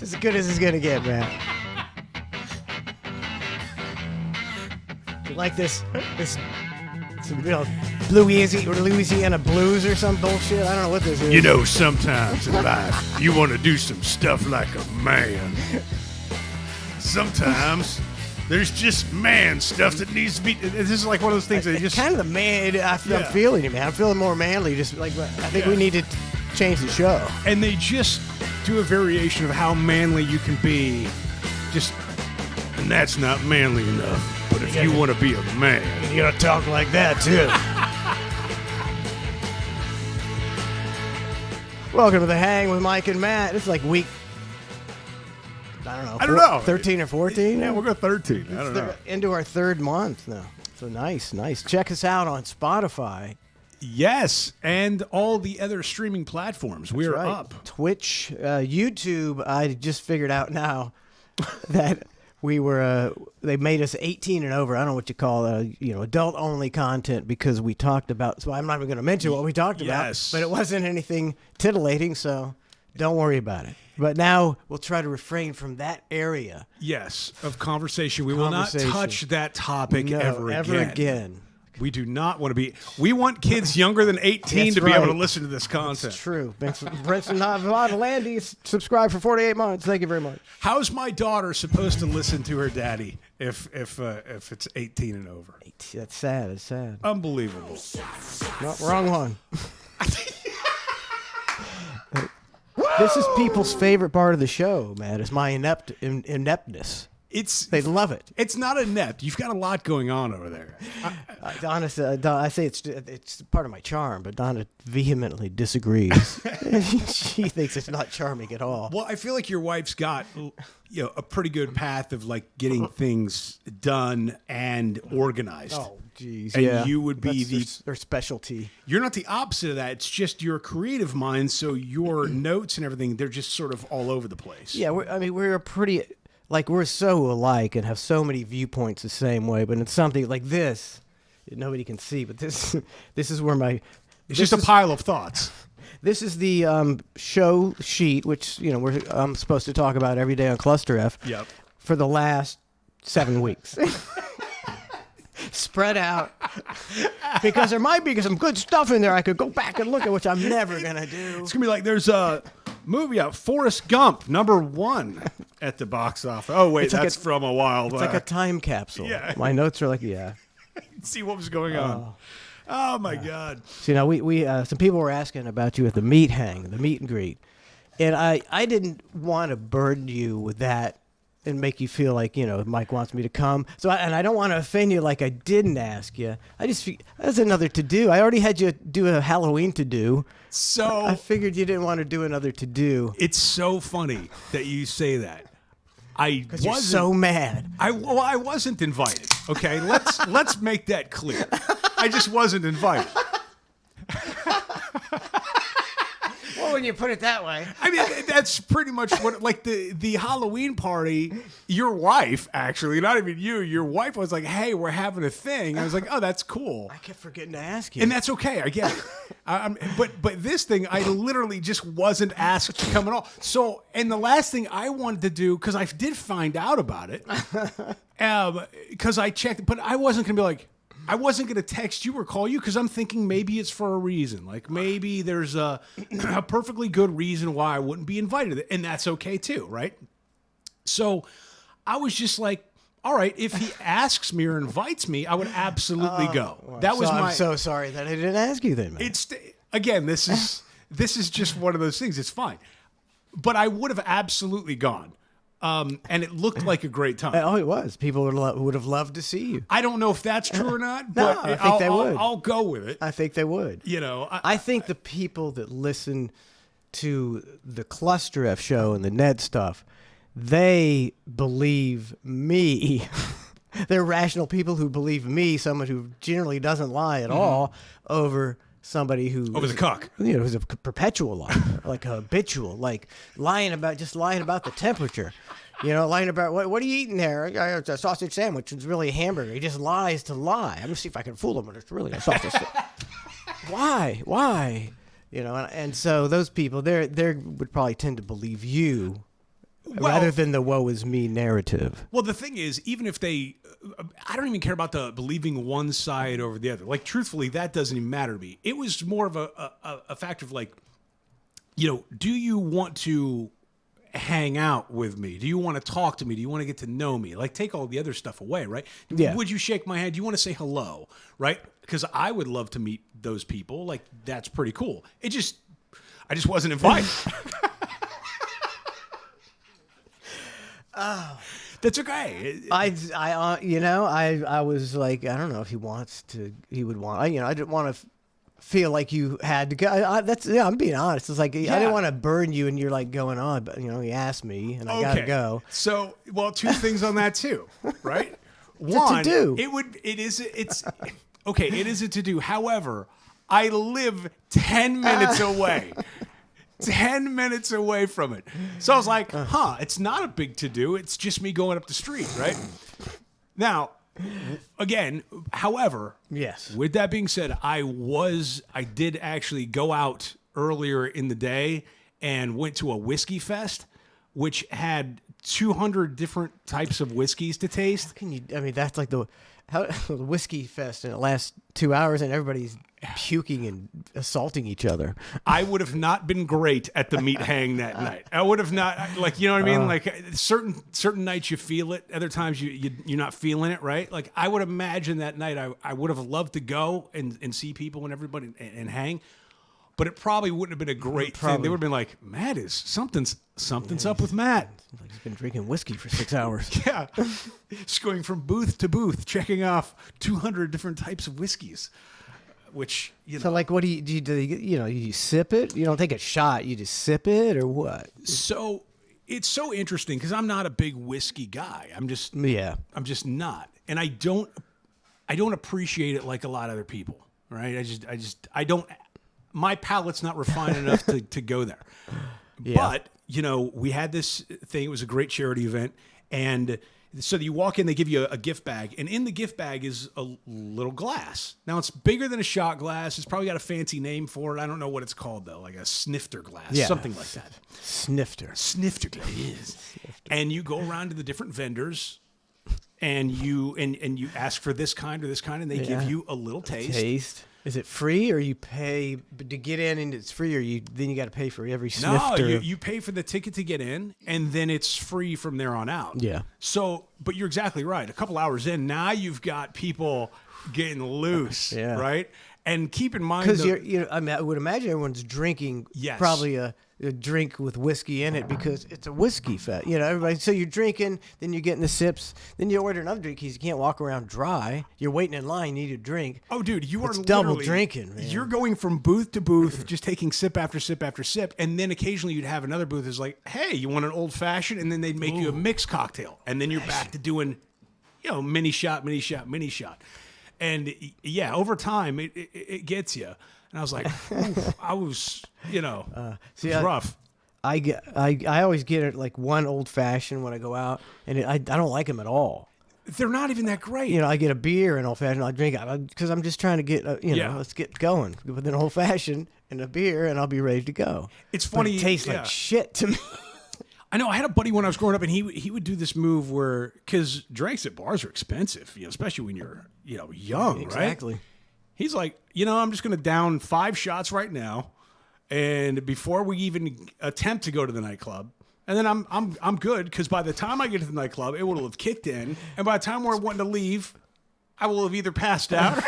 It's as good as it's gonna get, man. You like this some, Louisiana blues or some bullshit? I don't know what this is. You know, sometimes in life, you want to do some stuff like a man. Sometimes there's just man stuff that needs to be. This is like one of those things that just kind of the man. I'm feeling it, man. I'm feeling more manly. Just like I think we need to change the show. And they just do a variation of how manly you can be. And that's not manly enough. But if you want to be a man, you gotta talk like that too. Welcome to the Hang with Mike and Matt. It's like week, I don't know, 13 or 14? Yeah, we'll go 13. I don't know. Into our third month now. So nice. Check us out on Spotify. Yes, and all the other streaming platforms. We're up. Twitch, YouTube. I just figured out now that we were. They made us 18 and over. I don't know what you call adult only content because we talked about. So I'm not even going to mention what we talked about. But it wasn't anything titillating, so don't worry about it. But now we'll try to refrain from that area. Yes, of conversation. We will not touch that topic ever again. We do not want to be. We want kids younger than 18 to be able to listen to this content. That's true. Brenton Landy, subscribe for 48 months. Thank you very much. How's my daughter supposed to listen to her daddy if it's 18 and over? That's sad. It's sad. Unbelievable. No, wrong one. This is people's favorite part of the show, man. It's my ineptness. They love it. It's not inept. You've got a lot going on over there. Donna, I say it's part of my charm, but Donna vehemently disagrees. She thinks it's not charming at all. Well, I feel like your wife's got a pretty good path of like getting things done and organized. Oh, geez, and you would be their specialty. You're not the opposite of that. It's just your creative mind. So your notes and everything, they're just sort of all over the place. Yeah, we're a pretty. Like, we're so alike and have so many viewpoints the same way, but it's something like this. Nobody can see, but this is where my... It's just a pile of thoughts. This is the show sheet, which, I'm supposed to talk about every day on Cluster F for the last 7 weeks. Spread out. Because there might be some good stuff in there I could go back and look at, which I'm never going to do. It's going to be like, there's a movie out, Forrest Gump, #1 at the box office. Oh, wait, that's from a while back. It's like a time capsule. Yeah. My notes are like, See what was going on. Oh, my God. So, we some people were asking about you at the meet and greet. And I didn't want to burden you with that and make you feel like, Mike wants me to come. So, I don't want to offend you like I didn't ask you. That's another to-do. I already had you do a Halloween to-do. So I figured you didn't want to do another to-do. It's so funny that you say that. Because you're so mad. I wasn't invited. Okay, let's make that clear. I just wasn't invited. Well, when you put it that way. I mean, that's pretty much what, like the Halloween party, your wife, actually, not even you, your wife was like, hey, we're having a thing. I was like, oh, that's cool. I kept forgetting to ask you. And that's okay. I get it. But this thing, I literally just wasn't asked to come at all. So, and the last thing I wanted to do, because I did find out about it, because I checked, but I wasn't going to be like, I wasn't going to text you or call you because I'm thinking maybe it's for a reason. Like maybe there's a perfectly good reason why I wouldn't be invited. And that's okay too, right? So I was just like, all right, if he asks me or invites me, I would absolutely go. Well, I'm so sorry that I didn't ask you then, man. Again, this is just one of those things. It's fine. But I would have absolutely gone. And it looked like a great time. Oh, it was. People would have loved to see you. I don't know if that's true or not, but I think they would. I'll go with it. I think they would. I think the people that listen to the Cluster F show and the Ned stuff, they believe me. They're rational people who believe me, someone who generally doesn't lie at all, over somebody who over the cuck, who's a perpetual liar, like a habitual, like lying about the temperature, lying about what are you eating there? It's a sausage sandwich. It's really a hamburger. He just lies to lie. I'm gonna see if I can fool him, but it's really a sausage. Why? And so those people, they would probably tend to believe you rather than the woe is me narrative. Well, the thing is, even if they, I don't even care about the believing one side over the other. Like, truthfully, that doesn't even matter to me. It was more of a factor of like, do you want to hang out with me? Do you want to talk to me? Do you want to get to know me? Like, take all the other stuff away, right? Yeah. Would you shake my hand? Do you want to say hello, right? Because I would love to meet those people. Like, that's pretty cool. I just wasn't invited. That's okay. I was like, I don't know if he would want. I didn't want to feel like you had to go. I'm being honest. It's like I didn't want to burn you, and you're like going on, but he asked me, and I gotta go. So, well, two things on that too, right? One, to-do. It is a to-do. However, I live 10 minutes away. 10 minutes away from it. So I was like, it's not a big to-do. It's just me going up the street, right? Now, again, however, yes. With that being said, I did actually go out earlier in the day and went to a whiskey fest, which had 200 different types of whiskeys to taste. That's like the whiskey fest, and it lasts 2 hours, and everybody's puking and assaulting each other. I would have not been great at the meat hang that night. I would have not, like, you know what I mean? Like, certain nights you feel it, other times you're not feeling it, right? Like, I would imagine that night I would have loved to go and see people and everybody and hang, but it probably wouldn't have been a great thing. They would have been like, something's up with Matt. Like he's been drinking whiskey for 6 hours. Yeah. Just going from booth to booth, checking off 200 different types of whiskeys. Which, So, like, what do you sip it? You don't take a shot. You just sip it, or what? So it's so interesting because I'm not a big whiskey guy. I'm just not, and I don't appreciate it like a lot of other people. Right? I don't. My palate's not refined enough to go there. Yeah. But we had this thing. It was a great charity event, and so you walk in, they give you a gift bag, and in the gift bag is a little glass. Now, it's bigger than a shot glass. It's probably got a fancy name for it. I don't know what it's called, though, like a snifter glass, something like that. Snifter glass. And you go around to the different vendors, and you ask for this kind or this kind, and they give you a little taste. Is it free, or you pay to get in, and it's free, or then you got to pay for every snifter? No, you pay for the ticket to get in, and then it's free from there on out. Yeah. So, but you're exactly right. A couple hours in, now you've got people getting loose, right? And keep in mind, because I would imagine everyone's drinking probably a drink with whiskey in it, because it's a whiskey fest. Everybody. So you're drinking, then you're getting the sips, then you order another drink because you can't walk around dry. You're waiting in line, you need a drink. Oh, dude, it's double drinking, man. You're going from booth to booth, just taking sip after sip after sip, and then occasionally you'd have another booth that's like, hey, you want an old fashioned, and then they'd make you a mixed cocktail, and then you're back to doing, mini shot. And over time, it gets you. And I was like, I was, it was rough. I always get it like one old fashioned when I go out, and I don't like them at all. They're not even that great. I get a beer and old fashioned. I drink it because I'm just trying to get, let's get going with an old fashioned and a beer, and I'll be ready to go. It's funny. But it tastes like shit to me. I know. I had a buddy when I was growing up, and he would do this move where, because drinks at bars are expensive, especially when you're young, exactly. Right? He's like, I'm just going to down 5 shots right now, and before we even attempt to go to the nightclub, and then I'm good, because by the time I get to the nightclub, it will have kicked in, and by the time we're wanting to leave, I will have either passed out,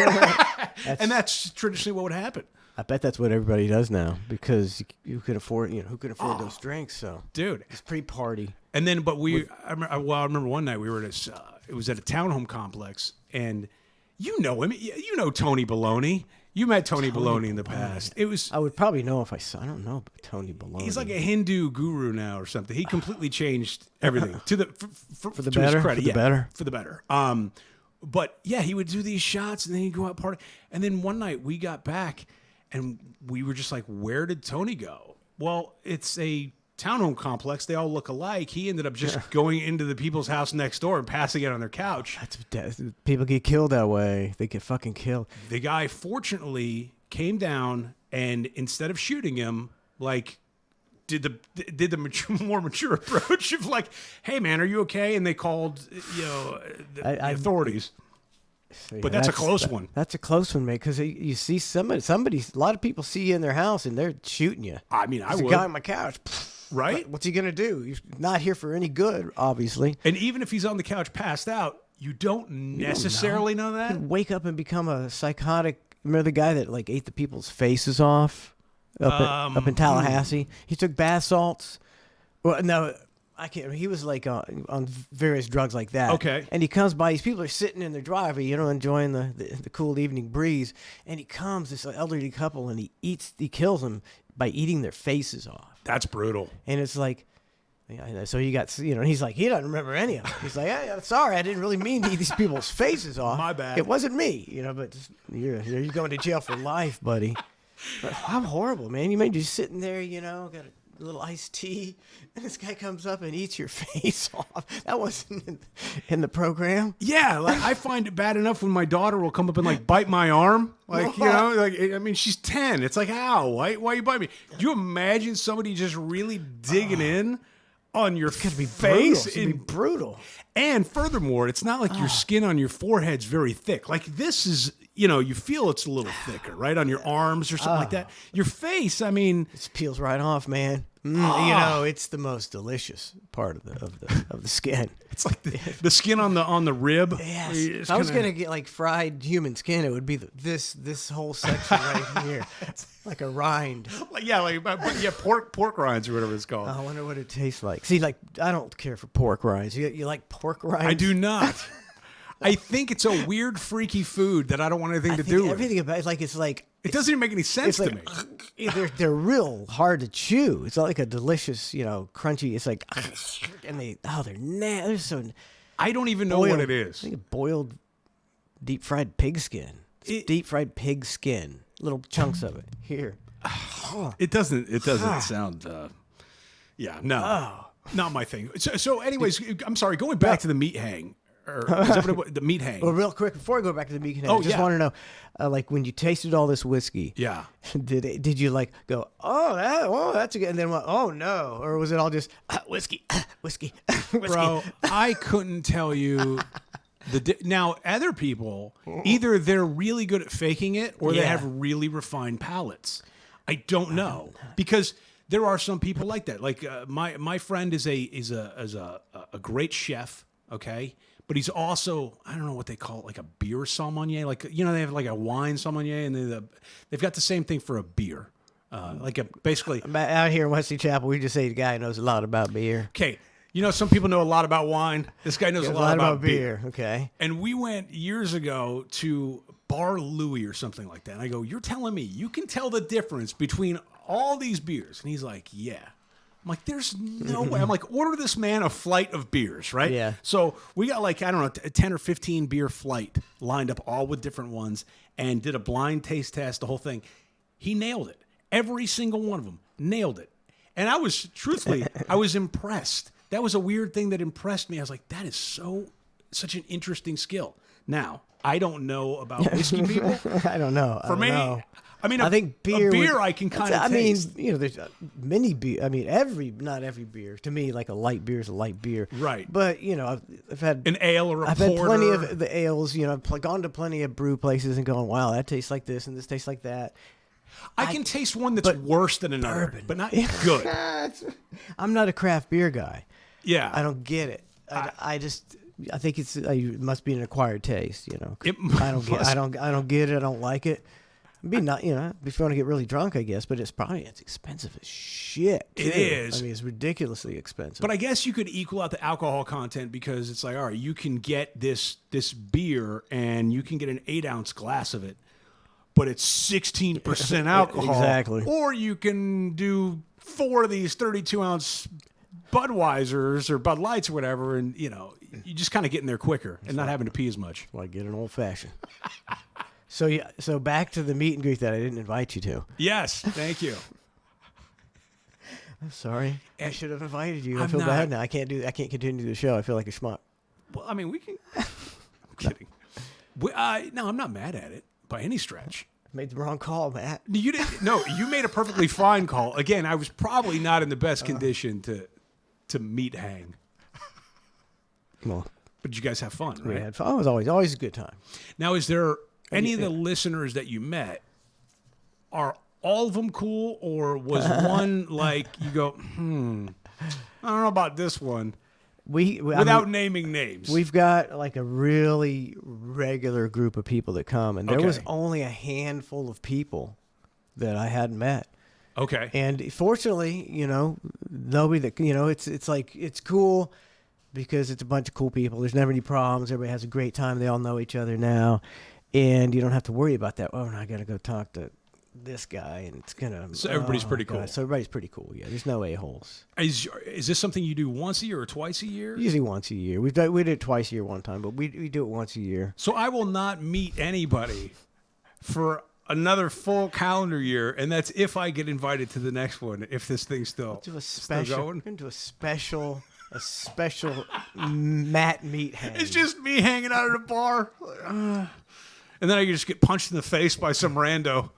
and that's traditionally what would happen. I bet that's what everybody does now, because you could afford, who could afford those drinks? So, dude, it's pre-party. And then, but I remember one night we were at it was at a townhome complex, and him, Tony Baloney. You met Tony Baloney in the past. It was. I would probably know if I saw. I don't know Tony Baloney. He's like a Hindu guru now or something. He completely changed everything for the better. For the better. For the better. But yeah, he would do these shots, and then he'd go out party. And then one night we got back, and we were just like, "Where did Tony go?" Well, it's a townhome complex. They all look alike. He ended up just going into the people's house next door and passing it on their couch. People get killed that way. They get fucking killed. The guy fortunately came down, and instead of shooting him, like did the more mature approach of like, hey man, are you okay? And they called the authorities. But that's a close one. That's a close one, mate. Because you see somebody, a lot of people see you in their house and they're shooting you. I mean, I There's would. a guy on my couch. Right? What's he gonna do? He's not here for any good, obviously. And even if he's on the couch passed out, you don't necessarily know that. He'd wake up and become a psychotic. Remember the guy that like ate the people's faces off up in Tallahassee? He took bath salts. Well, no, I can't. He was like on various drugs like that. Okay. And he comes by. These people are sitting in their driveway, enjoying the cool evening breeze. And he comes, this elderly couple, and he kills them by eating their faces off. That's brutal. And it's like, so you got, he's like, he doesn't remember any of it. He's like, hey, I'm sorry, I didn't really mean to eat these people's faces off. My bad. It wasn't me, but you're going to jail for life, buddy. But I'm horrible, man. You may be sitting there, got a little iced tea, and this guy comes up and eats your face off. That wasn't in the program. Yeah, like I find it bad enough when my daughter will come up and like bite my arm. Like, I mean, she's 10. It's like, ow, why you bite me? Do you imagine somebody just really digging in on your face? It's gonna be brutal. And furthermore, it's not like your skin on your forehead's very thick. Like this is, you feel it's a little thicker, right? On your arms or something like that. Your face, I mean, it peels right off, man. It's the most delicious part of the skin. It's like the skin on the rib. Yes. If I was gonna get like fried human skin, it would be this whole section right here. It's like a rind. Pork rinds or whatever it's called. I wonder what it tastes like. See, like I don't care for pork rinds. You like pork rinds? I do not. I think it's a weird, freaky food that I don't want anything to do with. Everything about it's like it doesn't even make any sense to me. They're real hard to chew. It's not like a delicious, crunchy. It's like, and they're so. I don't even know what it is. I think boiled, deep fried pig skin. Deep fried pig skin, little chunks of it here. It doesn't sound. Not my thing. So, anyways, I'm sorry. Going back to the meat hang. Or is that the meat hang? Well, real quick before I go back to the meat hang, I just want to know, like when you tasted all this whiskey, did you like go, that's good, and then what? Oh no, or was it all just whiskey, whiskey? Bro, I couldn't tell you. Now, other people either they're really good at faking it or they have really refined palates. I don't know because there are some people like that. Like my friend is a great chef. Okay. But he's also, I don't know what they call it, like a beer sommelier. Like, they have like a wine sommelier, and they've got the same thing for a beer. Basically. Out here in Wesley Chapel, we just say the guy knows a lot about beer. Okay. Some people know a lot about wine. This guy knows a lot about beer. Okay. And we went years ago to Bar Louie or something like that. And I go, you're telling me you can tell the difference between all these beers? And he's like, yeah. I'm like, there's no way. I'm like, order this man a flight of beers, right? Yeah. So we got like, I don't know, a 10 or 15 beer flight lined up all with different ones and did a blind taste test, the whole thing. He nailed it. Every single one of them. Nailed it. And I was impressed. That was a weird thing that impressed me. I was like, that is such an interesting skill. Now, I don't know about whiskey people. I don't know. For me, I mean, I think beer. A beer I can kind of taste. I mean, there's many beer. I mean, not every beer. To me, like a light beer is a light beer. Right. But I've had an ale or a porter. I've had plenty of the ales. I've gone to plenty of brew places and going, wow, that tastes like this and this tastes like that. I can taste one that's worse than another, bourbon. but not good. I'm not a craft beer guy. Yeah. I don't get it. I think it must be an acquired taste. I don't get it. I don't like it. Be not, if you want to get really drunk, I guess, but it's expensive as shit. Too. It is. I mean, it's ridiculously expensive. But I guess you could equal out the alcohol content because it's like, all right, you can get this beer and you can get an 8-ounce glass of it, but it's 16% alcohol. Exactly. Or you can do 4 of these 32-ounce Budweisers or Bud Lights or whatever, and you just kind of get in there quicker and not having to pee as much. Like get an old fashioned. So back to the meet and greet that I didn't invite you to. Yes, thank you. I'm sorry. I should have invited you. I feel bad now. I can't continue the show. I feel like a schmuck. Well, I mean, we can. I'm kidding. No, I'm not mad at it by any stretch. Made the wrong call, Matt. You didn't. No, you made a perfectly fine call. Again, I was probably not in the best condition to meet hang. Well, But you guys have fun, we right? had fun. It was always a good time. Now, is there any of the listeners that you met? Are all of them cool, or was one like you go, I don't know about this one, without naming names? We've got like a really regular group of people that come, and there was Okay. only a handful of people that I hadn't met. Okay. And fortunately, nobody that it's like it's cool because it's a bunch of cool people. There's never any problems. Everybody has a great time. They all know each other now, and you don't have to worry about that. Oh, I got to go talk to this guy, and it's gonna. So everybody's pretty cool. So everybody's pretty cool. Yeah, there's no a-holes. Is this something you do once a year or twice a year? Usually once a year. We did it twice a year one time, but we do it once a year. So I will not meet anybody for another full calendar year, and that's if I get invited to the next one. If this thing's still Do a still special. We're going. gonna do a special Matt meet hang. It's just me hanging out at a bar, and then I just get punched in the face by some rando.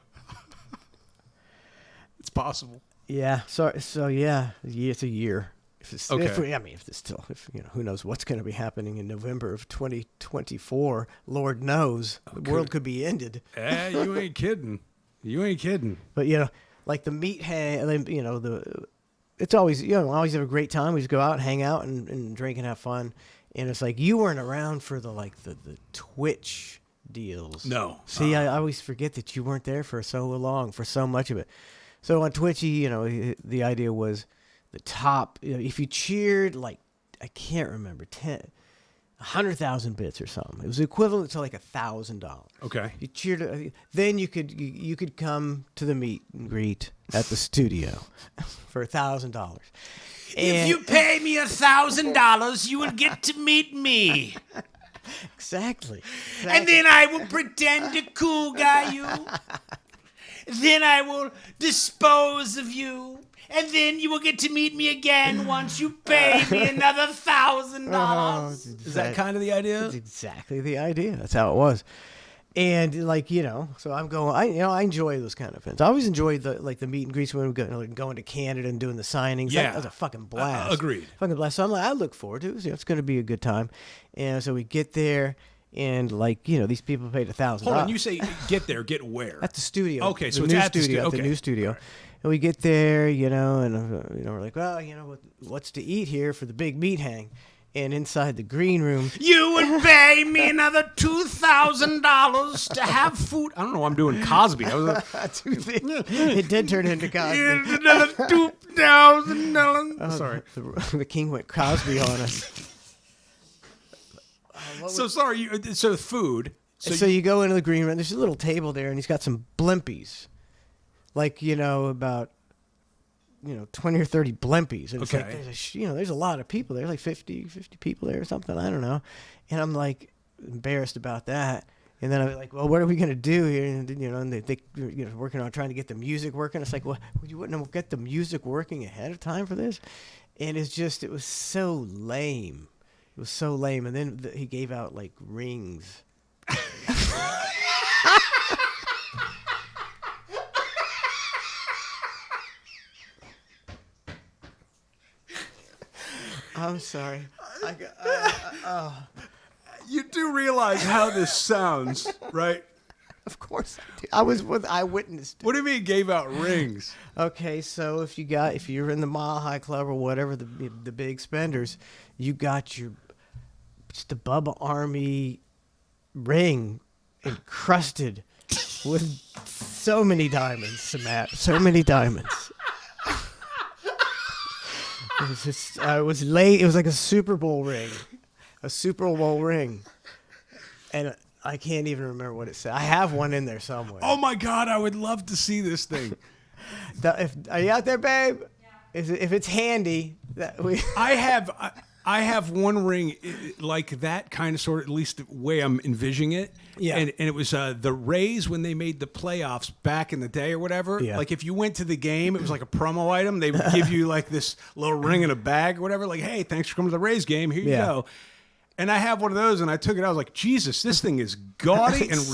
It's possible. Yeah. So yeah, it's a year. If it's, Okay. if it's still, who knows what's going to be happening in November of 2024? Lord knows, the world could be ended. You ain't kidding. You ain't kidding. But like the meat hang, it's always always have a great time. We just go out, hang out, and drink and have fun. And it's like you weren't around for the Twitch deals. No. See, I always forget that you weren't there for so long, for so much of it. So on Twitchy, the idea was the top. If you cheered I can't remember 100,000 bits or something. It was equivalent to like $1,000. Okay. You cheered, then you could come to the meet and greet at the studio for $1,000. If you pay me $1,000, you will get to meet me. Exactly. And then I will pretend to cool guy you. Then I will dispose of you. And then you will get to meet me again once you pay me another $1,000. Is that kind of the idea? That's exactly the idea. That's how it was. And so I'm going. I enjoy those kind of events. I always enjoyed the meet and greets when we were going to Canada and doing the signings. Yeah. That was a fucking blast. Agreed. Fucking blast. So I'm like, I look forward to it. It's going to be a good time. And so we get there, and these people paid $1,000. Hold on. You say get there. Get where? At the studio. Okay, so the it's new at the studio. studio. At the Okay. new studio. And we get there, and we're like, well, what's to eat here for the big meat hang? And inside the green room, You would pay me another $2,000 to have food. I don't know why I'm doing Cosby. I was it did turn into Cosby. Another $2,000. sorry. The king went Cosby on us. So sorry. So food. So you go into the green room. There's a little table there, and he's got some blimpies, about 20 or 30 blimpies. And it's like Okay. there's a lot of people there, like 50 people there or something. I don't know. And I'm like embarrassed about that. And then I'm like, well, what are we gonna do here? And and they working on trying to get the music working. It's like, well, you wouldn't get the music working ahead of time for this. And it was so lame. It was so lame. And then he gave out like rings. I'm sorry. You do realize how this sounds, right? Of course I do. I witnessed it. What do you mean gave out rings? Okay, so if you're in the Mile High Club or whatever, the big spenders, you got just the Bubba Army ring encrusted with so many diamonds, Matt. So many diamonds. It was late. It was like a Super Bowl ring. A Super Bowl ring. And I can't even remember what it said. I have one in there somewhere. Oh my God! I would love to see this thing. Are you out there, babe? Yeah. If it's handy, I have one ring like that kind of sort of, at least the way I'm envisioning it. Yeah. And it was the Rays when they made the playoffs back in the day or whatever. Yeah. Like if you went to the game, it was like a promo item. They would give you like this little ring in a bag or whatever. Like, hey, thanks for coming to the Rays game. Here you Yeah. go. And I have one of those, and I took it. I was like, Jesus, this thing is gaudy and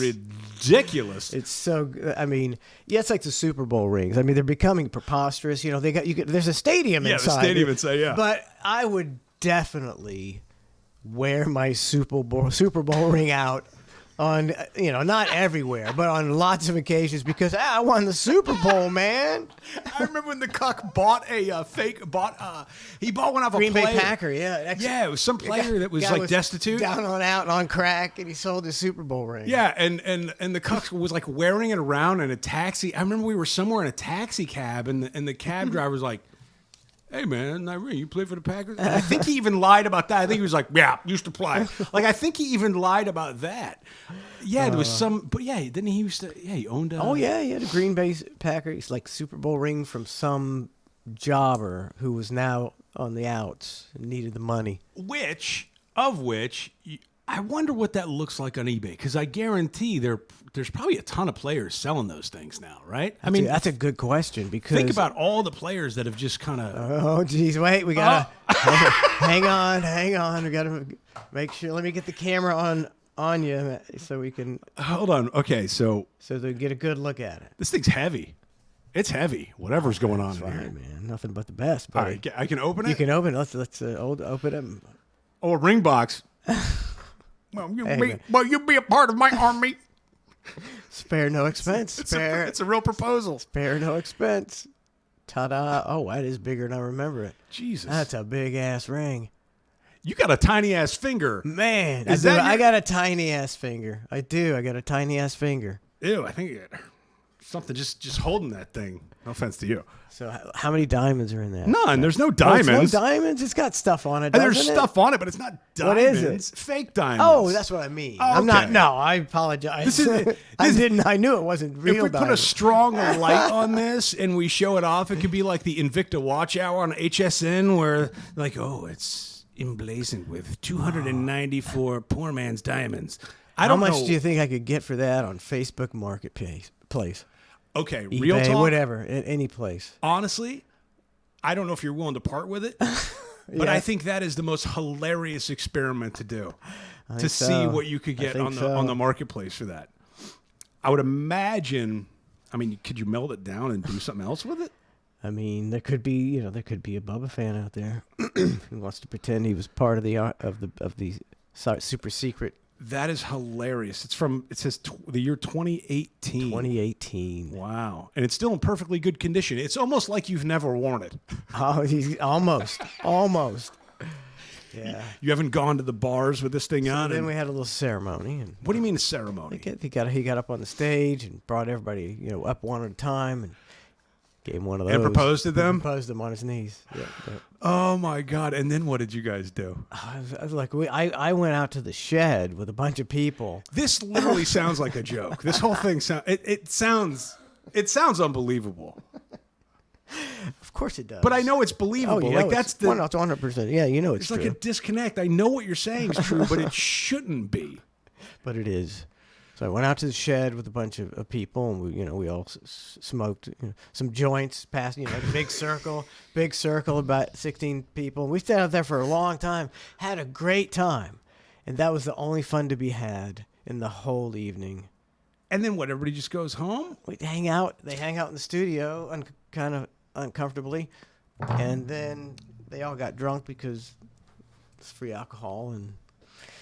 ridiculous. It's so. I mean, yeah, it's like the Super Bowl rings. I mean, they're becoming preposterous. You know, they got there's a stadium Yeah, the inside. stadium inside, yeah. But I would definitely wear my Super Bowl ring out on, you know, not everywhere, but on lots of occasions because I won the Super Bowl, man. I remember when the cuck bought a he bought one off Green a Bay player. Packer, yeah. Yeah, it was some player that was Guy like destitute. down on out and on crack, and he sold his Super Bowl ring. Yeah, and the cuck was like wearing it around in a taxi. I remember we were somewhere in a taxi cab, and the cab driver was like, "Hey man, that ring, you play for the Packers?" And I think he even lied about that. I think he was like, "Yeah, used to play." Like I think he even lied about that. Yeah, there was some, but yeah, didn't he used to? Yeah, he owned. Oh yeah, he had a Green Bay Packer. He's like Super Bowl ring from some jobber who was now on the outs and needed the money. Which I wonder what that looks like on eBay, because I guarantee there's probably a ton of players selling those things now, right? I mean, That's a good question because think about all the players that have just kind of. Oh geez, wait, we gotta hang on. We gotta make sure. Let me get the camera on you so we can Hold on. Okay, so they get a good look at it. this thing's heavy. It's heavy. Whatever's going on in Fine, here. man. Nothing but the best. All Buddy. right, I can open it. You can open it. Let's open it. Oh, a ring box. Well, you be a part of my army. Spare no expense. It's a real proposal. Spare no expense. Ta-da. Oh, that is bigger than I remember it. Jesus, That's a big ass ring. you got a tiny ass finger. Man, Is that I your- got a tiny ass finger. I do. I got a tiny ass finger. Ew, I think something just holding that thing. No offense to you. So how many diamonds are in that? None. There's no Oh, diamonds. it's no diamonds. It's got stuff on it. And there's doesn't it? stuff on it, but it's not What diamonds. is it? Fake diamonds. Oh, that's what I mean. Oh, I'm not. okay. No, I apologize. This is- I this- didn't. I knew it wasn't real If we put a diamonds. strong light on this and we show it off, it could be like the Invicta Watch Hour on HSN, where like, oh, it's emblazoned with 294 poor man's diamonds. I How don't much know. do you think I could get for that on Facebook Marketplace? Okay, eBay, real talk. whatever, in any place. Honestly, I don't know if you're willing to part with it, but I think that is the most hilarious experiment to do, to think see so. what you could get think on the so. marketplace for that. I would imagine. I mean, could you melt it down and do something else with it? I mean, there could be a Bubba fan out there who wants to pretend he was part of the super secret That is hilarious. It says the year 2018. 2018. Wow. And it's still in perfectly good condition. It's almost like you've never worn it. Oh, he's almost. Yeah. You haven't gone to the bars with this thing on. Then and- we had a little ceremony, and what do you mean a ceremony? he got up on the stage and brought everybody, up one at a time and gave him one of those. And proposed to them? Proposed him on his knees. Yeah. Oh my God. And then what did you guys do? I was like, I went out to the shed with a bunch of people. This literally sounds like a joke. This whole thing sounds unbelievable. Of course it does. But I know it's believable. Like that's the 100%. Yeah, it's it's true. like a disconnect. I know what you're saying is true, but it shouldn't be. But it is. So I went out to the shed with a bunch of people, and we all smoked some joints. Past the big circle, about 16 people. We stayed out there for a long time, had a great time, and that was the only fun to be had in the whole evening. And then what? Everybody just goes home? We hang out. They hang out in the studio, kind of uncomfortably, and then they all got drunk because it's free alcohol and.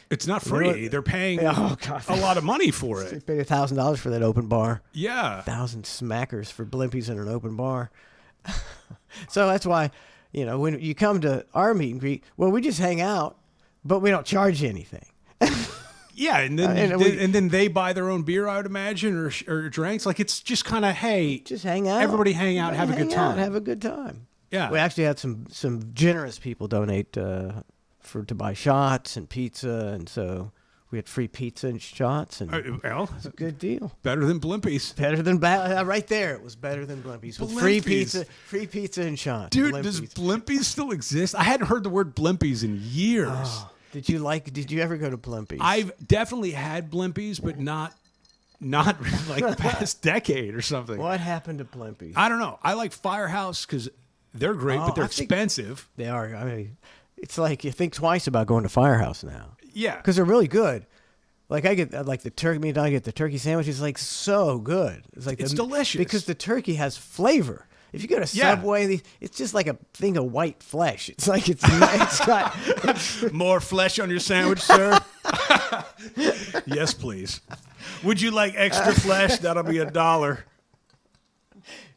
It's not You know free. what? They're paying Oh, God. a lot of money for They it. paid $1,000 for that open bar. Yeah. 1,000 smackers for blimpies in an open bar. So that's why, when you come to our meet and greet, well, we just hang out, but we don't charge you anything. Yeah, and then and then they buy their own beer, I would imagine, or drinks. Like it's just kind of, hey, Just hang out. everybody hang out, have a good Hang out, time. have a good time. Yeah. We actually had some generous people donate to buy shots and pizza, and so we had free pizza and shots, and Well, it's a good deal. better than Blimpies. Better than right there. It was better than Blimpies. With Blimpies. free pizza and shots. Dude, does Blimpies. Blimpies still exist? I hadn't heard the word Blimpies in years. Oh, did you ever go to Blimpies? I've definitely had Blimpies, but not like the past decade or something. What happened to Blimpies? I don't know. I like Firehouse because they're great, Oh, but they're I think- expensive. They are. I mean, it's like you think twice about going to Firehouse now Yeah. because they're really good. Like I get like the turkey. Me and Don get the turkey sandwich. It's like so good. It's like It's delicious. because the turkey has flavor. If you go to Yeah. Subway, it's just like a thing of white flesh. It's like it's got More flesh on your sandwich, sir? Yes, please. Would you like extra flesh? That'll be $1.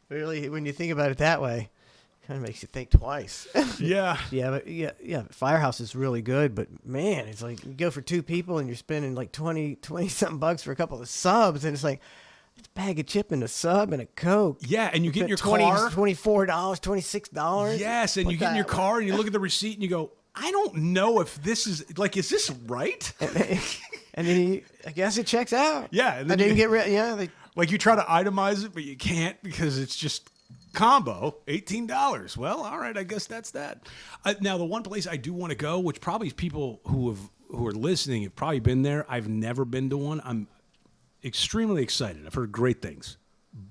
really when you think about it that way, kind of makes you think twice. Yeah. Yeah. Firehouse is really good, but man, it's like you go for 2 people and you're spending like 20 something bucks for a couple of subs, and it's like it's a bag of chip and a sub and a Coke. Yeah, and you get in your $20, car. $24, $26. Yes, and you get in your car and you look at the receipt and you go, I don't know if this is is this right? And then I guess it checks out. Yeah, and And then then I you- didn't get rid. Yeah, Like you try to itemize it, but you can't because it's just combo $18. Well, all right, I guess that's that. Now, the one place I do want to go, which probably people who are listening have probably been there. I've never been to one. I'm extremely excited. I've heard great things.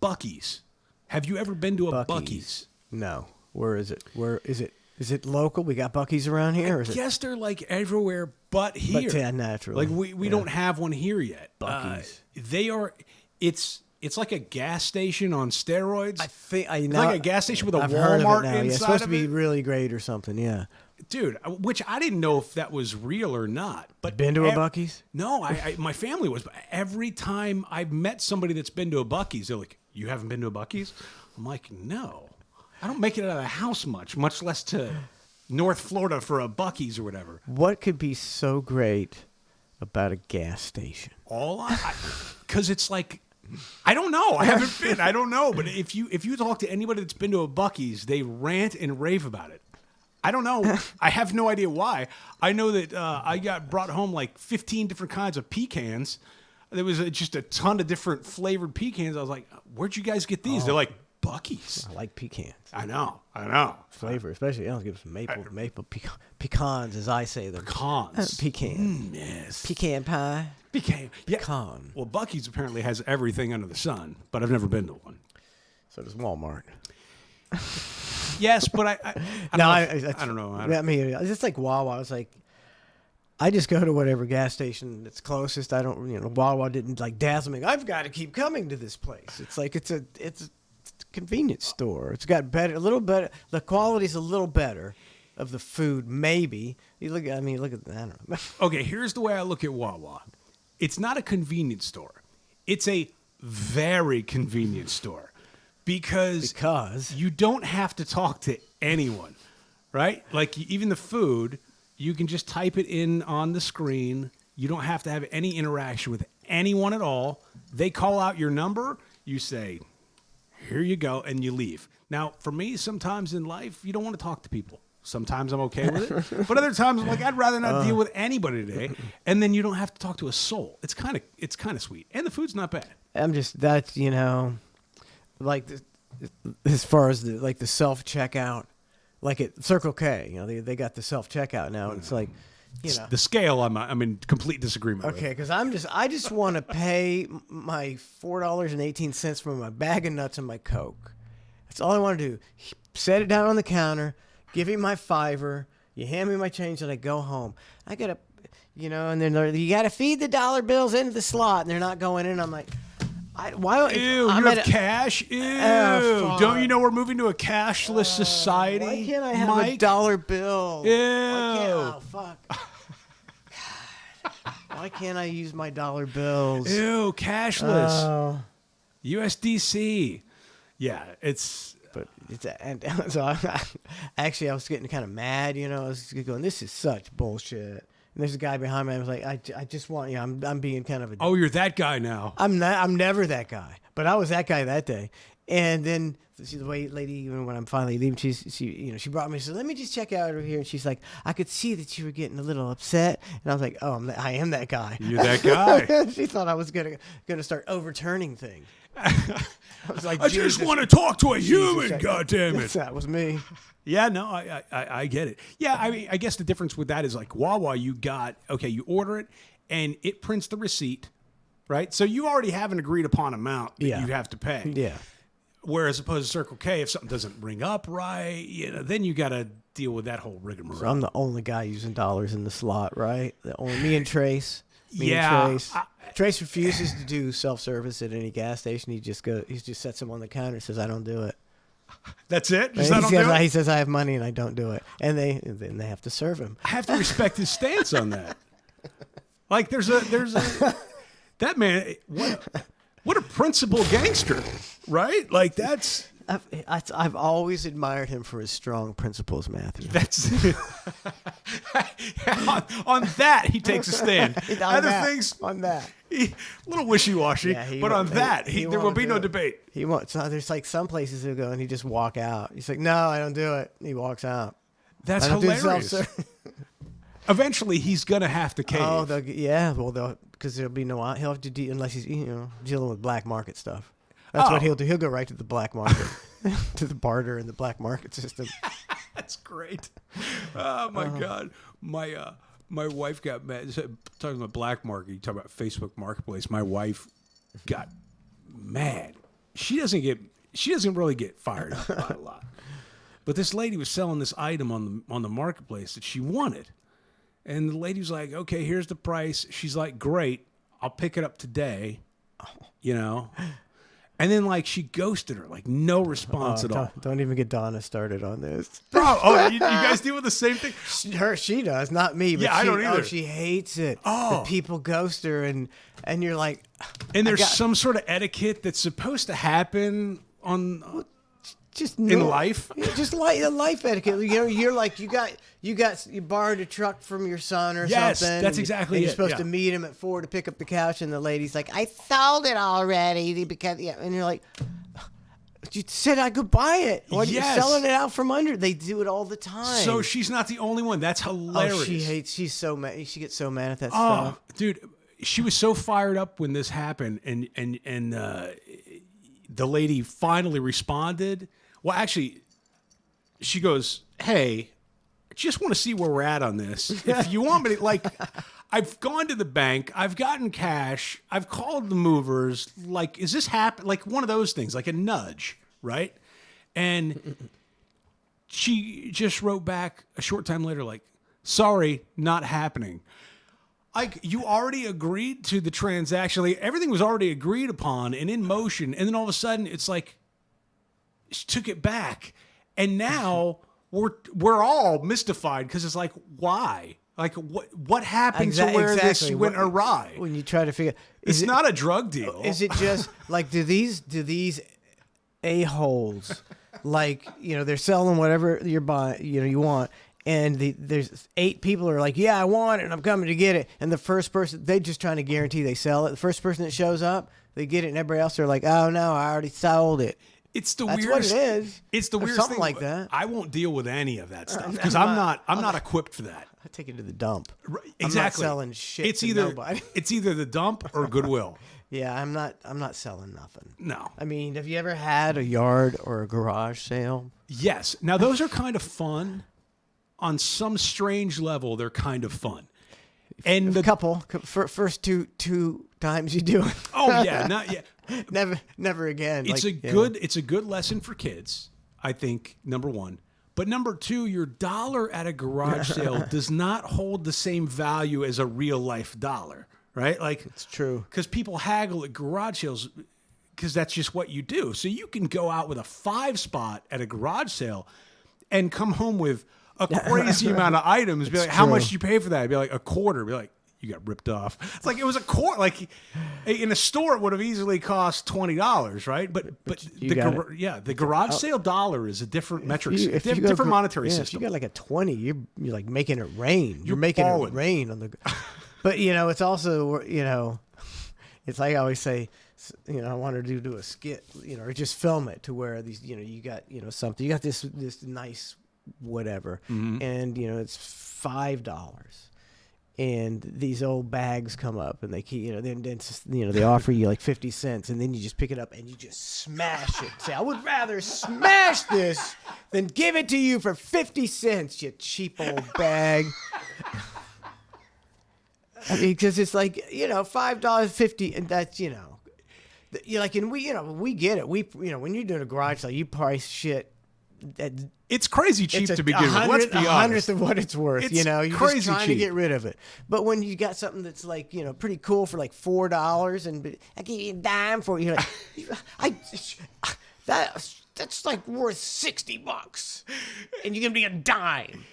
Buc-ee's. Have you ever been to a Buc-ee's? No. Where is it? Where is it? Is it local? We got Buc-ee's around here. Or is it? Yes, they're like everywhere but here. yeah, naturally. Like we don't have one here yet. Buc-ee's. They are. It's like a gas station on steroids. I think It's like a gas station with a I've heard of Walmart it now. Yeah, it's inside supposed to of be it. really great or something. Yeah. Dude, which I didn't know if that was real or not. But Been to a Buc-ee's? No, I my family was. But every time I've met somebody that's been to a Buc-ee's, they're like, "You haven't been to a Buc-ee's?" I'm like, "No, I don't make it out of the house much less to North Florida for a Buc-ee's or whatever." What could be so great about a gas station? Because it's like, I don't know. I haven't been. I don't know. But if you talk to anybody that's been to a Buc-ee's, they rant and rave about it. I don't know. I have no idea why. I know that I got brought home like 15 different kinds of pecans. There was just a ton of different flavored pecans. I was like, "Where'd you guys get these?" They're like, "Buc-ee's." I like pecans. I know. Flavor, especially I'll give some maple pecans, as I say them. Pecans. Pecan. Yes. Pecan pie. Pecan. Yeah. Pecan. Well, Buc-ee's apparently has everything under the sun, but I've never been to one. So does Walmart. Yes, but I don't know. I mean, it's just like Wawa. I was like, I just go to whatever gas station that's closest. I don't, Wawa didn't like dazzle me. I've got to keep coming to this place. It's like it's a convenience store. It's got a little better. The quality's a little better of the food. Maybe you look. I don't know. Okay, here's the way I look at Wawa. It's not a convenience store. It's a very convenient store because you don't have to talk to anyone, right? Like even the food, you can just type it in on the screen. You don't have to have any interaction with anyone at all. They call out your number. You say, "Here you go," and you leave. Now, for me, sometimes in life, you don't want to talk to people. Sometimes I'm okay with it, but other times I'm like, I'd rather not deal with anybody today. And then you don't have to talk to a soul. It's kind of sweet, and the food's not bad. I'm just that's like as far as the self checkout, like at Circle K, they got the self checkout now, and it's like, The scale, I'm in complete disagreement with. Okay, because I just want to pay my $4.18 for my bag of nuts and my Coke. That's all I want to do. Set it down on the counter, give me my $5, you hand me my change, and I go home. I gotta, and then you gotta feed the dollar bills into the slot, and they're not going in. I'm like, why? Ew, I'm you have at a- cash? Ew. fuck. Don't you know we're moving to a cashless society? Why can't I have a Mike? dollar bill? Ew. Oh, fuck. God. Why can't I use my dollar bills? Ew, cashless. Oh. USDC. Yeah, it's. But and so actually I was getting kind of mad, I was going, this is such bullshit. And there's a guy behind me. I was like, I just want, I'm being kind of a. Oh, you're that guy now. I'm never that guy, but I was that guy that day. And then the lady, even when I'm finally leaving, she brought me. So let me just check out over here. And she's like, I could see that you were getting a little upset. And I was like, oh, I am that guy. You're that guy. She thought I was gonna start overturning things. I was like, I just Jesus. want to talk to a Jesus, human. God damn it. That was me. Yeah, no, I get it. Yeah, I mean, I guess the difference with that is like Wawa, you order it and it prints the receipt, right? So you already have an agreed upon amount that you have to pay. Yeah. Whereas opposed to Circle K, if something doesn't ring up right, then you got to deal with that whole rigmarole. So I'm the only guy using dollars in the slot, right? Me and Trace. Yeah. Trace refuses to do self-service at any gas station. He just sets them on the counter and says, I don't do it. That's it? And he says, I have money and I don't do it. And then they have to serve him. I have to respect his stance on that. Like there's a that man, what a principled gangster, right? Like that's I've always admired him for his strong principles, Matthew. That's on that he takes a stand. Other things on that. A little wishy-washy, but on that there will be no debate. He won't. So there's like some places he'll go and he just walk out. He's like, no, I don't do it. He walks out. That's hilarious. Eventually, he's gonna have to cave. Oh, because there'll be no. He'll have to deal unless he's dealing with black market stuff. That's what he'll do. He'll go right to the black market, to the barter and the black market system. That's great. Oh my God, my wife got mad. Talking about black market, you talk about Facebook Marketplace. My wife got mad. She doesn't really get fired up about a lot. But this lady was selling this item on the marketplace that she wanted. And the lady was like, okay, here's the price. She's like, great, I'll pick it up today. You know? And then like she ghosted her, like no response at all. Don't even get Donna started on this. Bro, you guys deal with the same thing? She does, not me. But I don't either. Oh, she hates it. Oh. The people ghost her and you're like. And there's some sort of etiquette that's supposed to happen on. In life, just like a life etiquette. You know, you're like you borrowed a truck from your son or something. Yes, that's exactly it. You're supposed to meet him at 4 to pick up the couch, and the lady's like, "I sold it already," because and you're like, "You said I could buy it. Why are you selling it out from under?" They do it all the time. So she's not the only one. That's hilarious. Oh, she's so mad. She gets so mad at that stuff. Dude, she was so fired up when this happened, and the lady finally responded. Well, actually, she goes, hey, I just want to see where we're at on this. If you want me to, like, I've gone to the bank. I've gotten cash. I've called the movers. Like, is this happen? Like one of those things, like a nudge, right? And she just wrote back a short time later, like, sorry, not happening. Like, you already agreed to the transaction. Like, everything was already agreed upon and in motion. And then all of a sudden, it's like, she took it back, and now we're all mystified because it's like, why? Like, what happened to where this went awry? When you try to figure, it's not a drug deal. Is it just like do these a-holes like they're selling whatever you're buying you want, and there's 8 people are like, yeah, I want it and I'm coming to get it, and the first person, they just trying to guarantee they sell it. The first person that shows up, they get it, and everybody else are like, oh no, I already sold it. It's the That's weirdest. What it is. It's the weirdest something thing. Like that. I won't deal with any of that stuff because I'm not equipped for that. I take it to the dump. Right, exactly. I'm not selling shit. It's to either nobody. It's either the dump or Goodwill. Yeah, I'm not selling nothing. No. I mean, have you ever had a yard or a garage sale? Yes. Now those are kind of fun. On some strange level, they're kind of fun. And the couple first two times you do it. Oh yeah, not yet. Never again. It's a good lesson for kids, I think, number one. But number two, your dollar at a garage sale does not hold the same value as a real life dollar, right? Like, it's true. Because people haggle at garage sales because that's just what you do. So you can go out with a 5 spot at a garage sale and come home with a crazy amount of items. Be like, how much did you pay for that? I'd be like, a quarter. Be like, you got ripped off. It's like, it was a quarter. Like in a store, it would have easily cost $20, right? But the garage sale dollar is a different metric, different monetary system. If you got like a 20, you're like making it rain. You're making balling. It rain on the. But it's also it's like I always say. I wanted to do a skit, or just film it to where these, you got, something, you got this nice whatever, and it's $5, and these old bags come up, and they keep, then they offer you like 50 cents, and then you just pick it up and you just smash it. Say, I would rather smash this than give it to you for 50 cents, you cheap old bag. I mean, because it's like $5.50, and that's like, and we get it. We when you're doing a garage sale, you price shit It's crazy cheap it's to begin with. Let's be a honest. hundredth of what it's worth. It's You know, you're crazy just trying to cheap. get rid of it. But when you got something that's like, you know, pretty cool for like $4, and I give you a dime for it, you're like, that's like worth $60, and you're gonna be a dime.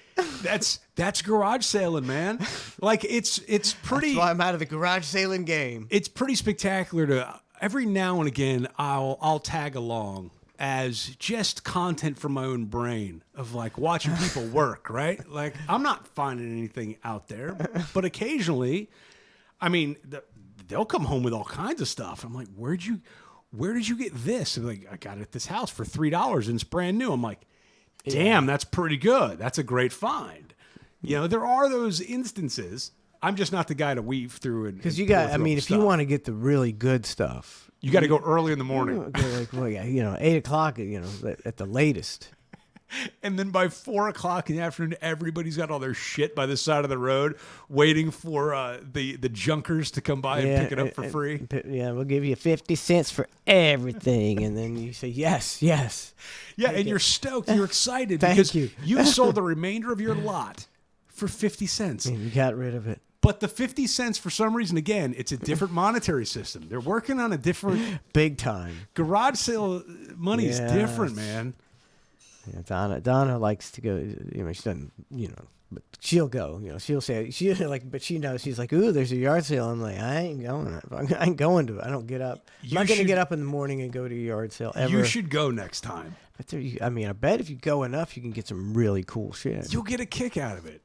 That's garage sailing, man. Like it's pretty. That's why I'm out of the garage sailing game. It's pretty spectacular to every now and again I'll tag along as just content from my own brain of like watching people work, right? Like I'm not finding anything out there, but occasionally, I mean, they'll come home with all kinds of stuff. I'm like, where did you get this? And like, I got it at this house for $3 and it's brand new. I'm like, damn, that's pretty good. That's a great find. You know, there are those instances. I'm just not the guy to weave through and Because you pour got, I through all mean, the if you stuff. want to get the really good stuff, You got to go early in the morning. go like, well, yeah, you know, 8 o'clock, you know, at the latest. And then by 4 o'clock in the afternoon, everybody's got all their shit by the side of the road, waiting for the junkers to come by and pick it up for free. Yeah, we'll give you 50 cents for everything, and then you say yes, yes. Yeah, and you're stoked, you're excited Thank because you. you sold the remainder of your lot for 50 cents. And you got rid of it. But the 50 cents, for some reason, again, it's a different monetary system. They're working on a different Big time. garage sale. Money is Yeah. different, man. Yeah, Donna likes to go. You know, she doesn't. You know, but she'll go. You know, she'll say like, but she knows. She's like, ooh, there's a yard sale. I'm like, I ain't going. I ain't going to it. I don't get up. I'm You not gonna should- get up in the morning and go to a yard sale ever. You should go next time. But there, I mean, I bet if you go enough, you can get some really cool shit. You'll get a kick out of it.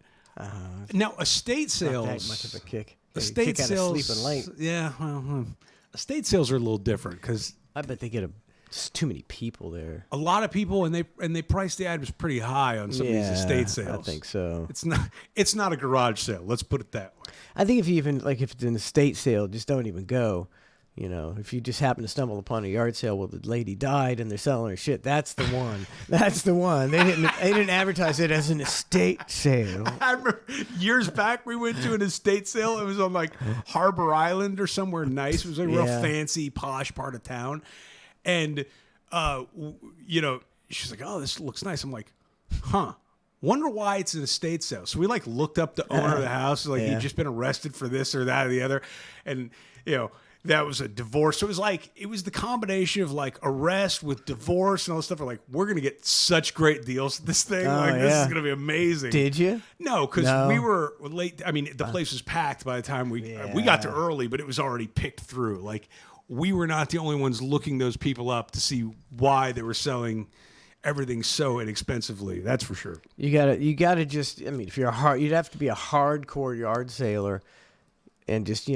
Now, estate Not sales. that much of a kick. Estate kick out of sales. sleeping late. Yeah, well, estate sales are a little different because I bet they get too many people there. a lot of people and they price the items pretty high on some of these estate sales. I think so. It's not a garage sale. Let's put it that way. I think if you even like if it's an estate sale, just don't even go. You know, if you just happen to stumble upon a yard sale where the lady died and they're selling her shit, that's the one. That's the one. They didn't advertise it as an estate sale. I remember years back we went to an estate sale. It was on like Harbor Island or somewhere nice. It was like a real Yeah. fancy, posh part of town. And you know, she's like, "Oh, this looks nice." I'm like, "Huh." Wonder why it's an estate sale. So we like looked up the owner of the house, like Yeah. he'd just been arrested for this or that or the other, and you know that was a divorce. So it was the combination of like arrest with divorce and all this stuff. We're like, we're gonna get such great deals at this thing. Oh, Like this yeah. is gonna be amazing. Did you? No, because No. we were late. I mean, the place was packed by the time we got there early, but it was already picked through. Like we were not the only ones looking those people up to see why they were selling everything so inexpensively. That's for sure. You gotta just. I mean, if you're you'd have to be a hardcore yard sailor, and just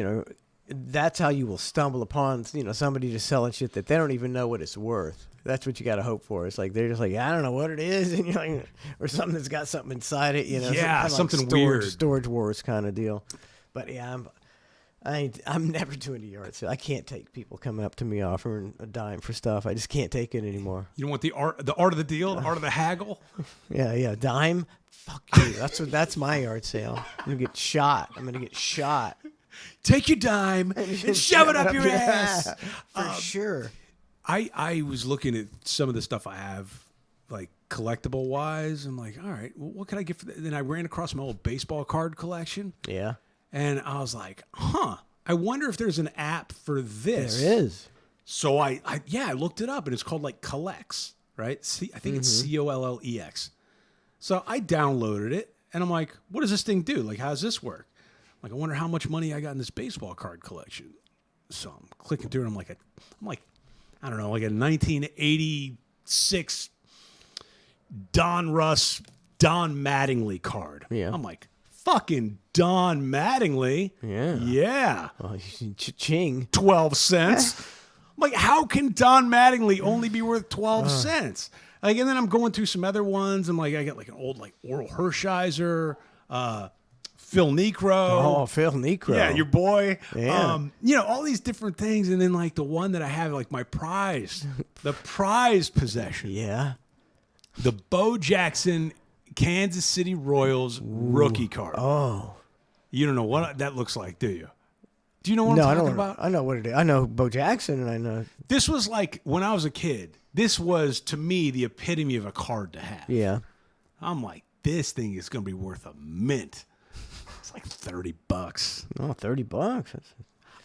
that's how you will stumble upon somebody just selling shit that they don't even know what it's worth. That's what you got to hope for. It's like they're just like, I don't know what it is, and you're like, or something that's got something inside it. Yeah, some something kind of like weird. storage wars kind of deal. But yeah, I'm never doing a yard sale. I can't take people coming up to me offering a dime for stuff. I just can't take it anymore. You don't want the art of the deal, the art of the haggle. Yeah, dime. Fuck you. That's my yard sale. I'm gonna get shot. Take your dime and shove it up your ass. For sure. I was looking at some of the stuff I have, like collectible wise. I'm like, all right, well, what can I get for that? Then I ran across my old baseball card collection. Yeah. And I was like, I wonder if there's an app for this. There is. So I looked it up and it's called like Collex, right? I think it's COLLEX. So I downloaded it and I'm like, what does this thing do? Like, how does this work? Like, I wonder how much money I got in this baseball card collection. So I'm clicking through and I'm like, I don't know, like a 1986 Don Mattingly card. Yeah. I'm like, fucking Don Mattingly. Yeah. Yeah. Well, ching. 12 cents. I'm like, how can Don Mattingly only be worth 12 cents? Like, and then I'm going through some other ones. I'm like, I got like an old like Oral Hershiser, Phil Necro. Oh, Phil Necro. Yeah, your boy. Yeah. All these different things. And then like the one that I have, like my prized possession. Yeah. The Bo Jackson Kansas City Royals rookie card. Oh. You don't know what that looks like, do you? Do you know what No, I'm I talking don't. about? I know what it is. I know Bo Jackson, and I know. This was like when I was a kid. this was to me the epitome of a card to have. Yeah. I'm like, this thing is going to be worth a mint. It's like $30. Oh, $30.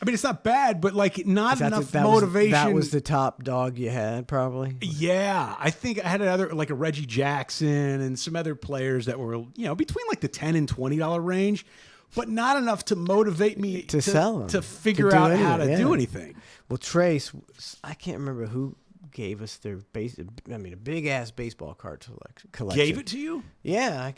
I mean, it's not bad, but like not enough that motivation. that was the top dog you had, probably. Yeah, I think I had another like a Reggie Jackson and some other players that were between like the $10 and $20 range, but not enough to motivate me To sell them, to figure to do out how anything, to yeah. do anything. Well, Trace, I can't remember who gave us their a big ass baseball card collection. Gave it to you? Yeah,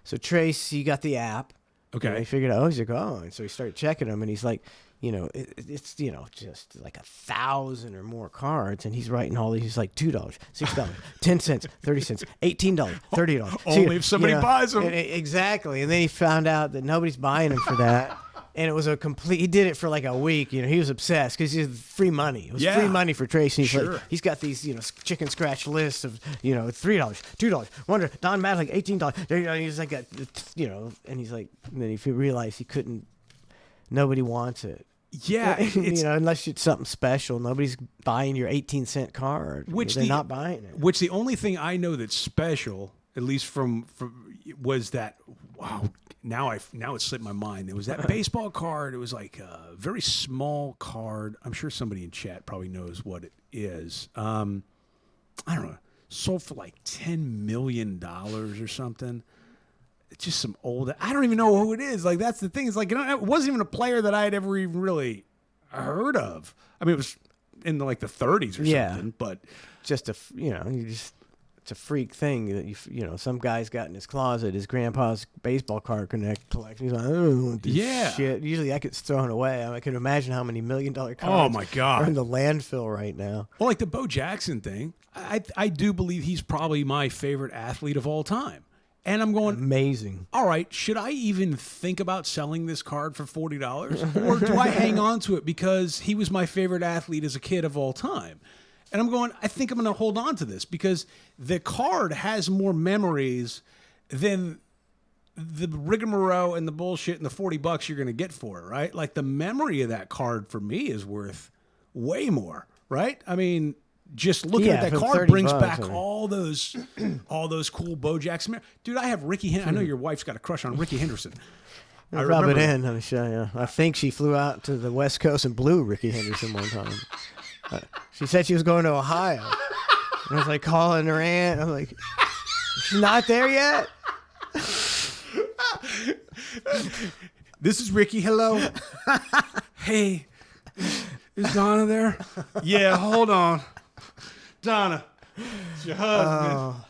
so Trace, he got the app. Okay. He figured out, he's like, oh, and so he started checking them, and he's like, it's just like 1,000 or more cards, and he's writing all these. He's like $2, $6, 10 cents, 30 cents, $18, $30. Only if somebody buys them. Exactly, and then he found out that nobody's buying them for that. And it was a complete. He did it for like a week. He was obsessed because he's free money. It was free money for Tracy. He's Sure. like, he's got these chicken scratch lists of $3, $2, $1. Don Mattingly, $18. He's like and he's like, and then he realized he couldn't. Nobody wants it. Yeah, it's, unless it's something special. Nobody's buying your 18-cent card. They're not buying it. Which the only thing I know that's special, at least from was that now it slipped my mind. There was that baseball card. It was like a very small card. I'm sure somebody in chat probably knows what it is. I don't know. Sold for like $10 million or something. It's just some old. I don't even know who it is. Like that's the thing. It's like it wasn't even a player that I had ever even really heard of. I mean, it was in the 30s or something. But just it's a freak thing that some guy's got in his closet his grandpa's baseball card collection. He's like, I don't want this shit. Usually that gets thrown away. I can imagine how many $1 million cards oh my God are in the landfill right now. Well, like the Bo Jackson thing, I do believe he's probably my favorite athlete of all time. And I'm going, amazing. All right, should I even think about selling this card for $40? Or do I hang on to it because he was my favorite athlete as a kid of all time? And I'm going, I think I'm going to hold on to this because the card has more memories than the rigmarole and the bullshit and the $40 you're going to get for it, right? Like the memory of that card for me is worth way more, right? I mean, just looking at that card brings back all those cool Bo Jackson. Dude, I have Ricky Henderson. I know your wife's got a crush on Ricky Henderson. Rub it in. I think she flew out to the West Coast and blew Ricky Henderson one time. She said she was going to Ohio. And I was like calling her aunt. I'm like, she's not there yet? This is Ricky. Hello. Hey, is Donna there? Yeah, hold on. Donna, it's your husband.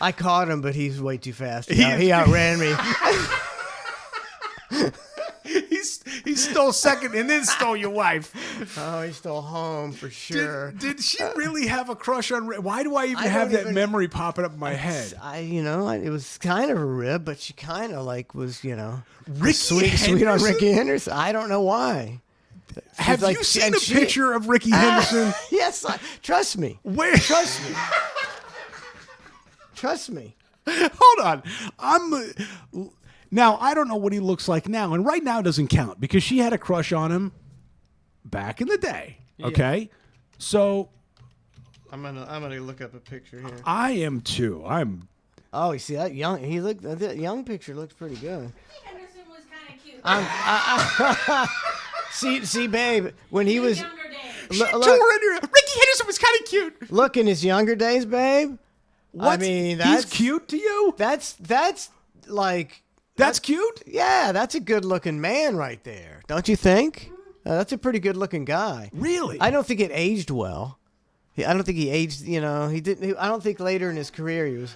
I caught him, but he's way too fast. He outran me. He stole second and then stole your wife. Oh, he stole home for sure. Did she really have a crush on Rick? Why do I even have that memory popping up in my head? It was kind of a rib, but she kind of was, Ricky sweet on Ricky Henderson. I don't know why. Have you seen a picture of Ricky Henderson? Yes, trust me. Where? Trust me. Trust me. Hold on. Now, I don't know what he looks like now, and right now doesn't count because she had a crush on him back in the day. Okay? So I'm gonna look up a picture here. I am too. Oh, you see that that young picture looks pretty good. Henderson was kind of cute. See, babe, when he was Younger days. Ricky Henderson was kind of cute. Look in his younger days, babe. What? I mean, he's cute to you? That's like. That's cute? Yeah, that's a good-looking man right there. Don't you think? That's a pretty good-looking guy. Really? I don't think it aged well. I don't think he aged, he didn't. I don't think later in his career he was.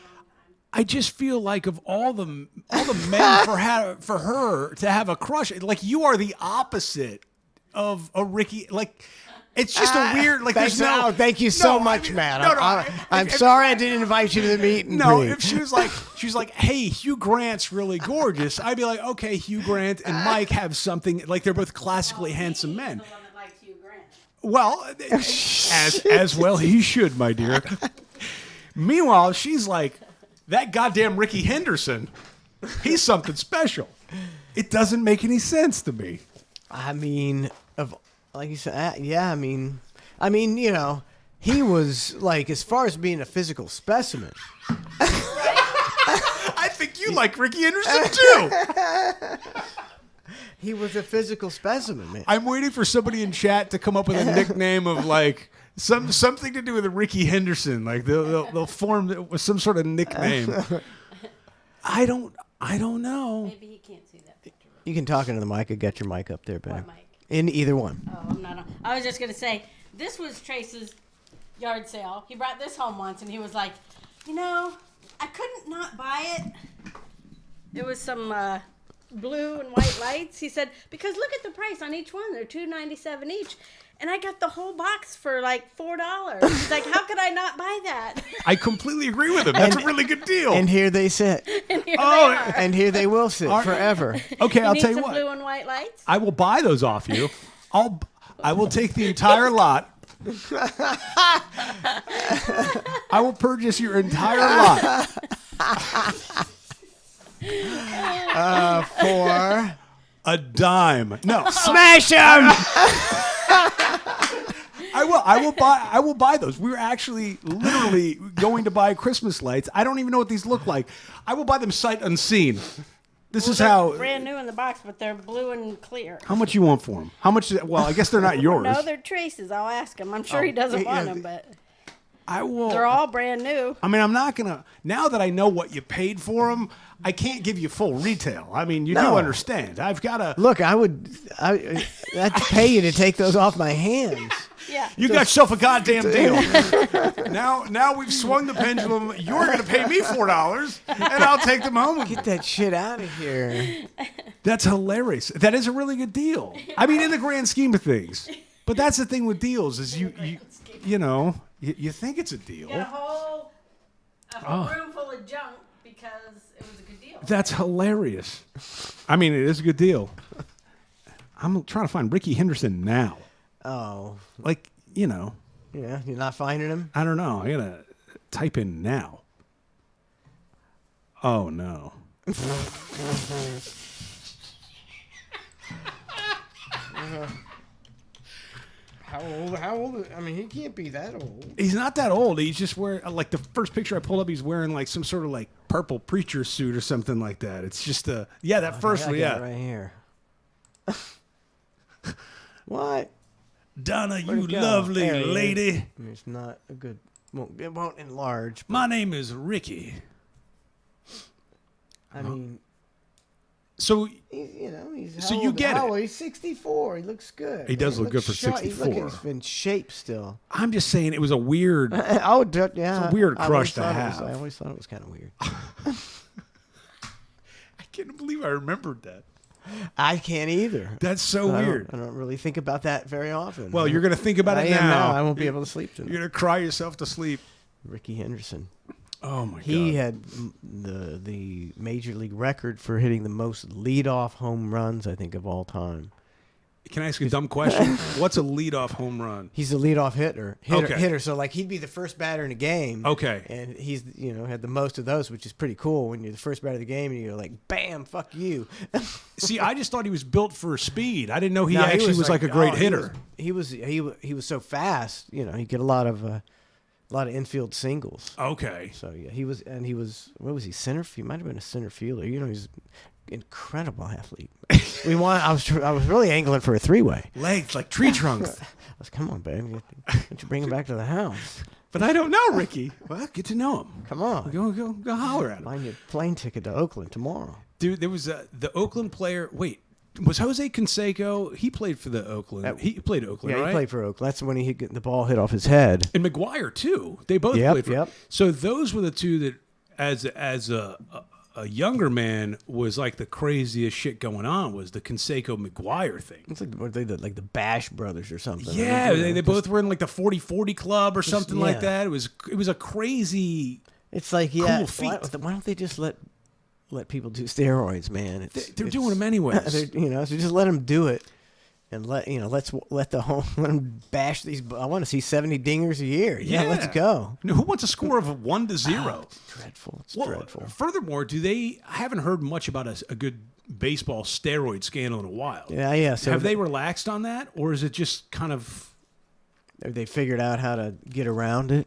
I just feel like of all the men for her to have a crush, like you are the opposite of a Ricky. Like it's just a weird. Like Thank you so much, Matt. No, I'm sorry I didn't invite you to the meet and No, greet. if she was like, hey, Hugh Grant's really gorgeous, I'd be like, okay, Hugh Grant and Mike have something like they're both classically handsome men. The one that liked Hugh Grant. Well, as well he should, my dear. Meanwhile, she's like, that goddamn Ricky Henderson, he's something special. It doesn't make any sense to me. I mean, like you said, yeah. I mean, he was like, as far as being a physical specimen. I think you like Ricky Henderson too. He was a physical specimen, man. I'm waiting for somebody in chat to come up with a nickname of like something to do with Ricky Henderson. Like they'll form some sort of nickname. I don't know. Maybe he can't see that picture. You can talk into the mic. I got your mic up there, babe. What mic? In either one. Oh, I'm not on. I was just going to say, this was Trace's yard sale. He brought this home once, and he was like, I couldn't not buy it. It was some blue and white lights. He said, because look at the price on each one. They're $2.97 each. And I got the whole box for like $4. He's like, how could I not buy that? I completely agree with him. That's a really good deal. And here they sit. And here Oh, they are. And here they will sit forever. Okay, I'll need tell you some what. blue and white lights? I will buy those off you. I will take the entire lot. I will purchase your entire lot. For A dime. No. smash him. I will buy those. We were actually literally going to buy Christmas lights. I don't even know what these look like. I will buy them sight unseen. This is how. Brand new in the box, but they're blue and clear. How much you want for them? How much? Well, I guess they're not yours. No, they're Trace's. I'll ask him. I'm sure he doesn't want them, but I will. they're all brand new. I mean, I'm not gonna. Now that I know what you paid for them, I can't give you full retail. I mean, you do No. understand. I've got to. Look, I'd pay you to take those off my hands. Yeah. You got yourself a goddamn deal. now we've swung the pendulum. You're going to pay me $4, and I'll take them home. Get that shit out of here. That's hilarious. That is a really good deal. I mean, in the grand scheme of things. But that's the thing with deals is you think it's a deal. Got a whole room full of junk because it was a good deal. That's hilarious. I mean, it is a good deal. I'm trying to find Ricky Henderson now. Oh, Like, yeah, you're not finding him? I don't know. I got to type in now. Oh, no. How old? I mean, he can't be that old. He's not that old. He's just wearing, like, the first picture I pulled up, he's wearing, like, some sort of, like, purple preacher suit or something like that. It's just that first one, I got yeah. it right here. What? Donna, Where'd you it go? lovely There he is. lady. I mean, it's not a good. It won't enlarge. My name is Ricky. I mean, So he's So you get it. He's 64. He looks good. He does look looks good for sharp. He's 64. He's in shape still. I'm just saying it was a weird. Oh, yeah. It's a weird I crush always to thought it was- have. I always thought it was kind of weird. I can't believe I remembered that. I can't either. That's so I don't- weird. I don't really think about that very often. Well, you're going to think about I it am now. I won't be able to sleep You're tonight. going to cry yourself to sleep. Ricky Henderson. Oh my He god. had the major league record for hitting the most leadoff home runs, I think, of all time. Can I ask you a dumb question? What's a leadoff home run? He's a leadoff hitter. Okay. Hitter. So like he'd be the first batter in a game. Okay. And he's had the most of those, which is pretty cool when you're the first batter of the game and you're like, bam, fuck you. See, I just thought he was built for speed. I didn't know he No, actually was like a great oh, hitter. He was so fast. He get a lot of infield singles. Okay. So yeah, he was what was he, center? He might have been a center fielder. He's an incredible athlete. I was really angling for a 3-way. Legs like tree trunks. I was, come on, baby, don't you bring him back to the house? But I don't know, Ricky. Well, get to know him. Come on, Go holler at him. find your plane ticket to Oakland tomorrow. Dude, there was the Oakland player. Wait, was Jose Canseco? He played for the Oakland. He played Oakland, Yeah, right? he played for Oakland. That's when the ball hit off his head. And McGuire too. They both Yep, played for. yep. So those were the two that, as a younger man, was like the craziest shit going on. Was the Canseco McGuire thing? It's like what they did, like the Bash Brothers or something. Yeah, they both were in like the 40-40 club or something like yeah. that. It was a crazy. It's like Cool feat. why don't they just let people do steroids, man? They're doing them anyways. So just let them do it, and let them bash these. I want to see 70 dingers a year. Yeah, let's go. No, who wants a score of 1-0? It's dreadful. It's Well, dreadful. furthermore, I haven't heard much about a good baseball steroid scandal in a while. Yeah. So Have they relaxed on that, or is it just kind of? they figured out how to get around it.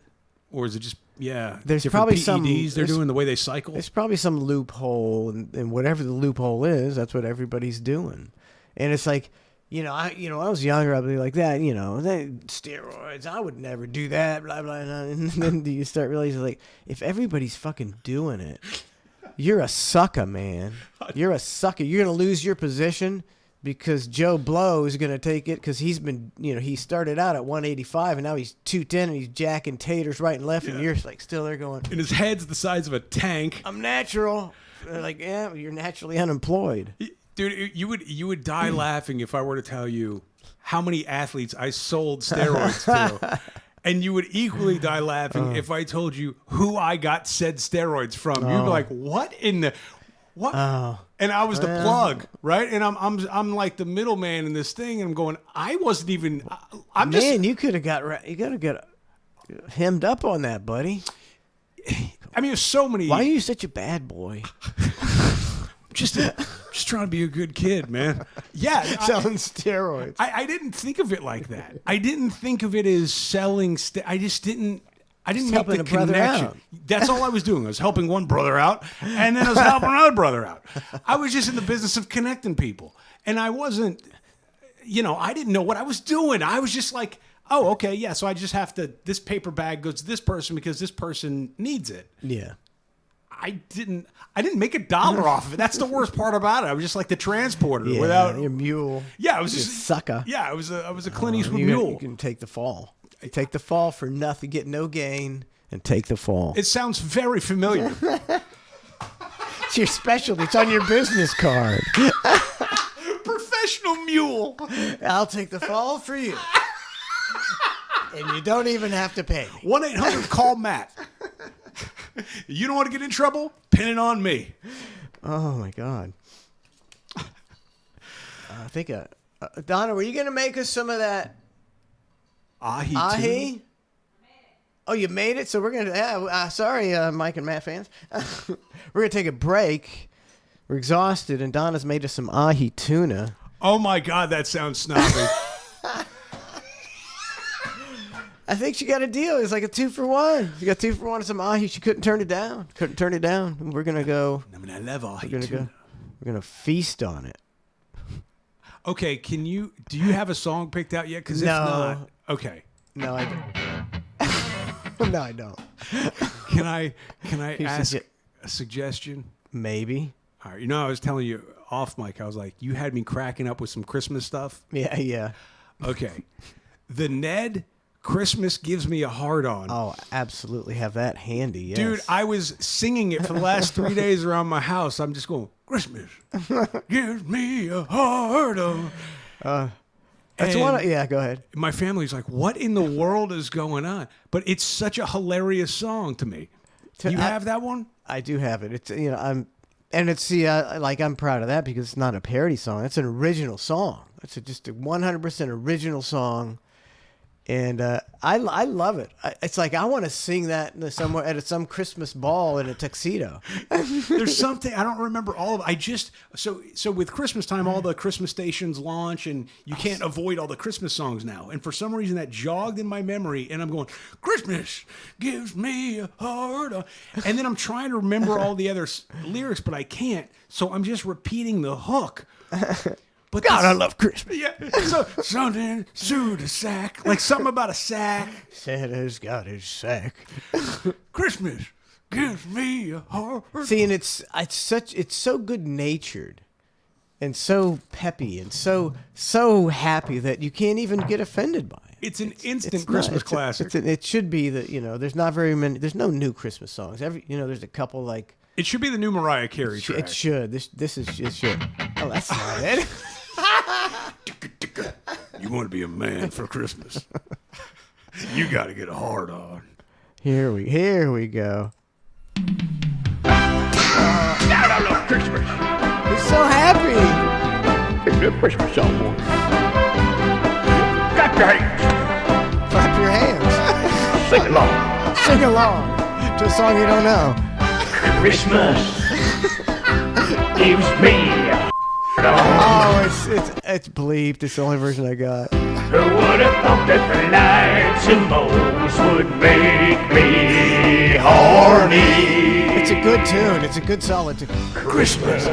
Or is it just There's different probably PEDs some- they're there's- doing the way they cycle? There's probably some loophole, and whatever the loophole is, that's what everybody's doing. And it's like, when I was younger, I'd be like that, steroids, I would never do that, blah, blah, blah. And then you start realizing, like, if everybody's fucking doing it, you're a sucker, man. You're a sucker. You're going to lose your position because Joe Blow is going to take it because he's been, he started out at 185 and now he's 210 and he's jacking taters right and left, and you're like still there going, And his head's the size of a tank. I'm natural. They're like, yeah, you're naturally unemployed. Dude, you would die laughing if I were to tell you how many athletes I sold steroids to. And you would equally die laughing if I told you who I got said steroids from. You'd be like, what in the... What? And I was the plug, right? And I'm like the middleman in this thing, and I'm going, I wasn't even... I'm just... Man, you got to get hemmed up on that, buddy. I mean, there's so many... Why are you such a bad boy? Just trying to be a good kid, man. Yeah. Selling steroids. I didn't think of it like that. I didn't think of it as selling. I just didn't. I didn't make helping the a brother connection. out. That's all I was doing. I was helping one brother out, and then I was helping another brother out. I was just in the business of connecting people, and I wasn't. I didn't know what I was doing. I was just like, oh, okay, yeah. So I just have to. This paper bag goes to this person because this person needs it. Yeah. I didn't make $1 off of it. That's the worst part about it. I was just like the transporter Yeah, without your mule. Yeah, I was You just sucker. Yeah, I was a Clint Eastwood You mule. can take the fall. You take the fall for nothing, get no gain, and take the fall. It sounds very familiar. It's your specialty. It's on your business card. Professional mule. I'll take the fall for you. And you don't even have to pay me. 1-800 call Matt. You don't want to get in trouble? Pin it on me. Oh, my God. I think, Donna, were you going to make us some of that Ahi. ahi? Oh, you made it? So we're going to, sorry, Mike and Matt fans. We're going to take a break. We're exhausted, and Donna's made us some ahi tuna. Oh, my God, that sounds snobby. I think she got a deal. It's like a 2-for-1. She got 2-for-1 and some ahi. She couldn't turn it down. We're going to go. I mean, I love ahi We're tuna. going to feast on it. Okay, do you have a song picked out yet? Because if No. not, okay. No, I don't. No, I don't. Can I You ask sugge- a suggestion? Maybe. All right, I was telling you off mic, I was like, you had me cracking up with some Christmas stuff. Yeah. Okay. The Ned Christmas Gives Me a Hard On. Oh, absolutely have that handy. Yes. Dude, I was singing it for the last 3 days around my house. I'm just going, Christmas gives me a hard on. That's And one. Yeah, go ahead. my family's like, what in the world is going on? But it's such a hilarious song to me. You have that one? I do have it. It's I'm proud of that because it's not a parody song. It's an original song. It's just a 100% original song. And I love it. It's like I want to sing that somewhere at some Christmas ball in a tuxedo. There's something I don't remember all of. I just so with Christmas time, all the Christmas stations launch, and you can't avoid all the Christmas songs now. And for some reason, that jogged in my memory, and I'm going, Christmas gives me a heart. And then I'm trying to remember all the other lyrics, but I can't. So I'm just repeating the hook. But God, I love Christmas. Yeah, so something suit a sack, like something about a sack. Santa's got his sack. Christmas gives me a heart. See, and it's so good natured, and so peppy, and so happy that you can't even get offended by it. It's an instant It's Christmas not- classic. it should be that there's not very many. There's no new Christmas songs. There's a couple like. It should be the new Mariah Carey track. It should. It should. Oh, that's not it. You want to be a man for Christmas. You got to get a hard on. Here we go. I love Christmas. He's so happy. It's a good Christmas song, boy. Clap your hands. Clap your hands. Sing along. Sing along to a song you don't know. Christmas gives me a Oh, it's It's bleeped. It's the only version I got. Who would have thought that the lights and bows would make me horny? It's a good tune. It's a good solid tune. Christmas.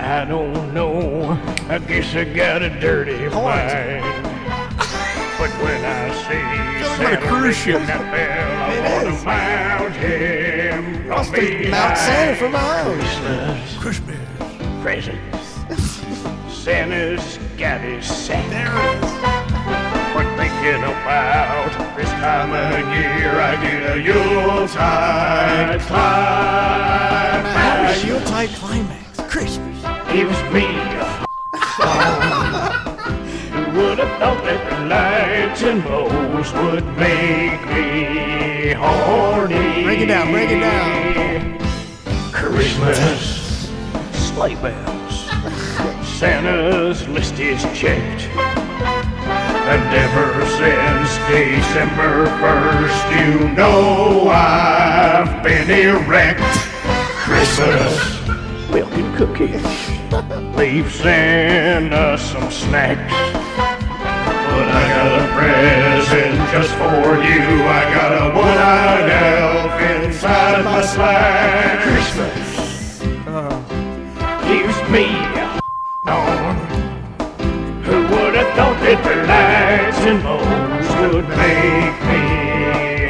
I don't know. I guess I got a dirty mind. But when I see like a Santa cruise ship. ringing that bell, I It want is. to mount him. Must from be Mount Santa from behind. Mahomes. Christmas. Presents. Santa's got his sack. There it is. We're thinking about this time of year. I get a Yuletide climax. Yuletide climax. Christmas. It was me. Who would have thought that the lights and bows would make me horny? Break it down, break it down. Christmas, sleigh bells, Santa's list is checked. And ever since December 1st, you know I've been erect. Christmas, milk and cookies, leave Santa some snacks. But I got a present just for you. I got a one-eyed elf inside my slack. Christmas, here's me on. Who would have thought that the lights and bows would make me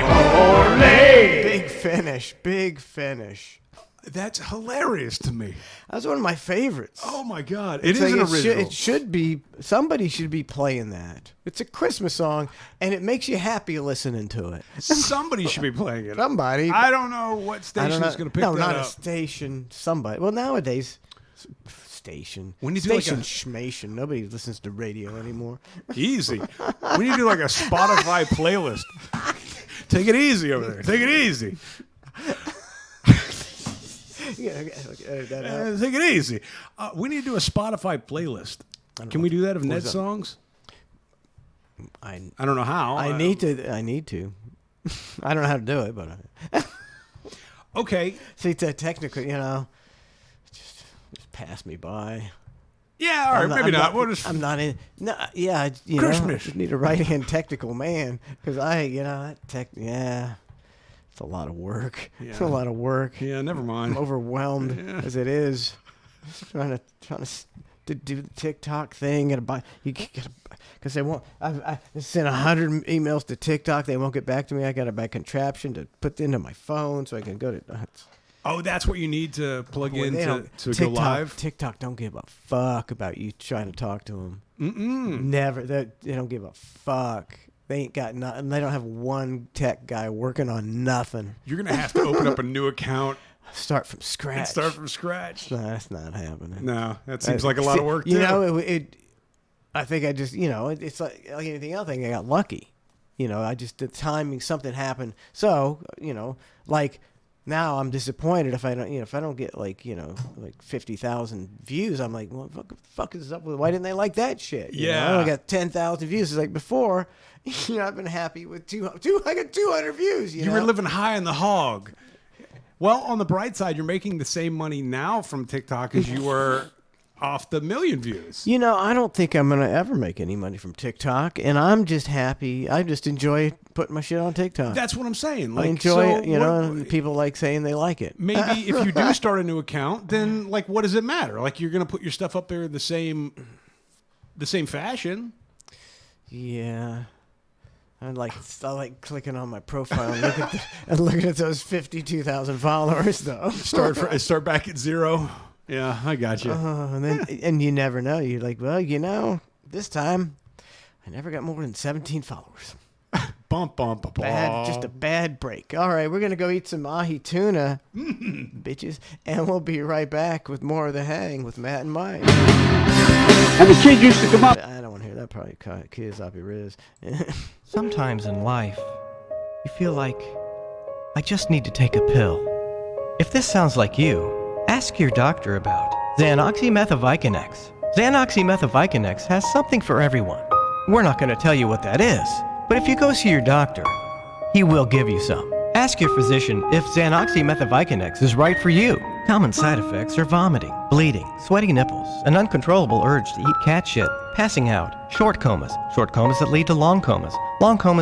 horny? Big finish. Big finish. That's hilarious to me. That's one of my favorites. Oh my God. It It's is like an original. It should be. Somebody should be playing that. It's a Christmas song, and it makes you happy listening to it. Somebody should be playing it. Somebody. I don't know what I station don't know. is going to pick no, that not up. a station. Somebody. Well, nowadays, station. When you do like station a- schmation. Nobody listens to radio anymore. Easy. When you do like a Spotify playlist, take it easy over there. Take it easy. Yeah, okay, edit that out. Take it easy. We need to do a Spotify playlist. Can we do that of Ned that? songs? I I don't know how. need to. I need to. I don't know how to do it, but Okay. see, technically, just pass me by. Yeah, all right. I'm Maybe not. I'm We'll just, I'm not in. No, yeah, I Christmas. just need a right-hand technical man because that yeah, it's a lot of work. It's a Yeah. lot of work. yeah, never mind. I'm overwhelmed as it is. Trying to do the TikTok thing and buy you gotta because they won't. I sent 100 emails to TikTok. They won't get back to me. I got to buy contraption to put into my phone so I can go to. Oh, that's what you need to plug in They to don't- go TikTok, live? TikTok don't give a fuck about you trying to talk to them. Never. They don't give a fuck. They ain't got nothing. They don't have one tech guy working on nothing. You're going to have to open up a new account Start from scratch. and start from scratch. No, that's not happening. No, that seems like a lot of work, too. You know, I think I just, it's like anything else. I think I got lucky. I just, the timing, something happened. So, like now I'm disappointed if I don't get like 50,000 views. I'm like, well, what the fuck is up with, why didn't they like that shit? Yeah. I only got 10,000 views. It's like before, I've been happy with I got 200 views. You were living high in the hog. Well, on the bright side, you're making the same money now from TikTok as you were off the million views. I don't think I'm going to ever make any money from TikTok, and I'm just happy. I just enjoy putting my shit on TikTok. That's what I'm saying. I Like, enjoy it, so and people like saying they like it. maybe if you do start a new account, then like, what does it matter? Like, you're gonna put your stuff up there in the same fashion. Yeah. I like clicking on my profile and looking at those 52,000 followers though. Start back at zero. Yeah, I got you. And then and you never know. You're like, well, this time I never got more than 17 followers. Bump, bump, bump. Just a bad break. All right, we're gonna go eat some ahi tuna, bitches, and we'll be right back with more of the hang with Matt and Mike. And the kid used to come up. I don't want to hear that. Probably kids up your Riz. Sometimes in life, you feel like, I just need to take a pill. If this sounds like you, ask your doctor about Xanoxymethylviconex. Xanoxymethylviconex has something for everyone. We're not going to tell you what that is, but if you go see your doctor, he will give you some. Ask your physician if Xanoxymethylviconex is right for you, Common side effects are vomiting, bleeding, sweaty nipples, an uncontrollable urge to eat cat shit, passing out, short comas that lead to long comas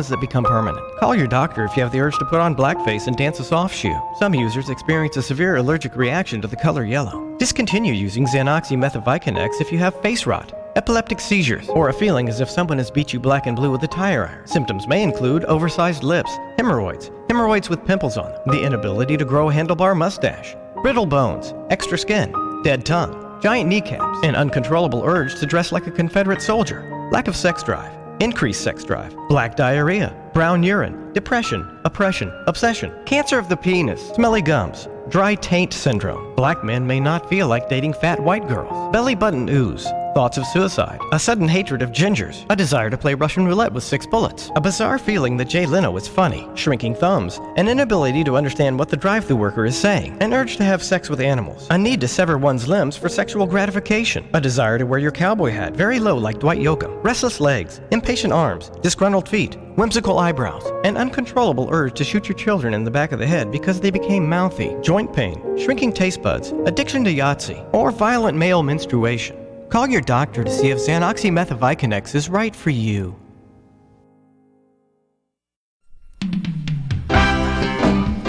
that become permanent. Call your doctor if you have the urge to put on blackface and dance a soft shoe. Some users experience a severe allergic reaction to the color yellow. Discontinue using Xanoxy Methylvicon-X if you have face rot, epileptic seizures, or a feeling as if someone has beat you black and blue with a tire iron. Symptoms may include oversized lips, hemorrhoids with pimples on them, the inability to grow a handlebar mustache, brittle bones, extra skin, dead tongue, giant kneecaps, an uncontrollable urge to dress like a Confederate soldier, lack of sex drive, increased sex drive, black diarrhea, brown urine, depression, oppression, obsession, cancer of the penis, smelly gums, dry taint syndrome. Black men may not feel like dating fat white girls, belly button ooze, thoughts of suicide, a sudden hatred of gingers, a desire to play Russian roulette with 6 bullets, a bizarre feeling that Jay Leno is funny, shrinking thumbs, an inability to understand what the drive-thru worker is saying, an urge to have sex with animals, a need to sever one's limbs for sexual gratification, a desire to wear your cowboy hat very low like Dwight Yoakam, restless legs, impatient arms, disgruntled feet, whimsical eyebrows, an uncontrollable urge to shoot your children in the back of the head because they became mouthy, joint pain, shrinking taste buds, addiction to Yahtzee, or violent male menstruation. Call your doctor to see if Xanoxy Methylvicon-X is right for you.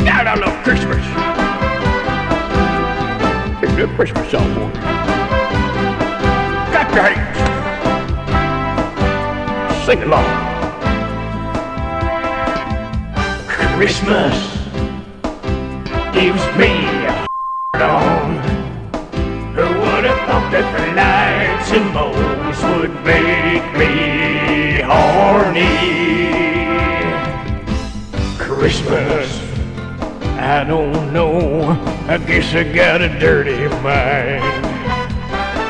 Now I love Christmas. It's a good Christmas song, boy. Clap your hands. Sing along. Christmas gives me a on. Who would have thought that the lights and bows would make me horny? Christmas, I don't know, I guess I got a dirty mind.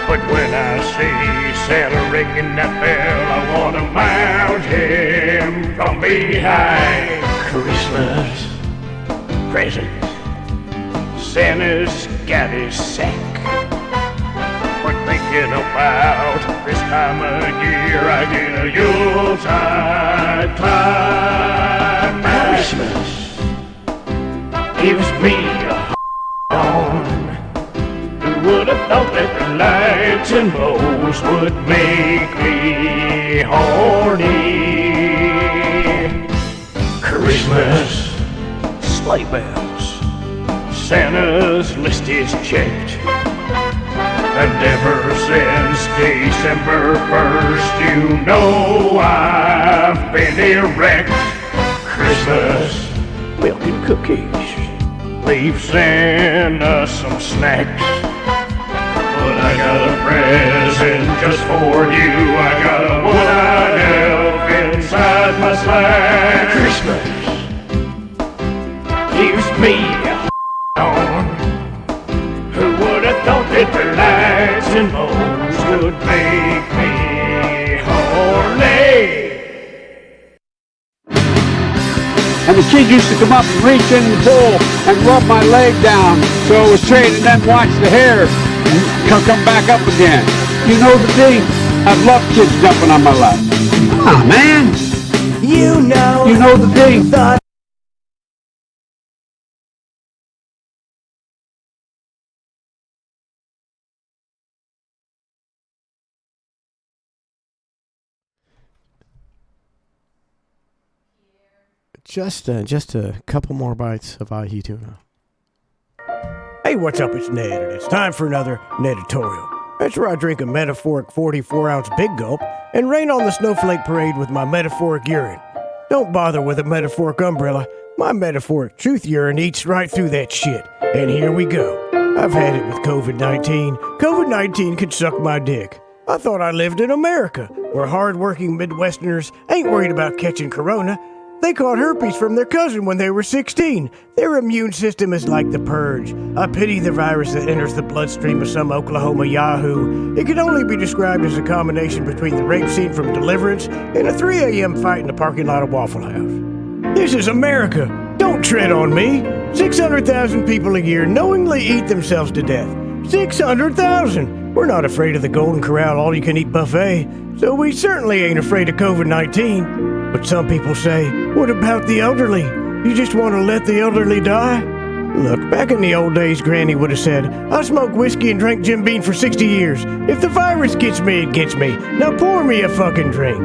But when I see Santa ringing that bell, I want to mount him from behind. Christmas presents, Santa's got his sack. But thinking about this time of year, I get a Yuletide time. Christmas gives me a on. Who would have thought that the lights and bows would make me horny? Christmas, sleigh bells, Santa's list is checked. And ever since December 1st, you know I've been erect. Christmas, milk and cookies, leave Santa some snacks. But I got a present just for you. I got a one-eyed elf inside my slack. Christmas gives me a on. Who would have thought that the lights and bows would make me horny? And the kid used to come up and reach in the pool and rub my leg down so it was straight and then watch the hair come back up again. You know the thing? I've loved kids jumping on my lap. Come on, man. You know the thing? Just a couple more bites of ahi tuna. Hey, what's up? It's Ned, and it's time for another Neditorial. That's where I drink a metaphoric 44-ounce big gulp and rain on the snowflake parade with my metaphoric urine. Don't bother with a metaphoric umbrella. My metaphoric truth urine eats right through that shit. And here we go. I've had it with COVID-19. COVID-19 can suck my dick. I thought I lived in America, where hard-working Midwesterners ain't worried about catching corona. They caught herpes from their cousin when they were 16. Their immune system is like the purge. I pity the virus that enters the bloodstream of some Oklahoma yahoo. It can only be described as a combination between the rape scene from Deliverance and a 3 a.m. fight in the parking lot of Waffle House. This is America. Don't tread on me. 600,000 people a year knowingly eat themselves to death. 600,000! We're not afraid of the Golden Corral all-you-can-eat buffet, so we certainly ain't afraid of COVID-19. But some people say, what about the elderly? You just want to let the elderly die? Look, back in the old days, Granny would have said, I smoked whiskey and drank Jim Beam for 60 years. If the virus gets me, it gets me. Now pour me a fucking drink.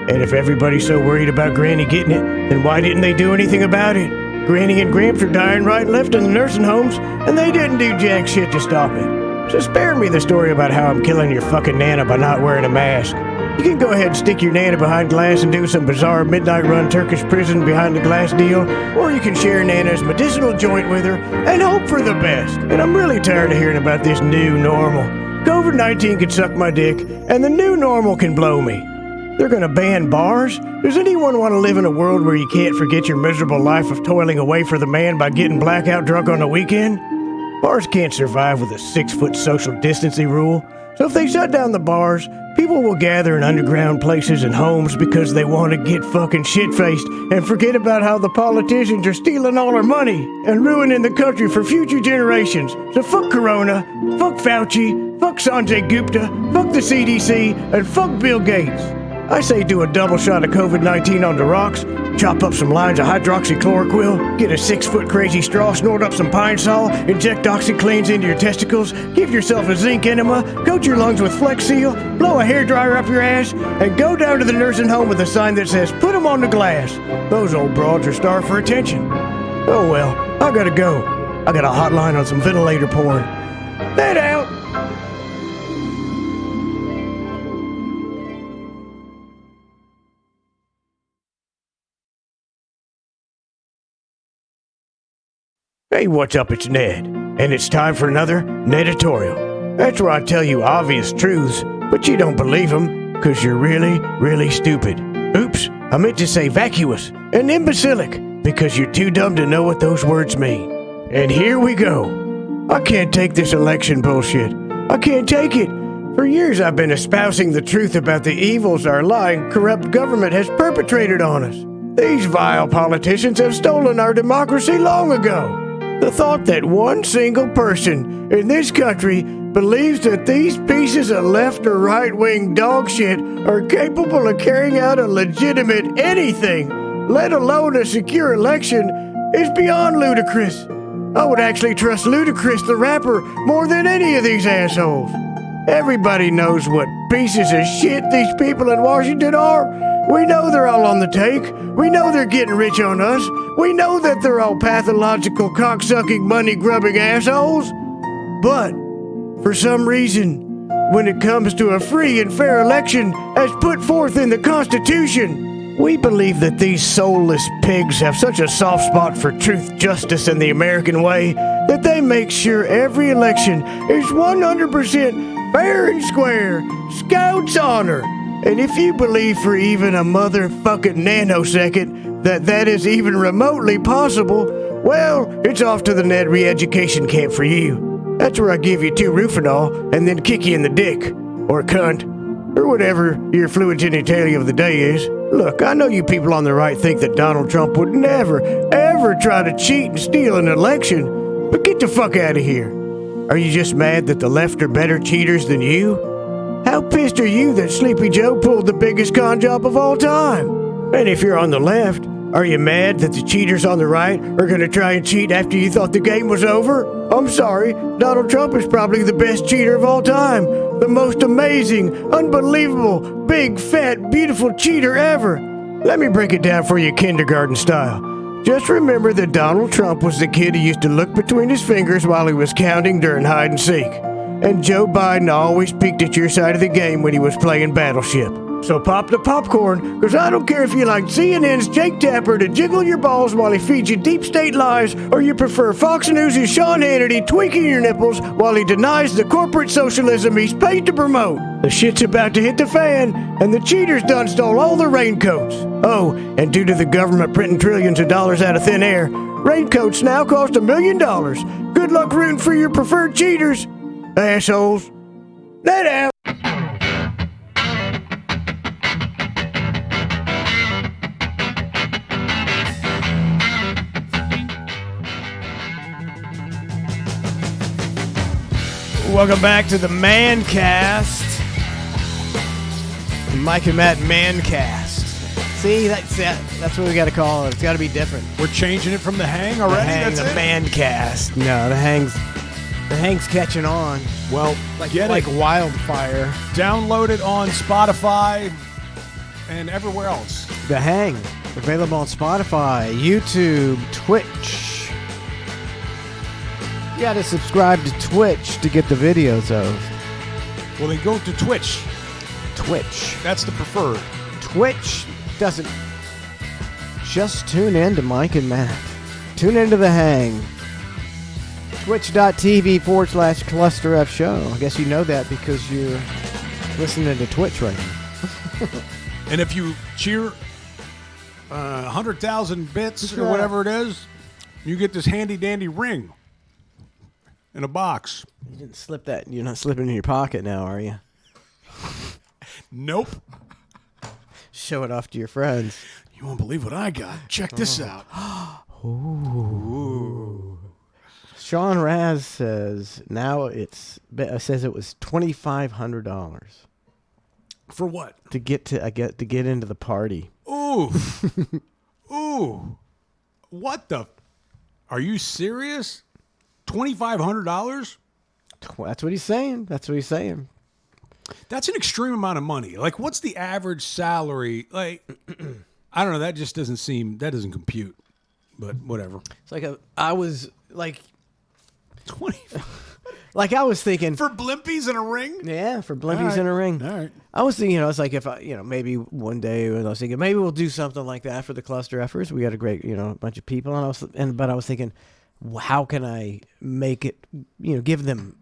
And if everybody's so worried about Granny getting it, then why didn't they do anything about it? Granny and Gramps are dying right and left in the nursing homes, and they didn't do jack shit to stop it. So spare me the story about how I'm killing your fucking Nana by not wearing a mask. You can go ahead and stick your Nana behind glass and do some bizarre midnight run Turkish prison behind the glass deal, or you can share Nana's medicinal joint with her and hope for the best. And I'm really tired of hearing about this new normal. COVID-19 can suck my dick, and the new normal can blow me. They're gonna ban bars? Does anyone want to live in a world where you can't forget your miserable life of toiling away for the man by getting blackout drunk on the weekend? Bars can't survive with a 6-foot social distancing rule. So if they shut down the bars, people will gather in underground places and homes because they want to get fucking shit-faced and forget about how the politicians are stealing all our money and ruining the country for future generations. So fuck Corona, fuck Fauci, fuck Sanjay Gupta, fuck the CDC, and fuck Bill Gates. I say do a double shot of COVID-19 on the rocks, chop up some lines of hydroxychloroquine, get a 6-foot crazy straw, snort up some pine sol, inject OxyCleans into your testicles, give yourself a zinc enema, coat your lungs with Flex Seal, blow a hairdryer up your ass, and go down to the nursing home with a sign that says, put 'em on the glass. Those old broads are starved for attention. Oh well, I gotta go. I got a hotline on some ventilator porn. That out. Hey, what's up? It's Ned, and it's time for another Neditorial. That's where I tell you obvious truths, but you don't believe them because you're really, really stupid. Oops, I meant to say vacuous and imbecilic because you're too dumb to know what those words mean. And here we go. I can't take this election bullshit. I can't take it. For years I've been espousing the truth about the evils our lying, corrupt government has perpetrated on us. These vile politicians have stolen our democracy long ago. The thought that one single person in this country believes that these pieces of left or right-wing dog shit are capable of carrying out a legitimate anything, let alone a secure election, is beyond ludicrous. I would actually trust Ludacris the rapper more than any of these assholes. Everybody knows what pieces of shit these people in Washington are. We know they're all on the take. We know they're getting rich on us. We know that they're all pathological, cocksucking, money-grubbing assholes. But, for some reason, when it comes to a free and fair election as put forth in the Constitution, we believe that these soulless pigs have such a soft spot for truth, justice, and the American way that they make sure every election is 100% fair and square, Scout's honor. And if you believe for even a motherfucking nanosecond that that is even remotely possible, well, it's off to the Ned re-education camp for you. That's where I give you 2 Rufinol and then kick you in the dick, or cunt, or whatever your fluid genitalia of the day is. Look, I know you people on the right think that Donald Trump would never, ever try to cheat and steal an election, but get the fuck out of here. Are you just mad that the left are better cheaters than you? How pissed are you that Sleepy Joe pulled the biggest con job of all time? And if you're on the left, are you mad that the cheaters on the right are going to try and cheat after you thought the game was over? I'm sorry, Donald Trump is probably the best cheater of all time. The most amazing, unbelievable, big, fat, beautiful cheater ever. Let me break it down for you kindergarten style. Just remember that Donald Trump was the kid who used to look between his fingers while he was counting during hide and seek. And Joe Biden always peeked at your side of the game when he was playing Battleship. So pop the popcorn, because I don't care if you like CNN's Jake Tapper to jiggle your balls while he feeds you deep state lies, or you prefer Fox News' Sean Hannity tweaking your nipples while he denies the corporate socialism he's paid to promote. The shit's about to hit the fan, and the cheaters done stole all the raincoats. Oh, and due to the government printing trillions of dollars out of thin air, raincoats now cost $1 million. Good luck rooting for your preferred cheaters, assholes. That out. Welcome back to the Mancast. Mike and Matt Mancast. See, that's what we got to call it. It's got to be different. We're changing it from the hang already. The Hang, That's the it? band cast. No, the Hang's catching on Well, get like it. wildfire. Download it on Spotify and everywhere else. The Hang, available on Spotify, YouTube, Twitch. You got to subscribe to Twitch to get the videos of Well, then go to Twitch. Twitch. That's the preferred. Twitch doesn't just tune in to Mike and Matt. Tune into The Hang. Twitch.tv/Cluster F Show. I guess you know that because you're listening to Twitch right now. And if you cheer 100,000 bits or whatever it is, you get this handy dandy ring in a box. You didn't slip that. You're not slipping it in your pocket now, are you? Nope. Show it off to your friends. You won't believe what I got. Check this out. Sean Raz says says it was $2,500 For what? to get into the party. Ooh. Ooh. What the? Are you serious? $2,500? That's what he's saying. That's what he's saying. That's an extreme amount of money. Like, what's the average salary? Like, I don't know. That just doesn't compute. But whatever. It's like I was like 20 I was thinking for blimpies and a ring. yeah, for All blimpies right. and a ring. All right. I was thinking, it's like if maybe one day I was thinking maybe we'll do something like that for the Cluster Effers. We got a great, bunch of people, but I was thinking, how can I make it, give them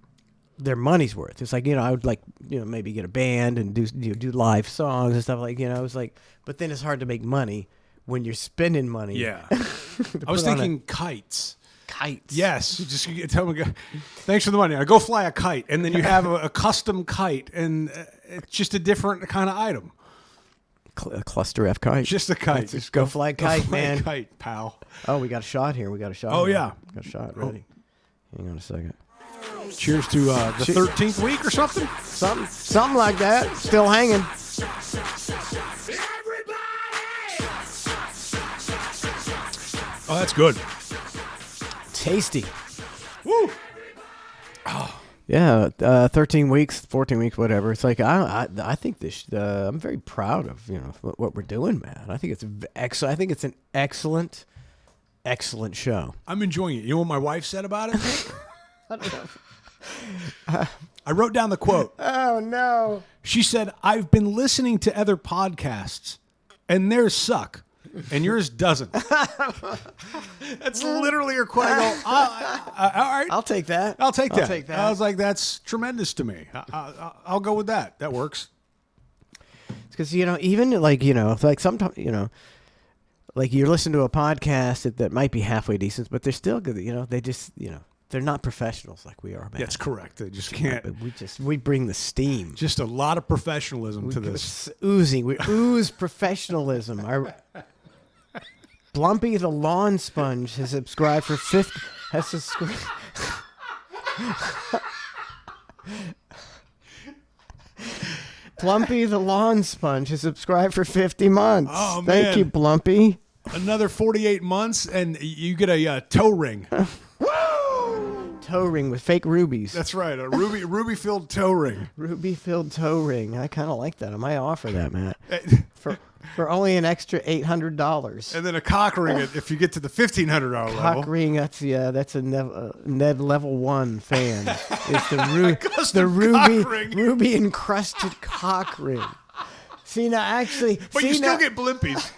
their money's worth? It's like, I would like, maybe get a band and do live songs and stuff like, it was like, but then it's hard to make money when you're spending money. Yeah. I was thinking kites. Kites. Yes. You just tell them, thanks for the money. I go fly a kite, and then you have a custom kite, and it's just a different kind of item. A Cluster F kite. Just a kite. Just go fly a kite, fly man. A kite, pal. Oh, we got a shot here. Oh, yeah. Got a shot ready. Hang on a second. Cheers to the 13th week or something. Something like that. Still hanging. Oh, that's good. Tasty. Woo. Yeah, 13 weeks, 14 weeks, whatever. It's like I think this. I'm very proud of what we're doing, man. I think it's excellent. I think it's an excellent show. I'm enjoying it. You know what my wife said about it? I wrote down the quote. Oh no! She said, "I've been listening to other podcasts, and theirs suck, and yours doesn't." That's literally her quote. I go, all right. I'll take that. I'll take that. Take that. I was like, that's tremendous to me. I'll go with that. That works. Because even it's like sometimes like you're listening to a podcast that might be halfway decent, but they're still good. They just they're not professionals like we are, man. That's correct. They just can't. But we bring the steam. Just a lot of professionalism to this. It's oozing. We ooze professionalism. Our Blumpy the Lawn Sponge has subscribed for 50. Has subscribed. Blumpy the Lawn Sponge has subscribed for 50 months. Oh, Thank man. you, Blumpy. Another 48 months, and you get a toe ring. Toe ring with fake rubies. That's right, a ruby-filled toe ring. Ruby-filled toe ring. I kind of like that. I might offer that, Matt. For only an extra $800. And then a cock ring if you get to the $1,500 level. Cock ring. That's a Ned level 1 fan. It's the cock ring. ruby encrusted cock ring. See now, actually, But you still get blimpies.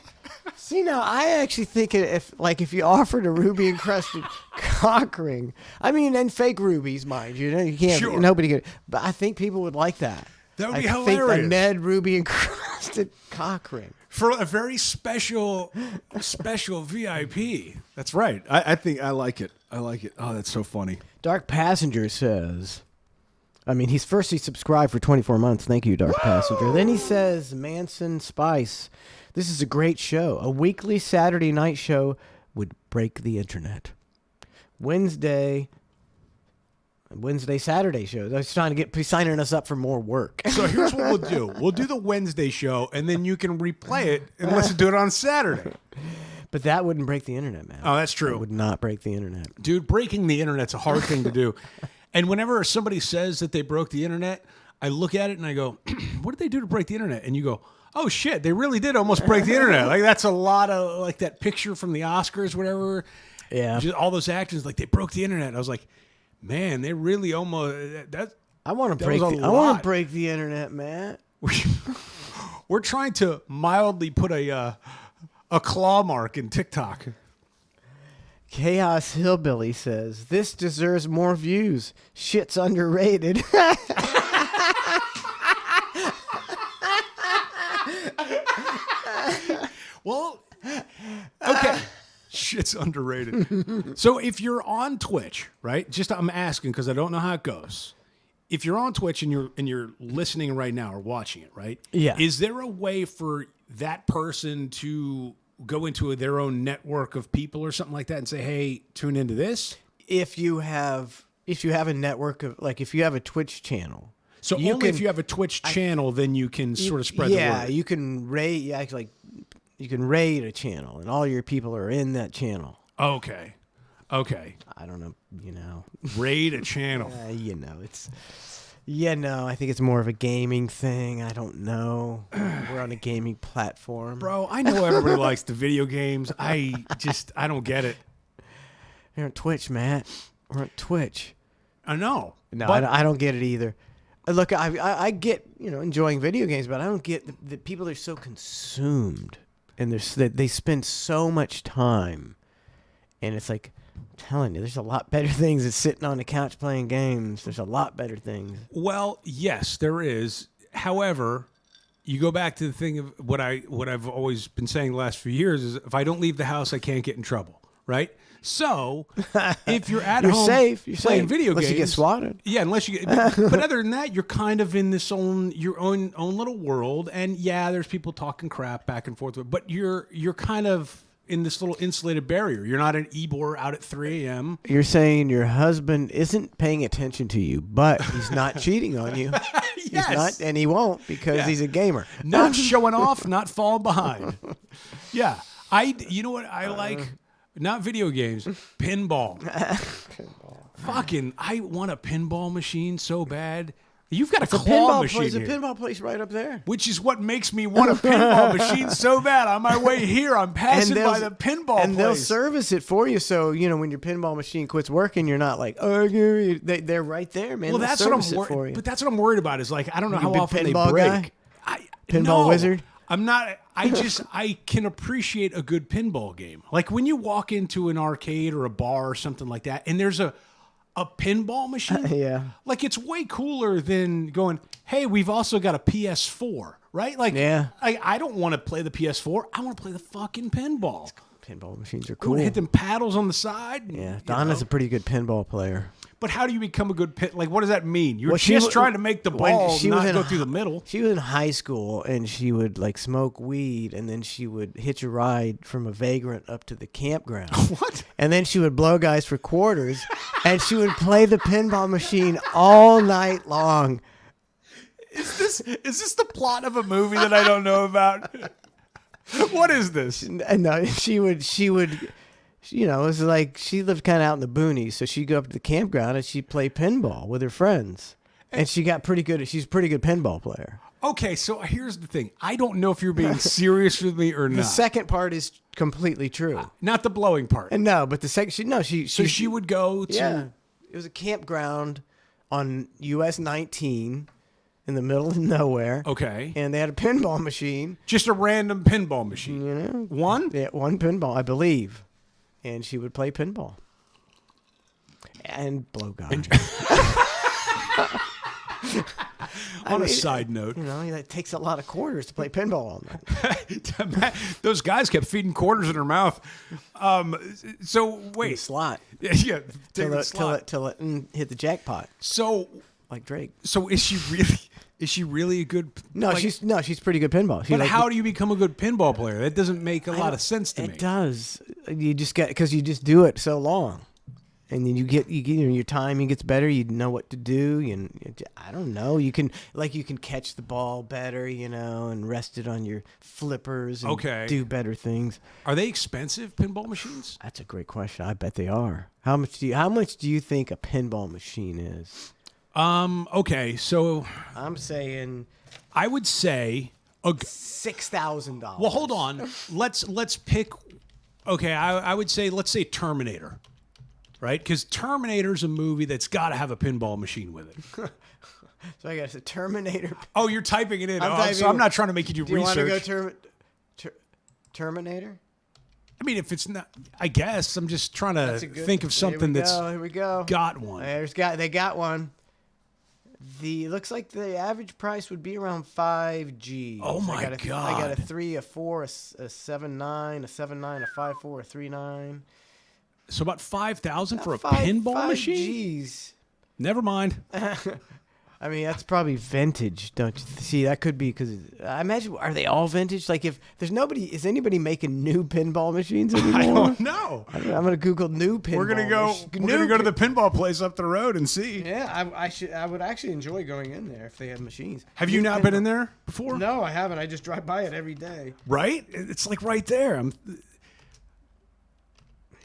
See now, I actually think if you offered a ruby encrusted cock ring, I mean, and fake rubies, mind you, you can't. Sure. Nobody could. But I think people would like that. That would be I hilarious. think a Ned ruby encrusted cock ring. For a very special VIP. That's right. I think I like it. I like it. Oh, that's so funny. Dark Passenger says, he subscribed for 24 months. Thank you, Dark Passenger. Then he says, Manson Spice, this is a great show. A weekly Saturday night show would break the internet. Wednesday, Wednesday, Saturday shows. I was trying to get signing us up for more work. So here's what we'll do. We'll do the Wednesday show, and then you can replay it and listen to it on Saturday. But that wouldn't break the internet, man. Oh, that's It true. would not break the internet. Dude, breaking the internet's a hard thing to do. And whenever somebody says that they broke the internet, I look at it and I go, what did they do to break the internet? And you go, oh shit, they really did almost break the internet. Like that's a lot of like that picture from the Oscars, whatever. Yeah. Just all those actors, like they broke the internet. I was like, man, they really almost that. I want to That was break. a I want lot. to break the internet, man. We're trying to mildly put a claw mark in TikTok. Chaos Hillbilly says this deserves more views. Shit's underrated. Well, okay. Shit's underrated. So if you're on Twitch, right? Just I'm asking because I don't know how it goes. If you're on Twitch and you're listening right now or watching it, right? Yeah. Is there a way for that person to go into their own network of people or something like that and say, "Hey, tune into this"? if you have a network of, like, if you have a Twitch channel. So you only can- if you have a Twitch channel, then you can sort of spread the Yeah, word. you can raid. Yeah, like you can raid a channel, and all your people are in that channel. Okay. I don't know, Raid a channel. it's. Yeah, no, I think it's more of a gaming thing. I don't know. We're on a gaming platform. Bro, I know everybody likes the video games. I don't get it. We're on Twitch, Matt. We're on Twitch. I know. No, but I don't get it either. Look, I get, enjoying video games, but I don't get the people are so consumed, and they spend so much time, and it's like, I'm telling you, there's a lot better things than sitting on the couch playing games. There's a lot better things. Well, yes, there is. However, you go back to the thing of what I've always been saying the last few years is if I don't leave the house, I can't get in trouble, right? So if you're at You're home safe. You're playing safe. video Unless games, you get swatted. Yeah, unless you get. But other than that, you're kind of in this your own little world, and yeah, there's people talking crap back and forth. But you're kind of in this little insulated barrier. You're not an Ebor out at 3 a.m. You're saying your husband isn't paying attention to you, but he's not cheating on you. Yes. He's not, and he won't because he's a gamer. Not showing off, not falling behind. Yeah. You know what I like? Not video games, pinball. Fucking, I want a pinball machine so bad. You've got a claw machine There's a here, pinball place right up there. which is what makes me want a pinball machine so bad. On my way here, I'm passing by the pinball and place. they'll service it for you. So when your pinball machine quits working, you're not like, oh, they're right there, man. well, They'll that's what I'm service it for worried. you. But that's what I'm worried about. Is like I don't know how big often they pinball break. guy? Pinball wizard? I'm not. I can appreciate a good pinball game. Like when you walk into an arcade or a bar or something like that, and there's a pinball machine. Yeah. Like it's way cooler than going, hey, we've also got a PS4, right? Like, Yeah. I don't want to play the PS4. I want to play the fucking pinball. Pinball machines are Cool. cool. Hit them paddles on the side. Yeah, Donna's a pretty good pinball player. But how do you become a good pin? Like, what does that mean? You're Well, she just wa- trying to make the when ball she not was in go hi- through the middle. She was in high school, and she would like smoke weed, and then she would hitch a ride from a vagrant up to the campground. What? And then she would blow guys for quarters, and she would play the pinball machine all night long. Is this the plot of a movie that I don't know about? What is this? No, she would. It was like she lived kind of out in the boonies, so she'd go up to the campground and she'd play pinball with her friends, and she got pretty good. She's a pretty good pinball player. Okay, so here's the thing. I don't know if you're being serious with me or The not. second part is completely true. Not the blowing part. And no, but the second, So she would go to. Yeah, it was a campground on US 19 in the middle of nowhere. Okay. And they had a pinball machine. Just a random pinball machine. One? They had one pinball, I believe. And she would play pinball. And blow guys. On a side note. It takes a lot of quarters to play pinball all night. Those guys kept feeding quarters in her mouth. So The wait. slot. Yeah, take Till the it, slot. hit the jackpot, So like Drake. is she really a good? No, like- she's pretty good pinball. She But like- how do you become a good pinball player? That doesn't make a lot of sense to me. It does. You just get because you just do it so long. And then you get your timing gets better. You know what to do. I don't know. You can catch the ball better, and rest it on your flippers and do better things. Are they expensive pinball machines? That's a great question. I bet they are. How much do you think a pinball machine is? Okay, so I'm saying I would say $6,000. well, hold on. Let's pick. Okay, I would say let's say Terminator, right? Because Terminator's a movie that's got to have a pinball machine with it. So I guess a Terminator. Oh, you're typing it in. typing I'm not trying to make you do Do you want research. to go Terminator? I mean, if it's not, I guess I'm just trying to think of something Here we go. got one. They got one. Looks like the average price would be around 5G. Oh my I got God. a 3, a 4, a 7.9, a 7.9, a 5.4, a 3.9. So about 5,000 for a pinball machine? Gs. Never mind. I mean, that's probably vintage, don't you see? That could be because I imagine, are they all vintage? Like, if there's is anybody making new pinball machines anymore? I don't know. I'm gonna Google new pinball. We're gonna go to the pinball place up the road and see. Yeah, I would actually enjoy going in there if they have machines. Have you not been in there before? No, I haven't. I just drive by it every day. Right? It's like right there.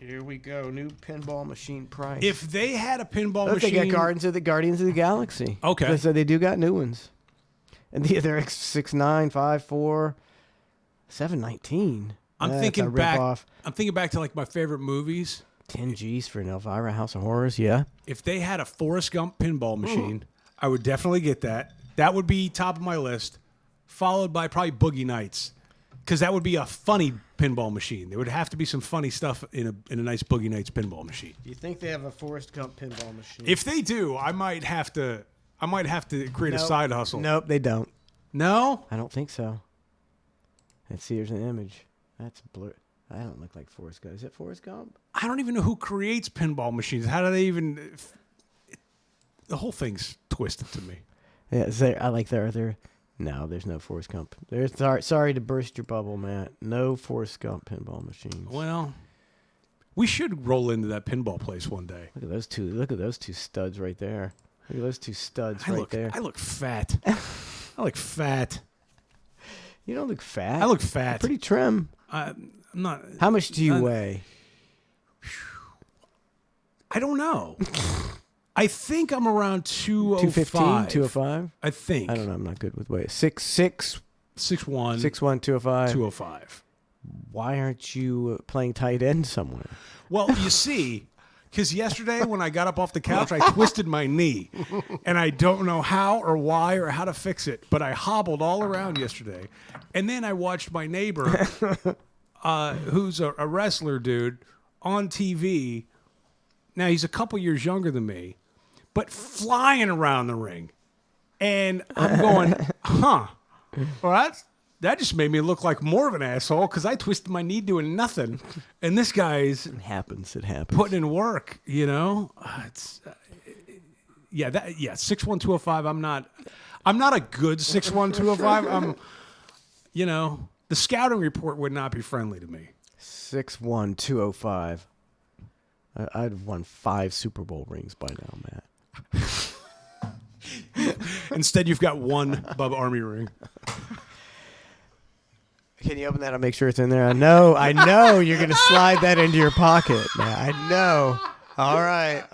Here we go. New pinball machine price. If they had a pinball Look, machine, they got Guardians of the Galaxy. Okay. So they do got new ones. And they're 6.9, 5.4, 7.19. I'm thinking back to like my favorite movies. 10 G's for an Elvira House of Horrors, yeah. If they had a Forrest Gump pinball machine, I would definitely get that. That would be top of my list, followed by probably Boogie Nights, because that would be a funny pinball machine. There would have to be some funny stuff in a nice Boogie Nights pinball machine. Do you think they have a Forrest Gump pinball machine? If they do, I might have to create a side hustle. Nope, they don't. No? I don't think so. Let's see, here's an image. That's blur. I don't look like Forrest Gump. Is it Forrest Gump? I don't even know who creates pinball machines. How do they even... The whole thing's twisted to me. Yeah, I like their. No, there's no Forrest Gump. Sorry to burst your bubble, Matt. No Forrest Gump pinball machines. Well, we should roll into that pinball place one day. Look at those two. Look at those two studs right there. Look at those two studs there. I look fat. I look fat. You don't look fat. I look fat. You're pretty trim. I'm not. How much do you weigh? I don't know. I think I'm around 205. 205? I think. I don't know. I'm not good with weight. 6'1". 6'1". 6'1", 205. 205. Why aren't you playing tight end somewhere? Well, you see, because yesterday when I got up off the couch, I twisted my knee. And I don't know how or why or how to fix it. But I hobbled all around yesterday. And then I watched my neighbor, who's a wrestler dude, on TV. Now, he's a couple years younger than me, but flying around the ring. And I'm going, huh. Well, that just made me look like more of an asshole because I twisted my knee doing nothing. And this guy's It happens. putting in work, you know? 6'1", 205. I'm not a good 6'1", 205. The scouting report would not be friendly to me. 6'1", 205. I'd have won 5 Super Bowl rings by now, Matt. Instead, you've got one Bubba Army ring. Can you open that and make sure it's in there? I know you're going to slide that into your pocket. Matt. I know. All right.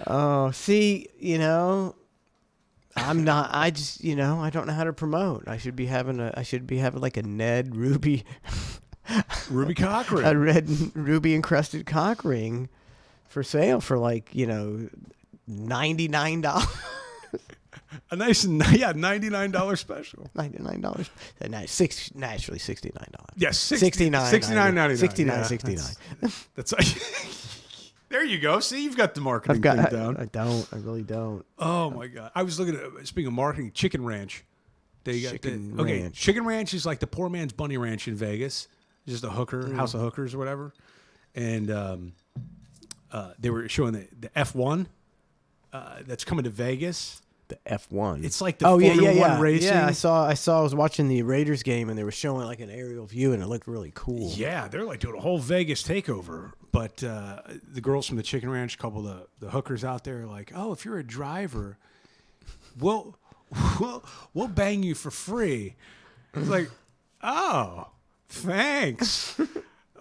Oh, see, I'm not. I just, I don't know how to promote. I should be having like a Ned Ruby, Ruby cock ring. a red ruby encrusted cock ring for sale for like $99. A nice, $99 special. $99. Naturally $69. Yes, $69. $69.99. That's like, there you go. See, you've got the marketing thing down. I don't. I really don't. Oh my God! I was looking at, speaking of marketing, Chicken Ranch. Chicken Ranch. Chicken Ranch is like the poor man's bunny ranch in Vegas. It's just a hooker, house of hookers or whatever. And they were showing the F1 that's coming to Vegas. The F1. It's like the Formula One racing. Yeah, I saw. I was watching the Raiders game, and they were showing like an aerial view, and it looked really cool. Yeah, they're like doing a whole Vegas takeover. But the girls from the Chicken Ranch, a couple of the hookers out there, are like, oh, if you're a driver, we'll bang you for free. It's like, oh, thanks.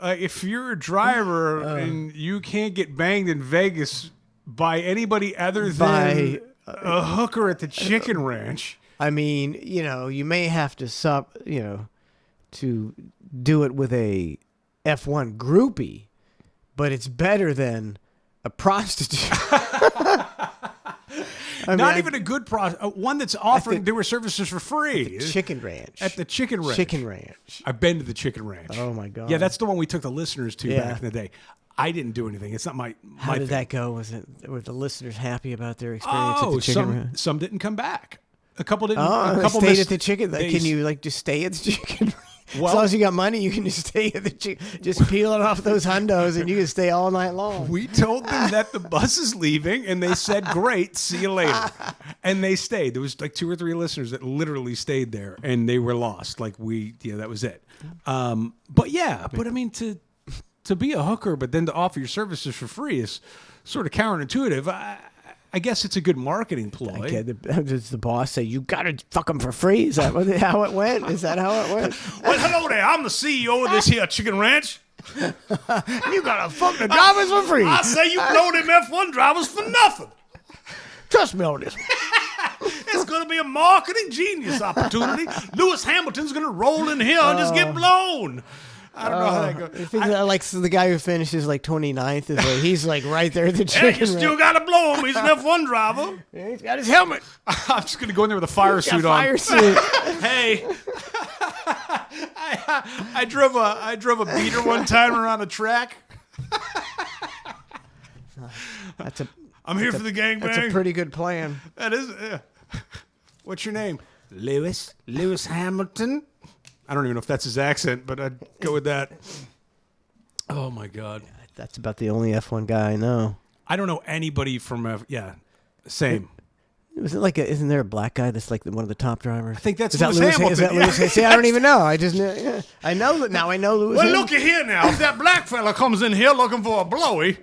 If you're a driver and you can't get banged in Vegas by anybody other than a hooker at the Chicken Ranch. I mean, you may have to to do it with a F1 groupie, but it's better than a prostitute. Not even a good one that's offering their services for free. Chicken Ranch. At the Chicken Ranch. Chicken Ranch. I've been to the Chicken Ranch. Oh my God. Yeah, that's the one we took the listeners to back in the day. I didn't do anything. It's not my How did thing. that go? Were the listeners happy about their experience at the Chicken Ranch? Some didn't come back. A couple didn't. Oh, a couple stayed missed, at the chicken. Can you just stay at the chicken? As Well- long as you got money, you can just stay at the chicken. Just peel it off those hundos, and you can stay all night long. We told them that the bus is leaving, and they said, "Great, see you later." And they stayed. There was like 2 or 3 listeners that literally stayed there, and they were lost. Like that was it. But I mean, to be a hooker, but then to offer your services for free is sort of counterintuitive. I guess it's a good marketing ploy. Okay, does the boss say you got to fuck them for free? Is that how it went? Is that how it went? Well, hello there. I'm the CEO of this here Chicken Ranch. You got to fuck the drivers for free. I say you blow them F1 drivers for nothing. Trust me on this. It's going to be a marketing genius opportunity. Lewis Hamilton's going to roll in here and just get blown. I don't know how that goes. I think that, so the guy who finishes like 29th is he's like right there at the Hey, chicken you still ranch. got to blow him. He's an F1 driver. Yeah, he's got his helmet. I'm just going to go in there with a fire suit Got fire on. suit. Hey, I drove a beater one time around a track. I'm here for the gangbang. That's a pretty good plan. That is. What's your name? Lewis Hamilton. I don't even know if that's his accent, but I'd go with that. Oh my God. That's about the only F1 guy I know. I don't know anybody from same. Was it isn't there a black guy that's like one of the top drivers? I think that's Is that Lewis Lewis? Is that Hamilton. Lewis? See, I don't even know. I just know. Yeah. I know that now. I know Lewis. Well, Hamilton. looky here now. If that black fella comes in here looking for a blowy,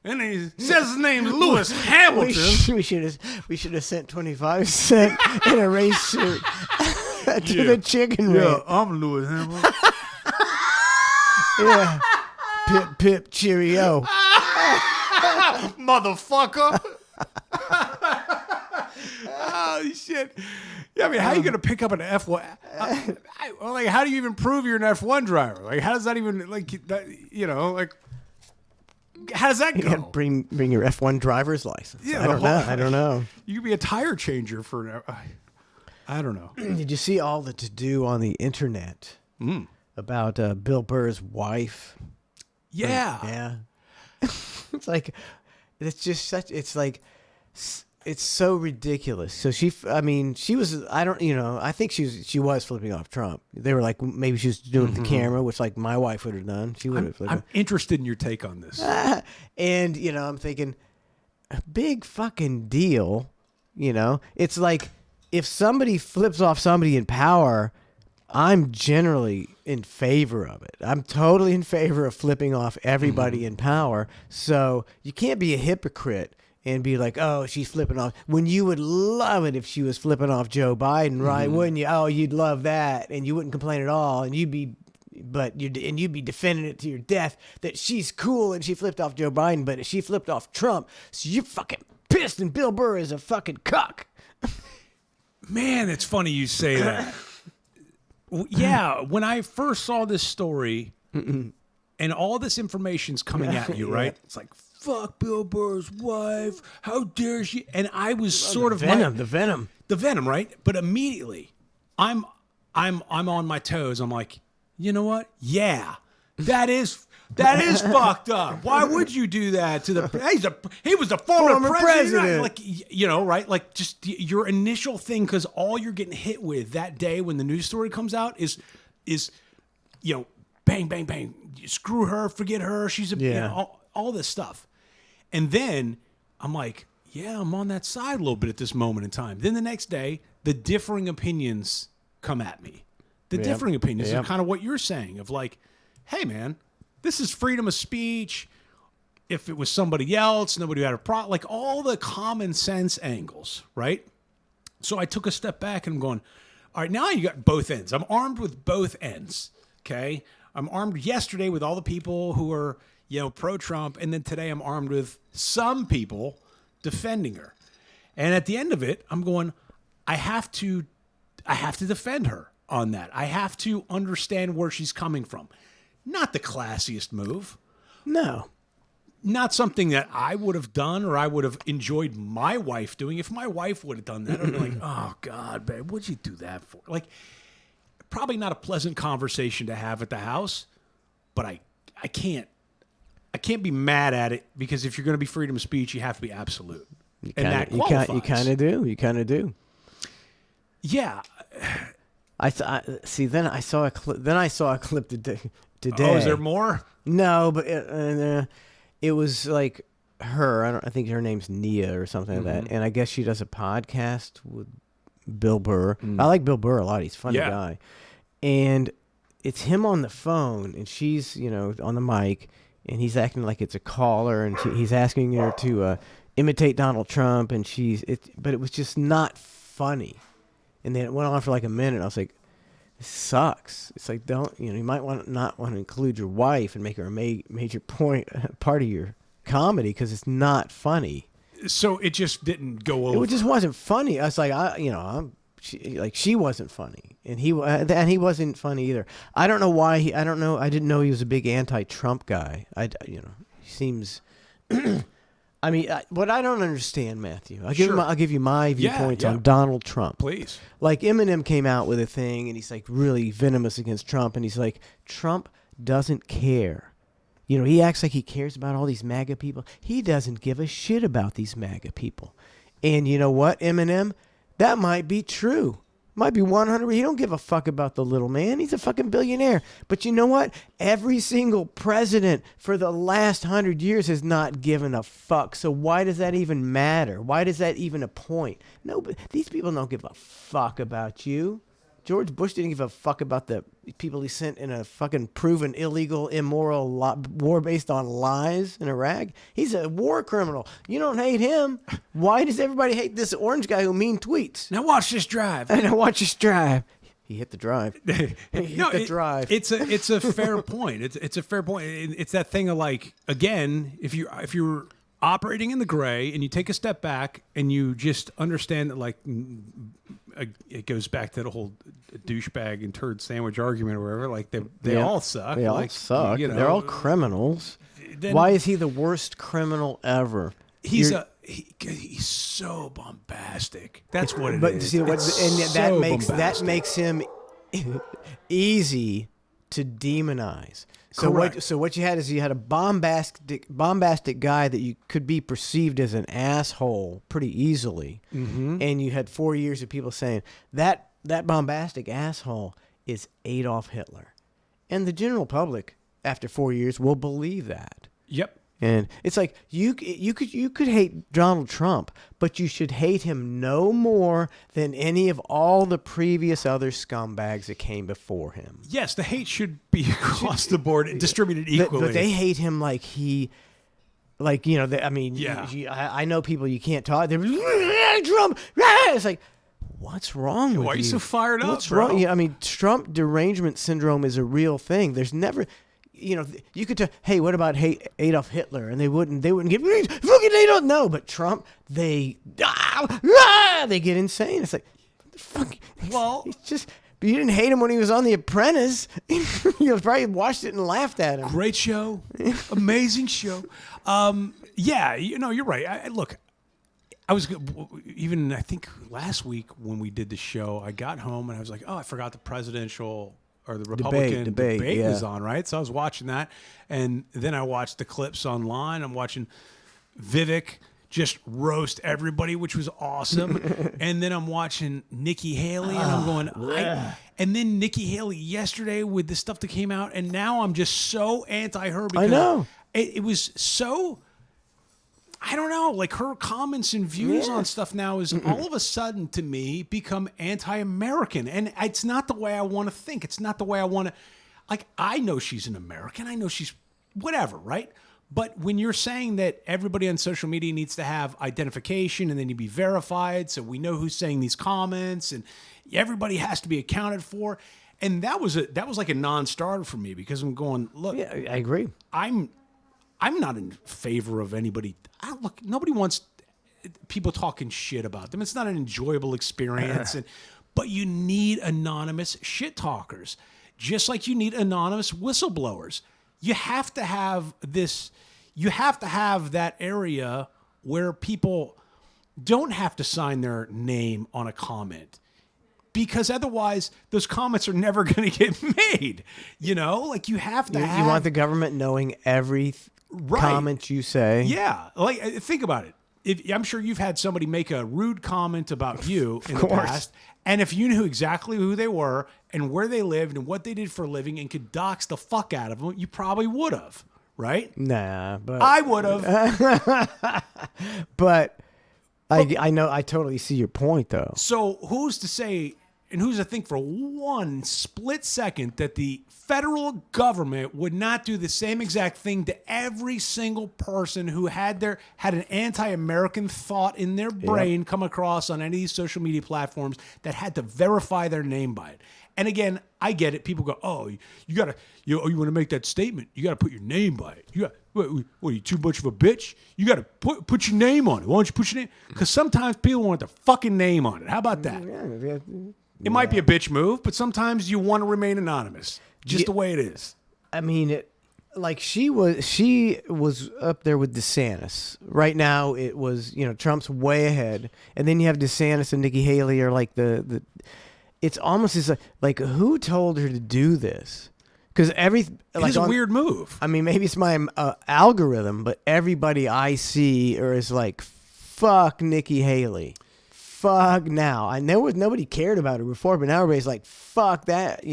and he says his name's Lewis Hamilton, We should have sent 25 cent in a race suit to the chicken ranch. I'm Lewis Hamilton. Yeah. Pip cheerio. Motherfucker. Oh shit! Yeah, I mean, how are you going to pick up an F1? Like, how do you even prove you're an F1 driver? Like, how does that even how does that You go? gotta bring your F1 driver's license. Yeah, I don't know. You could be a tire changer for an. I don't know. Did you see all the to-do on the internet about Bill Burr's wife? Yeah. Yeah. It's like, it's just such, it's so ridiculous. So she was, I think she was flipping off Trump. They were like, maybe she was doing it to the camera, which like my wife would have done. She would have. I'm interested in your take on this. And, I'm thinking, a big fucking deal, It's like, if somebody flips off somebody in power, I'm generally in favor of it. I'm totally in favor of flipping off everybody in power. So you can't be a hypocrite and be like, oh, she's flipping off. When you would love it if she was flipping off Joe Biden, right? Wouldn't you? Oh, you'd love that. And you wouldn't complain at all. And you'd be defending it to your death that she's cool and she flipped off Joe Biden, but she flipped off Trump. So you're fucking pissed and Bill Burr is a fucking cuck. Man, it's funny you say that. Yeah, when I first saw this story and all this information's coming at you, right? It's like, fuck Bill Burr's wife. How dare she? And I was sort of The venom, right? But immediately, I'm on my toes. I'm like, you know what? Yeah, that is fucked up. Why would you do that to the? He was a former president. Like, right? Like, just your initial thing, because all you're getting hit with that day when the news story comes out is bang, bang, bang. Screw her, forget her. She's all this stuff, and then I'm like, yeah, I'm on that side a little bit at this moment in time. Then the next day, the differing opinions come at me. The differing opinions are kind of what you're saying of like, hey, man, this is freedom of speech. If it was somebody else, nobody had a problem. Like all the common sense angles, right? So I took a step back and I'm going, all right, now you got both ends. I'm armed with both ends, okay? I'm armed yesterday with all the people who are, pro-Trump, and then today I'm armed with some people defending her. And at the end of it, I'm going, I have to defend her on that. I have to understand where she's coming from. Not the classiest move. No. Not something that I would have done or I would have enjoyed my wife doing. If my wife would have done that, I'd be like, oh, God, babe, what'd you do that for? Like, probably not a pleasant conversation to have at the house, but I can't be mad at it because if you're going to be freedom of speech, you have to be absolute. And that qualifies. You kind of do. You kind of do. Yeah. I see. Then I saw a clip. Then I saw a clip today. Oh, is there more? No, but it was like her. I think her name's Nia or something like that. And I guess she does a podcast with Bill Burr. I like Bill Burr a lot. He's a funny guy. And it's him on the phone, and she's on the mic, and he's acting like it's a caller, and he's asking her to imitate Donald Trump, and but it was just not funny. And then it went on for like a minute. I was like, this sucks. It's like, you might not want to include your wife and make her a major part of your comedy because it's not funny. So it just didn't go over. It just wasn't funny. I was like, she wasn't funny, and he wasn't funny either. I don't know why. I don't know. I didn't know he was a big anti-Trump guy. He seems. I mean, what I don't understand, Matthew. I'll give you my viewpoints on Donald Trump. Please. Like Eminem came out with a thing, and he's like really venomous against Trump, and he's like, Trump doesn't care. He acts like he cares about all these MAGA people. He doesn't give a shit about these MAGA people. And you know what, Eminem? That might be true. Might be 100. He don't give a fuck about the little man. He's a fucking billionaire. But you know what? Every single president for the last 100 years has not given a fuck. So why does that even matter? Why does that even a point? No, but these people don't give a fuck about you. George Bush didn't give a fuck about the people he sent in a fucking proven illegal, immoral war based on lies in Iraq. He's a war criminal. You don't hate him. Why does everybody hate this orange guy who mean tweets? Now watch this drive. And I watch this drive. He hit the drive. Drive. It's a fair point. It's a fair point. It's that thing of like, again, if you're operating in the gray and you take a step back and you just understand that, like, it goes back to the whole douchebag and turd sandwich argument or whatever. Like they all suck. They all suck. They're all criminals. Why is he the worst criminal ever? He's so bombastic. That's what it is. But see that makes him easy to demonize. So what you had is a bombastic guy that you could be perceived as an asshole pretty easily, and you had 4 years of people saying that bombastic asshole is Adolf Hitler, and the general public after 4 years will believe that. Yep. And it's like you could hate Donald Trump, but you should hate him no more than any of all the previous other scumbags that came before him. Yes, the hate should be across the board, distributed equally. But they hate him like he, like I know people you can't talk. They're Trump. It's like, what's wrong with you? Why are you so fired up, What's bro? wrong? Yeah, I mean, Trump derangement syndrome is a real thing. There's never. You could tell, hey, what about Adolf Hitler? And they wouldn't give fucking Adolf. No, but Trump, they get insane. It's like, what the fuck? Well, it's just, but you didn't hate him when he was on The Apprentice. You probably watched it and laughed at him. Great show, amazing show. Yeah, you're right. Look, I was even, I think last week when we did the show, I got home and I was like, oh, I forgot the presidential or the Republican debate was on, right? So I was watching that, and then I watched the clips online. I'm watching Vivek just roast everybody, which was awesome. And then I'm watching Nikki Haley, and I'm going, and then Nikki Haley yesterday with the stuff that came out, and now I'm just so anti her because I know. It was so, I don't know, like her comments and views on stuff now is all of a sudden to me become anti-American. And it's not the way I want to think. It's not the way I want to, like, I know she's an American. I know she's whatever, right? But when you're saying that everybody on social media needs to have identification and then you be verified so we know who's saying these comments and everybody has to be accounted for. And that was like a non-starter for me because I'm going, look, Yeah, I agree. I'm not in favor of anybody. Look, nobody wants people talking shit about them. It's not an enjoyable experience. But you need anonymous shit talkers, just like you need anonymous whistleblowers. You have to have this. You have to have that area where people don't have to sign their name on a comment. Because otherwise, those comments are never going to get made. You know, like you have to. You want the government knowing every comment you say. Yeah, like think about it. I'm sure you've had somebody make a rude comment about you in the past, and if you knew exactly who they were and where they lived and what they did for a living and could dox the fuck out of them, you probably would have, right? Nah, but I would have. but I know I totally see your point though. So who's to say and who's to think for one split second that the federal government would not do the same exact thing to every single person who had an anti-American thought in their brain come across on any of these social media platforms that had to verify their name by it. And again, I get it. People go, "Oh, you want to make that statement? You got to put your name by it. You got what are you too much of a bitch? You got to put your name on it. Why don't you put your name? Because sometimes people want their fucking name on it. How about that? It might be a bitch move, but sometimes you want to remain anonymous, just the way it is. I mean, she was up there with DeSantis. Right now, it was Trump's way ahead, and then you have DeSantis and Nikki Haley are like the. It's almost as like who told her to do this? Because it's a weird move. I mean, maybe it's my algorithm, but everybody I see is like, "Fuck Nikki Haley." Fuck now. I know nobody cared about her before, but now everybody's like, fuck that.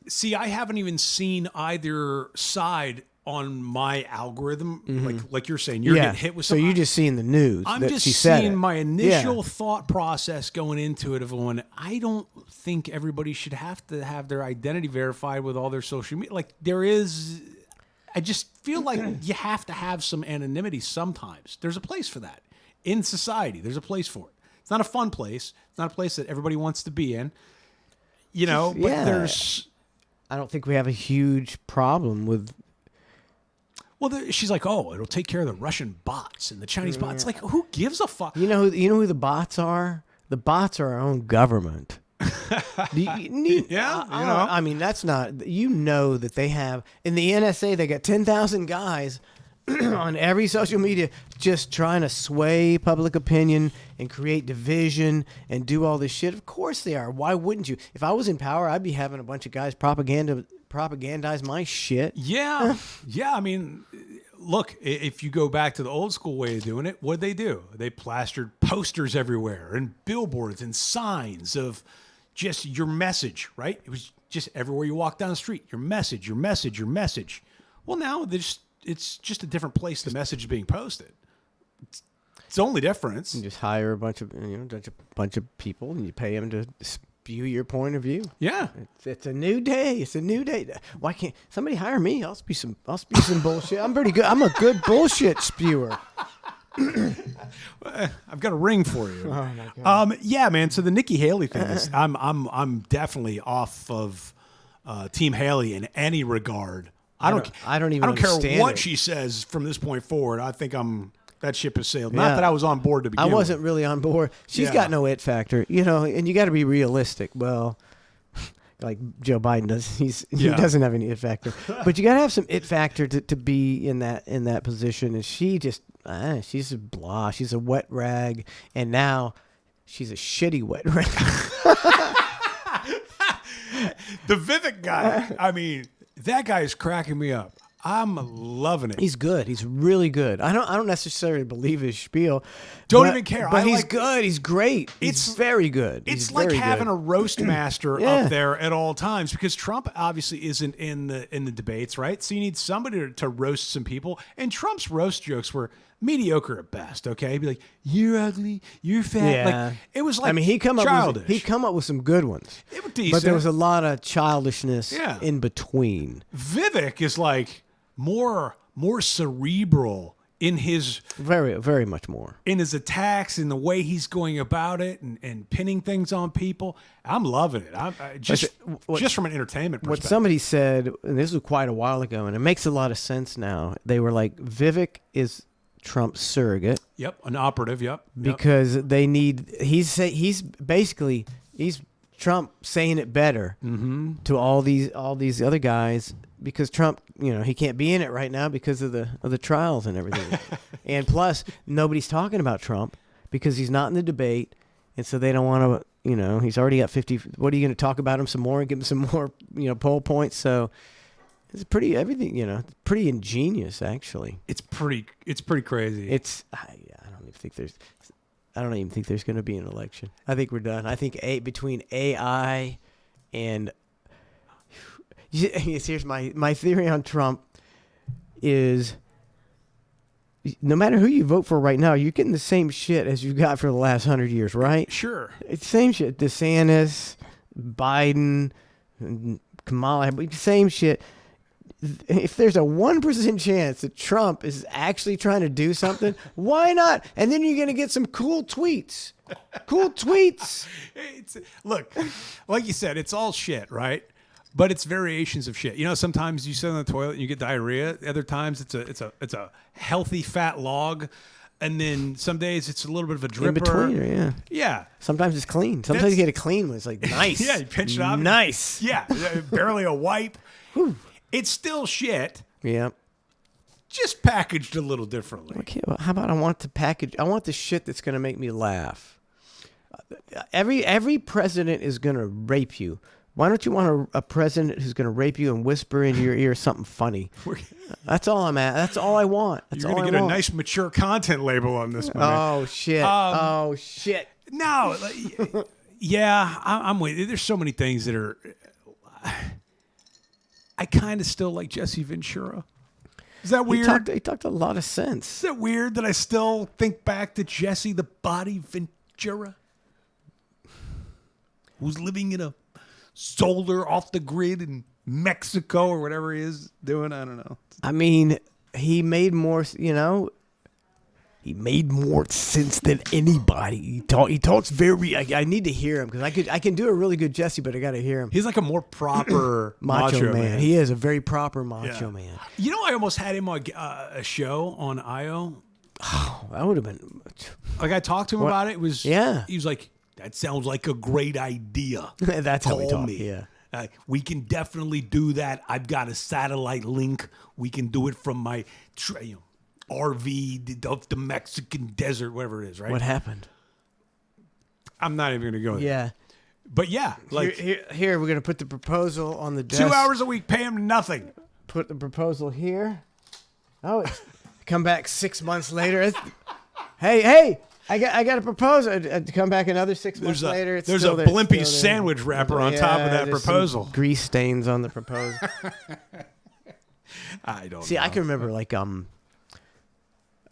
See, I haven't even seen either side on my algorithm. Like you're saying, you're getting hit with something. So you're just seeing the news. I'm that just she said seeing it. my initial thought process going into it of going, I don't think everybody should have to have their identity verified with all their social media. Like I just feel like you have to have some anonymity sometimes. There's a place for that. In society, there's a place for it. It's not a fun place. It's not a place that everybody wants to be in. But there's... I don't think we have a huge problem with... Well, she's like, oh, it'll take care of the Russian bots and the Chinese bots. Like, who gives a fuck? You know who the bots are? The bots are our own government. I mean, that's not... that they have... In the NSA, they got 10,000 guys... on every social media, just trying to sway public opinion and create division and do all this shit. Of course they are. Why wouldn't you? If I was in power, I'd be having a bunch of guys propagandize my shit. Yeah. I mean, look, if you go back to the old school way of doing it, what'd they do? They plastered posters everywhere and billboards and signs of just your message, right? It was just everywhere you walk down the street, your message, your message, your message. Well, now it's just a different place the message is being posted. It's the only difference. You just hire a bunch of people and you pay them to spew your point of view. Yeah, it's a new day. It's a new day. Why can't somebody hire me? I'll spew some bullshit. I'm pretty good. I'm a good bullshit spewer. I've got a ring for you. Oh my God. Yeah, man. So the Nikki Haley thing is, I'm definitely off of Team Haley in any regard. I don't care what she says from this point forward. I think that ship has sailed. Not that I was on board to begin with. I wasn't really on board. She's got no it factor, and you got to be realistic. Well, like Joe Biden does, he doesn't have any it factor. But you got to have some it factor to be in that position. And she just she's a blah. She's a wet rag, and now she's a shitty wet rag. The Vivek guy. I mean. That guy is cracking me up. I'm loving it. He's good. He's really good. I don't necessarily believe his spiel. Don't even care. But he's good. He's great. He's very good. It's like having a roast master up there at all times because Trump obviously isn't in the debates, right? So you need somebody to roast some people. And Trump's roast jokes were mediocre at best. Okay, be like, you're ugly, you're fat. Yeah. Like it was like I mean, he come childish. up with some good ones. It was But there decent. was a lot of childishness Yeah. in between. Vivek is like more cerebral in his Very, very much more. attacks, in the way he's going about it, and pinning things on people. I'm loving it. Just from an entertainment What perspective. somebody said, and this was quite a while ago, and it makes a lot of sense now. They were like, Vivek is Trump's surrogate Yep, an operative. Yep. because they need. He's Trump saying it better to all these other guys because Trump, he can't be in it right now because of the trials and everything. And plus, nobody's talking about Trump because he's not in the debate, and so they don't want to. He's already got 50. What are you going to talk about him some more and give him some more, poll points? So it's pretty pretty ingenious actually. It's pretty crazy. I don't even think there's going to be an election. I think we're done. I think between AI and here's my theory on Trump is no matter who you vote for right now, you're getting the same shit as you got for the last 100 years, right? Sure. It's the same shit. DeSantis, Biden, Kamala, same shit. If there's a 1% chance that Trump is actually trying to do something, why not? And then you're going to get some cool tweets. Look, like you said, it's all shit, right? But it's variations of shit. Sometimes you sit on the toilet and you get diarrhea. Other times it's a healthy fat log, and then some days it's a little bit of a dripper. In between, yeah. Yeah. Sometimes it's clean. Sometimes you get a clean one. It's like nice. Yeah, you pinch it up. Nice. Yeah, barely a wipe. It's still shit, Yeah. just packaged a little differently. Okay, well, how about I want the shit that's going to make me laugh. Every president is going to rape you. Why don't you want a president who's going to rape you and whisper into your ear something funny? That's all I'm at. That's all I want. That's You're all going I to get want. a nice mature content label on this one. man. Oh shit! Shit! No, yeah, I'm with you. There's so many things that are. I kind of still like Jesse Ventura. Is that weird? He talked a lot of sense. Is that weird that I still think back to Jesse the Body Ventura, who's living in a solar off the grid in Mexico or whatever he is doing? I don't know. I mean, he made more. He made more sense than anybody. He talks very. I need to hear him because I can do a really good Jesse, but I got to hear him. He's like a more proper Macho man. He is a very proper macho man. I almost had him on a show on IO. That would have been. Like I talked to him about it. It was Yeah. He was like, "That sounds like a great idea." That's how we Call talk. me. Yeah. We can definitely do that. I've got a satellite link. We can do it from my RV of the Mexican desert, whatever it is. Right? What happened? I'm not even going to go there. Yeah. But yeah, like Here we're gonna put the proposal on the desk. 2 hours a week, pay him nothing. Put the proposal here. Oh, come back 6 months later. Hey! I got a proposal. To come back another 6 months later. It's There's still a there, Blimpie still there. sandwich wrapper on top of that there's some proposal. Grease stains on the proposal. I don't See, know. I can remember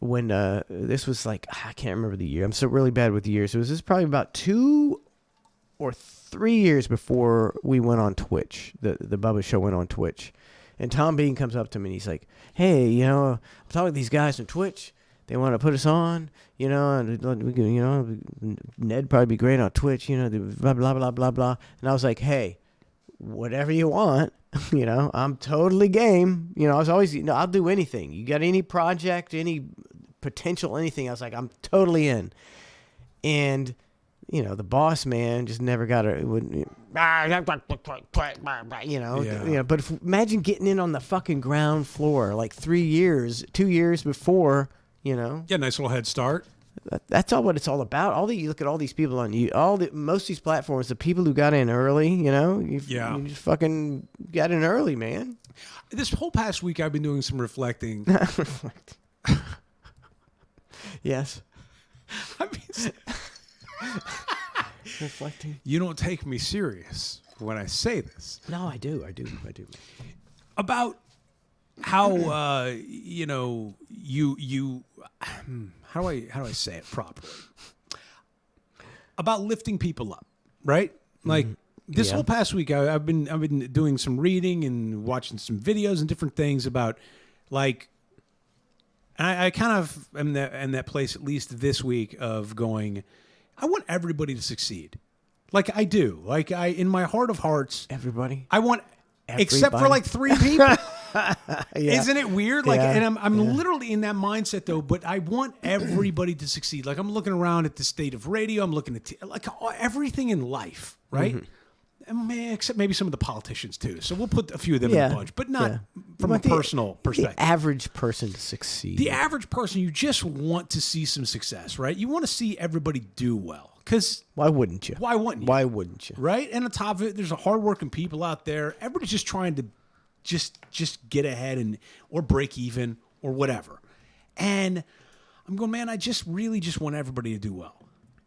when this was like I can't remember the year. I'm so really bad with years. It was probably about 2 or 3 years before we went on Twitch. The Bubba Show went on Twitch, and Tom Bean comes up to me and he's like, "Hey, I'm talking to these guys from Twitch. They want to put us on, and we can, Ned probably be great on Twitch, blah blah blah blah blah." And I was like, "Hey, whatever you want." I'm totally game. I was always, I'll do anything. You got any project, any potential, anything? I was like, I'm totally in. And, the boss man just never got it. But imagine getting in on the fucking ground floor like 2 years before, Yeah, nice little head start. That's all what it's all about. You look at all these people on most of these platforms, the people who got in early, you just fucking got in early, man. This whole past week, I've been doing some reflecting. Yes. I mean, Reflecting. you don't take me serious when I say this. No, I do. About you know, you how do I say it properly? About lifting people up, right? Like this whole past week, I've been doing some reading and watching some videos and different things about, like, I kind of am in that place, at least this week, of going, I want everybody to succeed. Like I do. Like in my heart of hearts, Everybody. I want, except for Everybody. like 3 people. Yeah. Isn't it weird? Like, Yeah. and I'm literally in that mindset though. But I want everybody to succeed. Like I'm looking around at the state of radio. I'm looking at everything in life, right? And except maybe some of the politicians too. So we'll put a few of them in the bunch, but not from a personal perspective. The average person to succeed. The average person, you just want to see some success, right? You want to see everybody do well. Because Why wouldn't you? why wouldn't you? Why wouldn't you? Right? And on top of it, there's a hardworking people out there. Everybody's just trying to just get ahead or break even or whatever. And I'm going, man, I just really just want everybody to do well.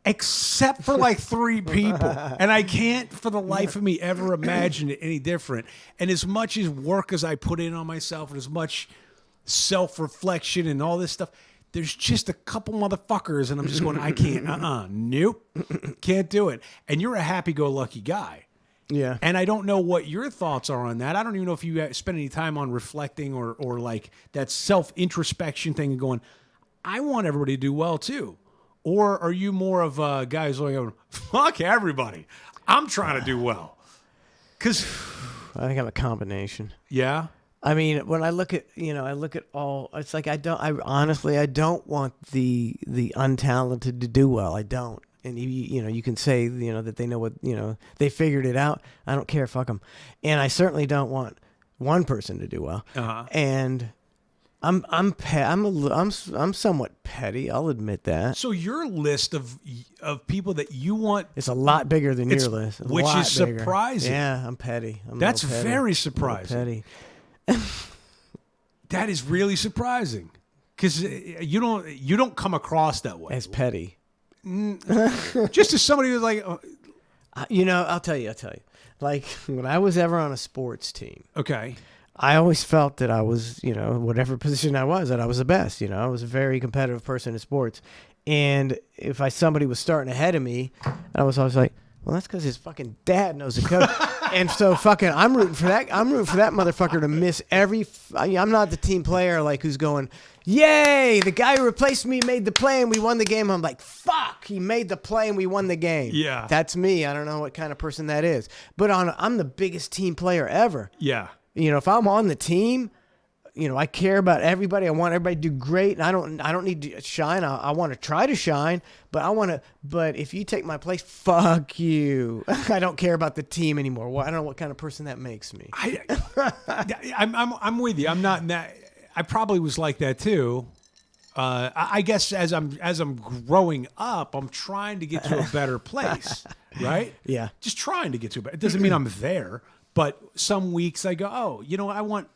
Except for like 3 people. And I can't for the life of me ever imagine it any different. And as much as work as I put in on myself and as much self-reflection and all this stuff, there's just a couple motherfuckers and I'm just going, I can't, nope, can't do it. And you're a happy-go-lucky guy. Yeah. And I don't know what your thoughts are on that. I don't even know if you spend any time on reflecting or like that self-introspection thing and going, I want everybody to do well too. Or are you more of a guy who's going, fuck everybody. I'm trying to do well. Because, I think I'm a combination. yeah. I mean, when I look at, I look at all, it's like I don't want the untalented to do well. I don't. And you can say, that they know what, they figured it out. I don't care. Fuck them. And I certainly don't want one person to do well. Uh-huh. And I'm somewhat petty. I'll admit that. So your list of people that you want, It's a lot bigger than It's- your list. It's a which lot is bigger. surprising. Yeah, I'm petty. I'm a That's little petty. very I'm a little surprising. petty. that is really surprising. Because you don't come across that way. As petty. Just as somebody who's like, I'll tell you. Like, when I was ever on a sports team, okay. I always felt that I was, whatever position I was, that I was the best. I was a very competitive person in sports. And if somebody was starting ahead of me, I was always like, well, that's because his fucking dad knows the coach. And so I'm rooting for that. I'm rooting for that motherfucker to miss every. I'm not the team player like who's going, yay! The guy who replaced me made the play and we won the game. I'm like, fuck! He made the play and we won the game. Yeah. That's me. I don't know what kind of person that is, but I'm the biggest team player ever. Yeah. If I'm on the team, I care about everybody. I want everybody to do great, and I don't need to shine. I want to try to shine, but But if you take my place, fuck you. I don't care about the team anymore. Well, I don't know what kind of person that makes me. I'm with you. I'm not in that. I probably was like that too. I guess as I'm growing up, I'm trying to get to a better place, right? Yeah. Just trying to get to a better. It doesn't mean I'm there, but some weeks I go, oh, I want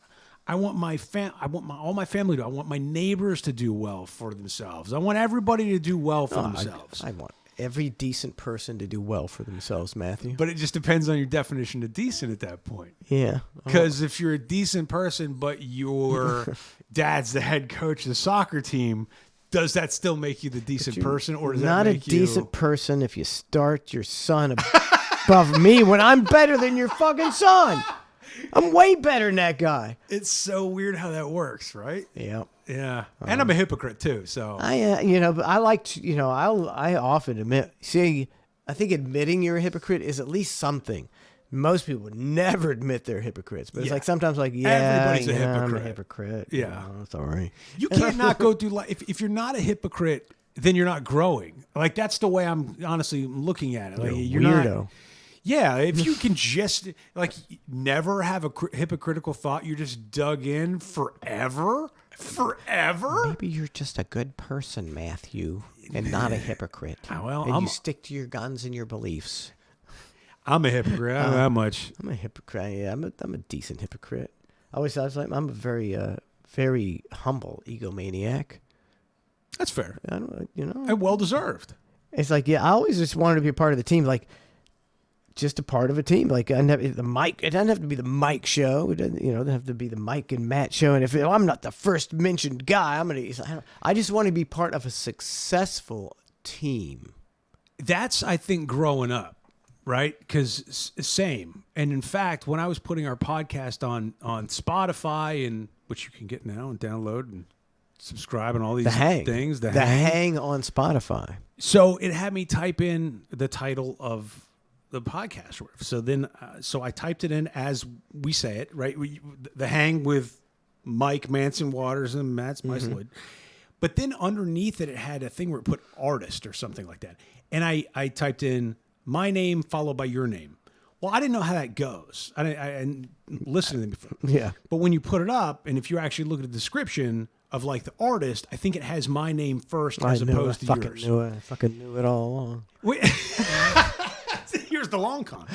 my all my family to. I want my neighbors to do well for themselves. I want everybody to do well for themselves. I want every decent person to do well for themselves, Matthew. But it just depends on your definition of decent at that point. Yeah. Because if you're a decent person, but your dad's the head coach of the soccer team, does that still make you the decent person, or does Not that a make decent person if you start your son above me when I'm better than your fucking son. I'm way better than that guy. It's so weird how that works, right? Yeah. Yeah, and I'm a hypocrite too. So But I like to, I often admit. See, I think admitting you're a hypocrite is at least something. Most people would never admit they're hypocrites, but it's Yeah. like sometimes, like, Everybody's a I'm a hypocrite. hypocrite. Yeah. It's all right. you can't not go through life if you're not a hypocrite. Then you're not growing. Like that's the way I'm honestly looking at it. Like you're weirdo. not. Yeah, if you can just like never have a hypocritical thought, you're just dug in forever. Maybe you're just a good person, Matthew, and not a hypocrite. Well, and I'm- you stick to your guns and your beliefs. I'm a hypocrite. I don't know that much. I'm a hypocrite. Yeah, I'm a decent hypocrite. I was like, I'm a very, very humble egomaniac. That's fair. I don't, And well deserved. It's like, I always just wanted to be a part of the team. Like, just a part of a team. Like the Mike, it doesn't have to be the Mike show. It doesn't, it doesn't have to be the Mike and Matt show. And if I'm not the first mentioned guy, I just want to be part of a successful team. That's, I think, growing up, right? Because same. And in fact, when I was putting our podcast on Spotify, and which you can get now and download and subscribe and all these things. The Hang on Spotify. So it had me type in the title of the podcast. So then, so I typed it in as we say it, right? The Hang with Mike Manson Waters and Matt Spiceloid. But then underneath it had a thing where it put artist or something like that. And I typed in my name followed by your name. Well, I didn't know how that goes. I didn't listen to them before. Yeah. But when you put it up, and if you actually look at the description of like the artist, I think it has my name first as opposed to yours. I fucking knew it all along. Here's the long con.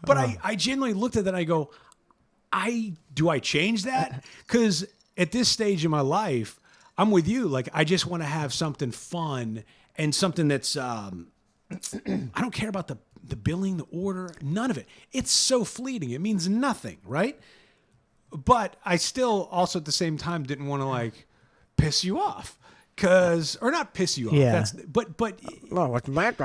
But I genuinely looked at that and I go, do I change that? Because at this stage in my life, I'm with you. Like, I just want to have something fun and something that's, I don't care about the billing, the order, none of it. It's so fleeting. It means nothing, right? But I still also at the same time didn't want to like piss you off. Or not piss you off. Yeah. But What's Matt?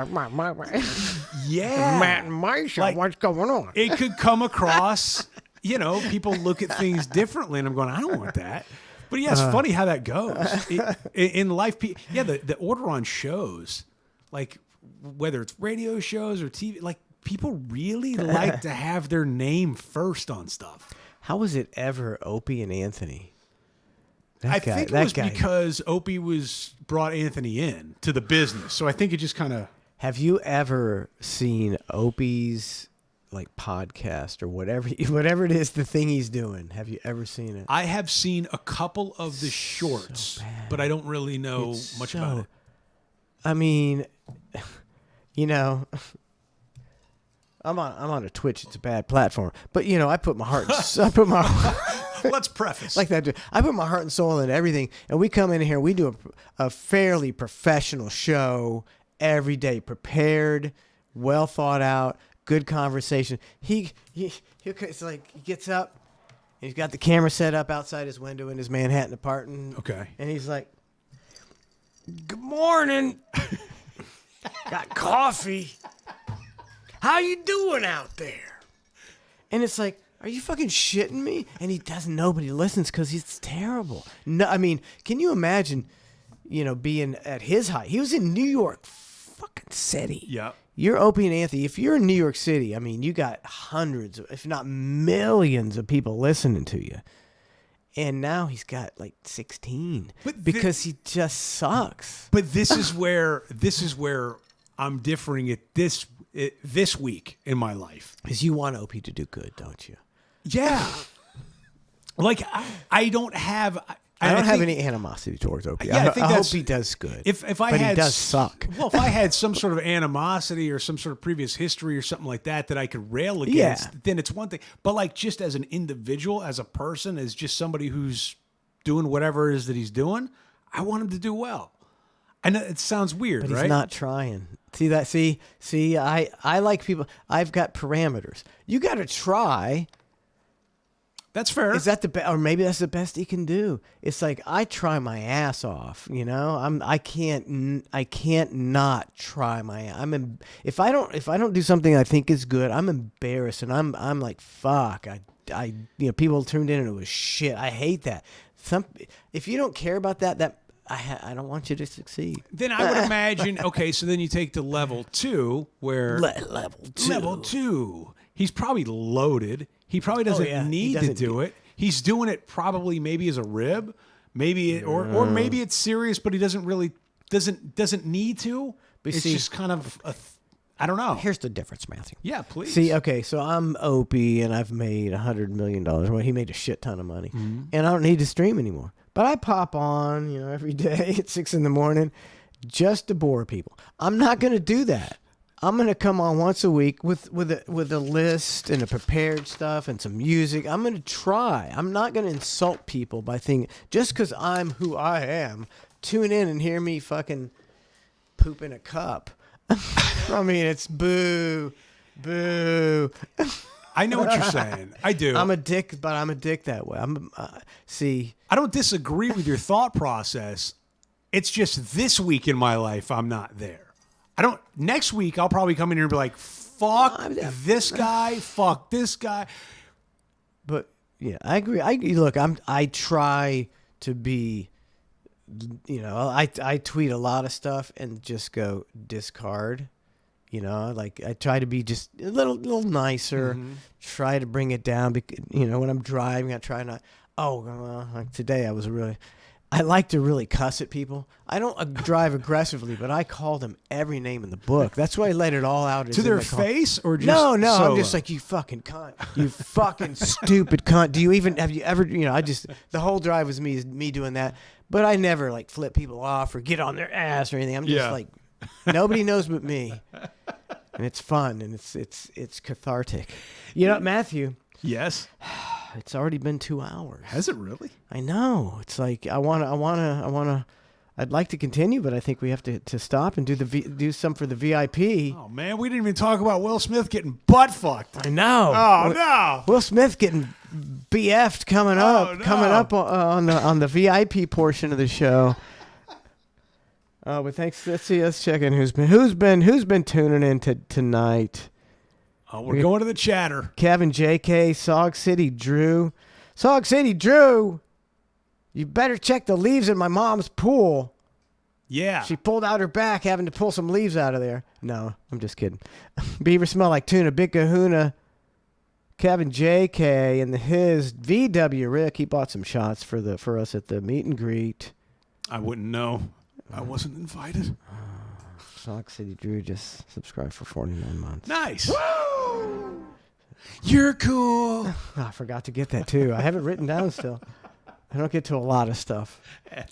yeah. Matt and my show. Like, what's going on? It could come across, people look at things differently, and I'm going, I don't want that. But yeah, it's funny how that goes. In life, the order on shows, like whether it's radio shows or TV, like people really like to have their name first on stuff. How was it ever Opie and Anthony? I think it was because Opie brought Anthony in to the business. So I think it just kind of... Have you ever seen Opie's like podcast or whatever it is, the thing he's doing? Have you ever seen it? I have seen a couple of the shorts, but I don't really know much about it. I mean, I'm on a Twitch. It's a bad platform, but I put my heart. Let's preface like that. I put my heart and soul into everything, and we come in here. We do a fairly professional show every day, prepared, well thought out, good conversation. It's like he gets up, and he's got the camera set up outside his window in his Manhattan apartment. Okay, and he's like, "Good morning. Got coffee. How you doing out there?" And it's like, are you fucking shitting me? And he doesn't. Nobody listens because he's terrible. No, I mean, can you imagine, being at his height? He was in New York fucking City. Yeah. You're Opie and Anthony. If you're in New York City, I mean, you got hundreds, if not millions of people listening to you. And now he's got like 16 because he just sucks. But this is where I'm differing at this week in my life. Because you want Opie to do good, don't you? Yeah. Like I don't have any animosity towards Opie. Yeah, I hope he does good. But he does suck. Well, if I had some sort of animosity or some sort of previous history or something like that I could rail against, then it's one thing. But like just as an individual, as a person, as just somebody who's doing whatever it is that he's doing, I want him to do well. I know it sounds weird, but right? He's not trying. See that? See, I like people. I've got parameters. You got to try. That's fair. Is that the best? Or maybe that's the best he can do. It's like I try my ass off. I can't not try my. If I don't do something I think is good, I'm embarrassed, and I'm like fuck. People tuned in and it was shit. I hate that. If you don't care about that. I don't want you to succeed. Then I would imagine, okay, so then you take to level 2 where... Level 2. He's probably loaded. He probably doesn't need to do it. He's doing it probably maybe as a rib. Maybe or maybe it's serious, but he doesn't need to. But it's just kind of I don't know. Here's the difference, Matthew. Yeah, please. See, okay, so I'm Opie and I've made $100 million. Well, he made a shit ton of money. Mm-hmm. And I don't need to stream anymore. But I pop on, every day at 6 a.m. just to bore people. I'm not going to do that. I'm going to come on once a week with a list and a prepared stuff and some music. I'm going to try. I'm not going to insult people by thinking just because I'm who I am. Tune in and hear me fucking poop in a cup. I mean, it's boo, boo. I know what you're saying. I do. I'm a dick, but I'm a dick that way. See. I don't disagree with your thought process. It's just this week in my life, I'm not there. Next week, I'll probably come in here and be like, fuck this guy, fuck this guy. But yeah, I agree. I try to be, I tweet a lot of stuff and just go discard. Like I try to be just a little nicer. Mm-hmm. Try to bring it down. When I'm driving, I try not. Oh, well, like today I like to really cuss at people. I don't drive aggressively, but I call them every name in the book. That's why I let it all out. To their face or just no, solo? I'm just like, you fucking cunt. You fucking stupid cunt. Have you ever, the whole drive was me doing that. But I never like flip people off or get on their ass or anything. I'm just like, nobody knows but me. And it's fun and it's cathartic. Matthew. Yes. It's already been 2 hours. Has it really? I know. It's like I'd like to continue, but I think we have to stop and do some for the VIP. Oh man, we didn't even talk about Will Smith getting butt fucked. I know. Oh no. Will Smith getting BF'd coming up on the VIP portion of the show. Oh, but thanks. Let's check in who's been tuning in tonight. Oh, we're going to the chatter. Kevin, JK, Sog City, Drew. Sog City, Drew, you better check the leaves in my mom's pool. Yeah. She pulled out her back having to pull some leaves out of there. No, I'm just kidding. Beaver smell like tuna. Big Kahuna. Kevin, JK, and his VW Rick. He bought some shots for us at the meet and greet. I wouldn't know. I wasn't invited. Sock City Drew just subscribed for 49 months. Nice. Woo! You're cool. Oh, I forgot to get that too. I have it written down still. I don't get to a lot of stuff.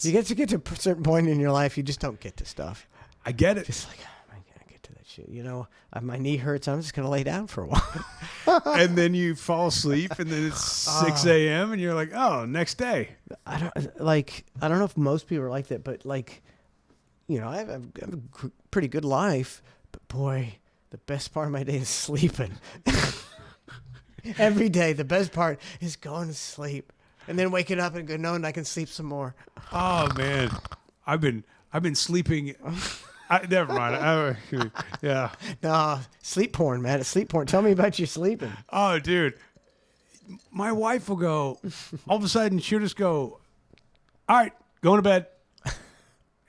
You get to a certain point in your life, you just don't get to stuff. I get it. Just like, I can't get to that shit. My knee hurts. I'm just going to lay down for a while. And then you fall asleep, and then it's 6 a.m., and you're like, oh, next day. I don't know if most people are like that, but like, I have a pretty good life, but boy, the best part of my day is sleeping. Every day, the best part is going to sleep and then waking up and knowing I can sleep some more. Oh man, I've been sleeping. Never mind. Yeah. No, sleep porn, man. It's sleep porn. Tell me about your sleeping. Oh, dude, my wife will go. All of a sudden, she'll just go. All right, going to bed.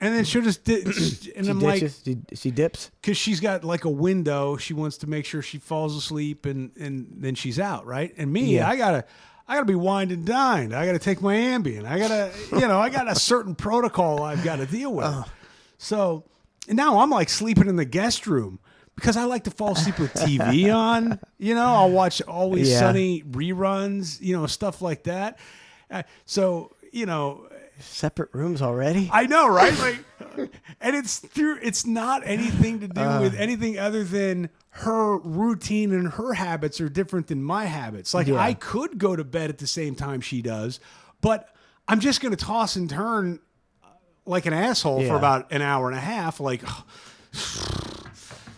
And then she'll just and I'm like, she dips because she's got like a window. She wants to make sure she falls asleep and then she's out, right? And me, I gotta be wined and dined. I gotta take my Ambien. I got a certain protocol I've got to deal with. So now I'm like sleeping in the guest room because I like to fall asleep with TV on. I'll watch Always Sunny reruns, stuff like that. Separate rooms already? I know, right? Like, and it's not anything to do with anything other than her routine and her habits are different than my habits. Like I could go to bed at the same time she does, but I'm just going to toss and turn like an asshole for about an hour and a half. Like,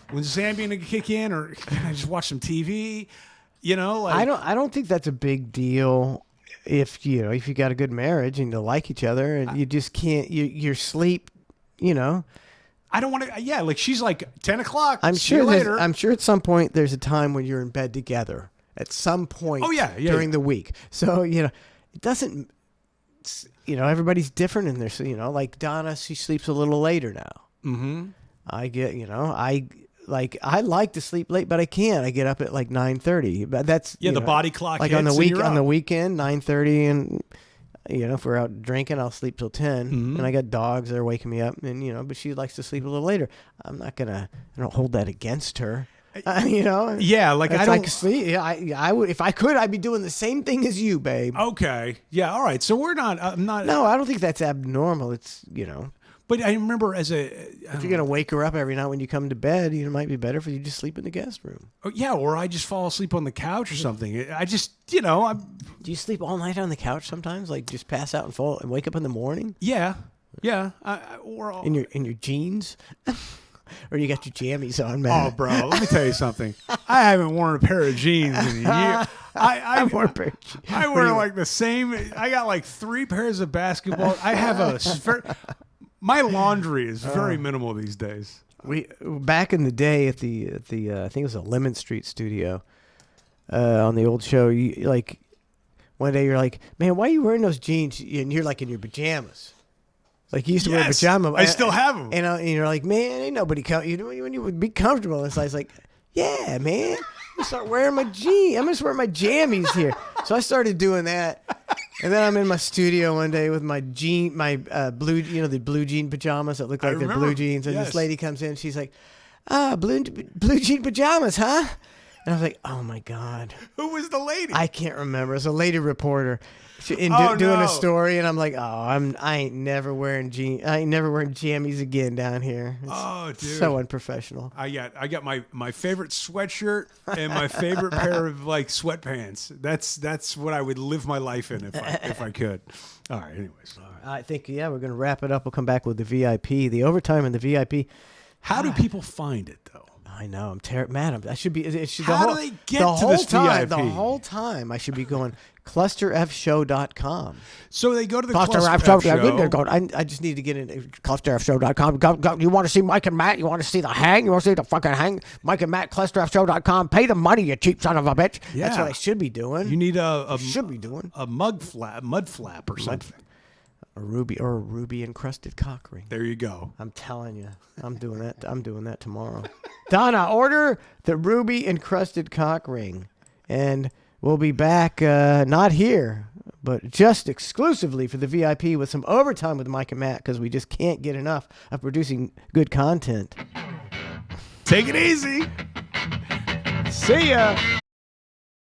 when's the Ambien going to kick in, or can I just watch some TV? Like I don't think that's a big deal. If you got a good marriage and you like each other and you just can't, your sleep, I don't want to. Yeah, like she's like 10 o'clock. I'm sure at some point there's a time when you're in bed together. At some point. Oh yeah, during the week. So it doesn't. Everybody's different in there. So like Donna, she sleeps a little later now. Mm-hmm. I get. I like to sleep late, but I can't. I get up at like 9:30. But that's the body clock. Like hits on the up. weekend, 9:30, and if we're out drinking, I'll sleep till 10. Mm-hmm. And I got dogs that are waking me up, and but she likes to sleep a little later. I don't hold that against her. Yeah, like I don't like sleep. I would if I could. I'd be doing the same thing as you, babe. Okay. Yeah. All right. So we're not. I'm not. No, I don't think that's abnormal. It's But I remember if you're gonna wake her up every night when you come to bed, it might be better for you to just sleep in the guest room. Or I just fall asleep on the couch or something. I just, Do you sleep all night on the couch sometimes? Like just pass out and fall and wake up in the morning? Yeah. Yeah, we're all. In your jeans, or you got your jammies on, man? Oh, bro, let me tell you something. I haven't worn a pair of jeans in a year. I wore a pair of jeans. I wear like the same. I got like 3 pairs of basketball. I have my laundry is very minimal these days. We back in the day at the I think it was a Lemon Street studio on the old show. You like one day you're like, man, why are you wearing those jeans? And you're like in your pajamas. Like you used to wear Yes, pajamas. I still have them. And you're like, man, ain't nobody when you would be comfortable. And so I was like, yeah, man, I'm gonna start wearing my jeans. I'm gonna just wear my jammies here. So I started doing that. And then I'm in my studio one day with my blue, the blue jean pajamas that look like they're blue jeans. And this lady comes in, she's like, blue jean pajamas, huh? And I was like, oh my God. Who was the lady? I can't remember. It's a lady reporter doing no. a story. And I'm like, I ain't never wearing jammies again down here. It's so unprofessional. I got my favorite sweatshirt and my favorite pair of like sweatpants. That's what I would live my life in if I could. All right. Anyways, I think we're gonna wrap it up. We'll come back with the VIP, the overtime, and the VIP. how do people find it though? I know. I'm terrible. Man, I should be. It should, How do they get to this time, VIP? The whole time, I should be going clusterfshow.com. So they go to the Cluster F Show. I just need to get in clusterfshow.com. Go, you want to see Mike and Matt? You want to see the hang? You want to see the fucking hang? Mike and Matt, clusterfshow.com. Pay the money, you cheap son of a bitch. Yeah. That's what I should be doing. You need a mud flap or something. A ruby encrusted cock ring. There you go. I'm telling you, I'm doing that. I'm doing that tomorrow. Donna, order the ruby encrusted cock ring, and we'll be back. Not here, but just exclusively for the VIP with some overtime with Mike and Matt because we just can't get enough of producing good content. Take it easy. See ya.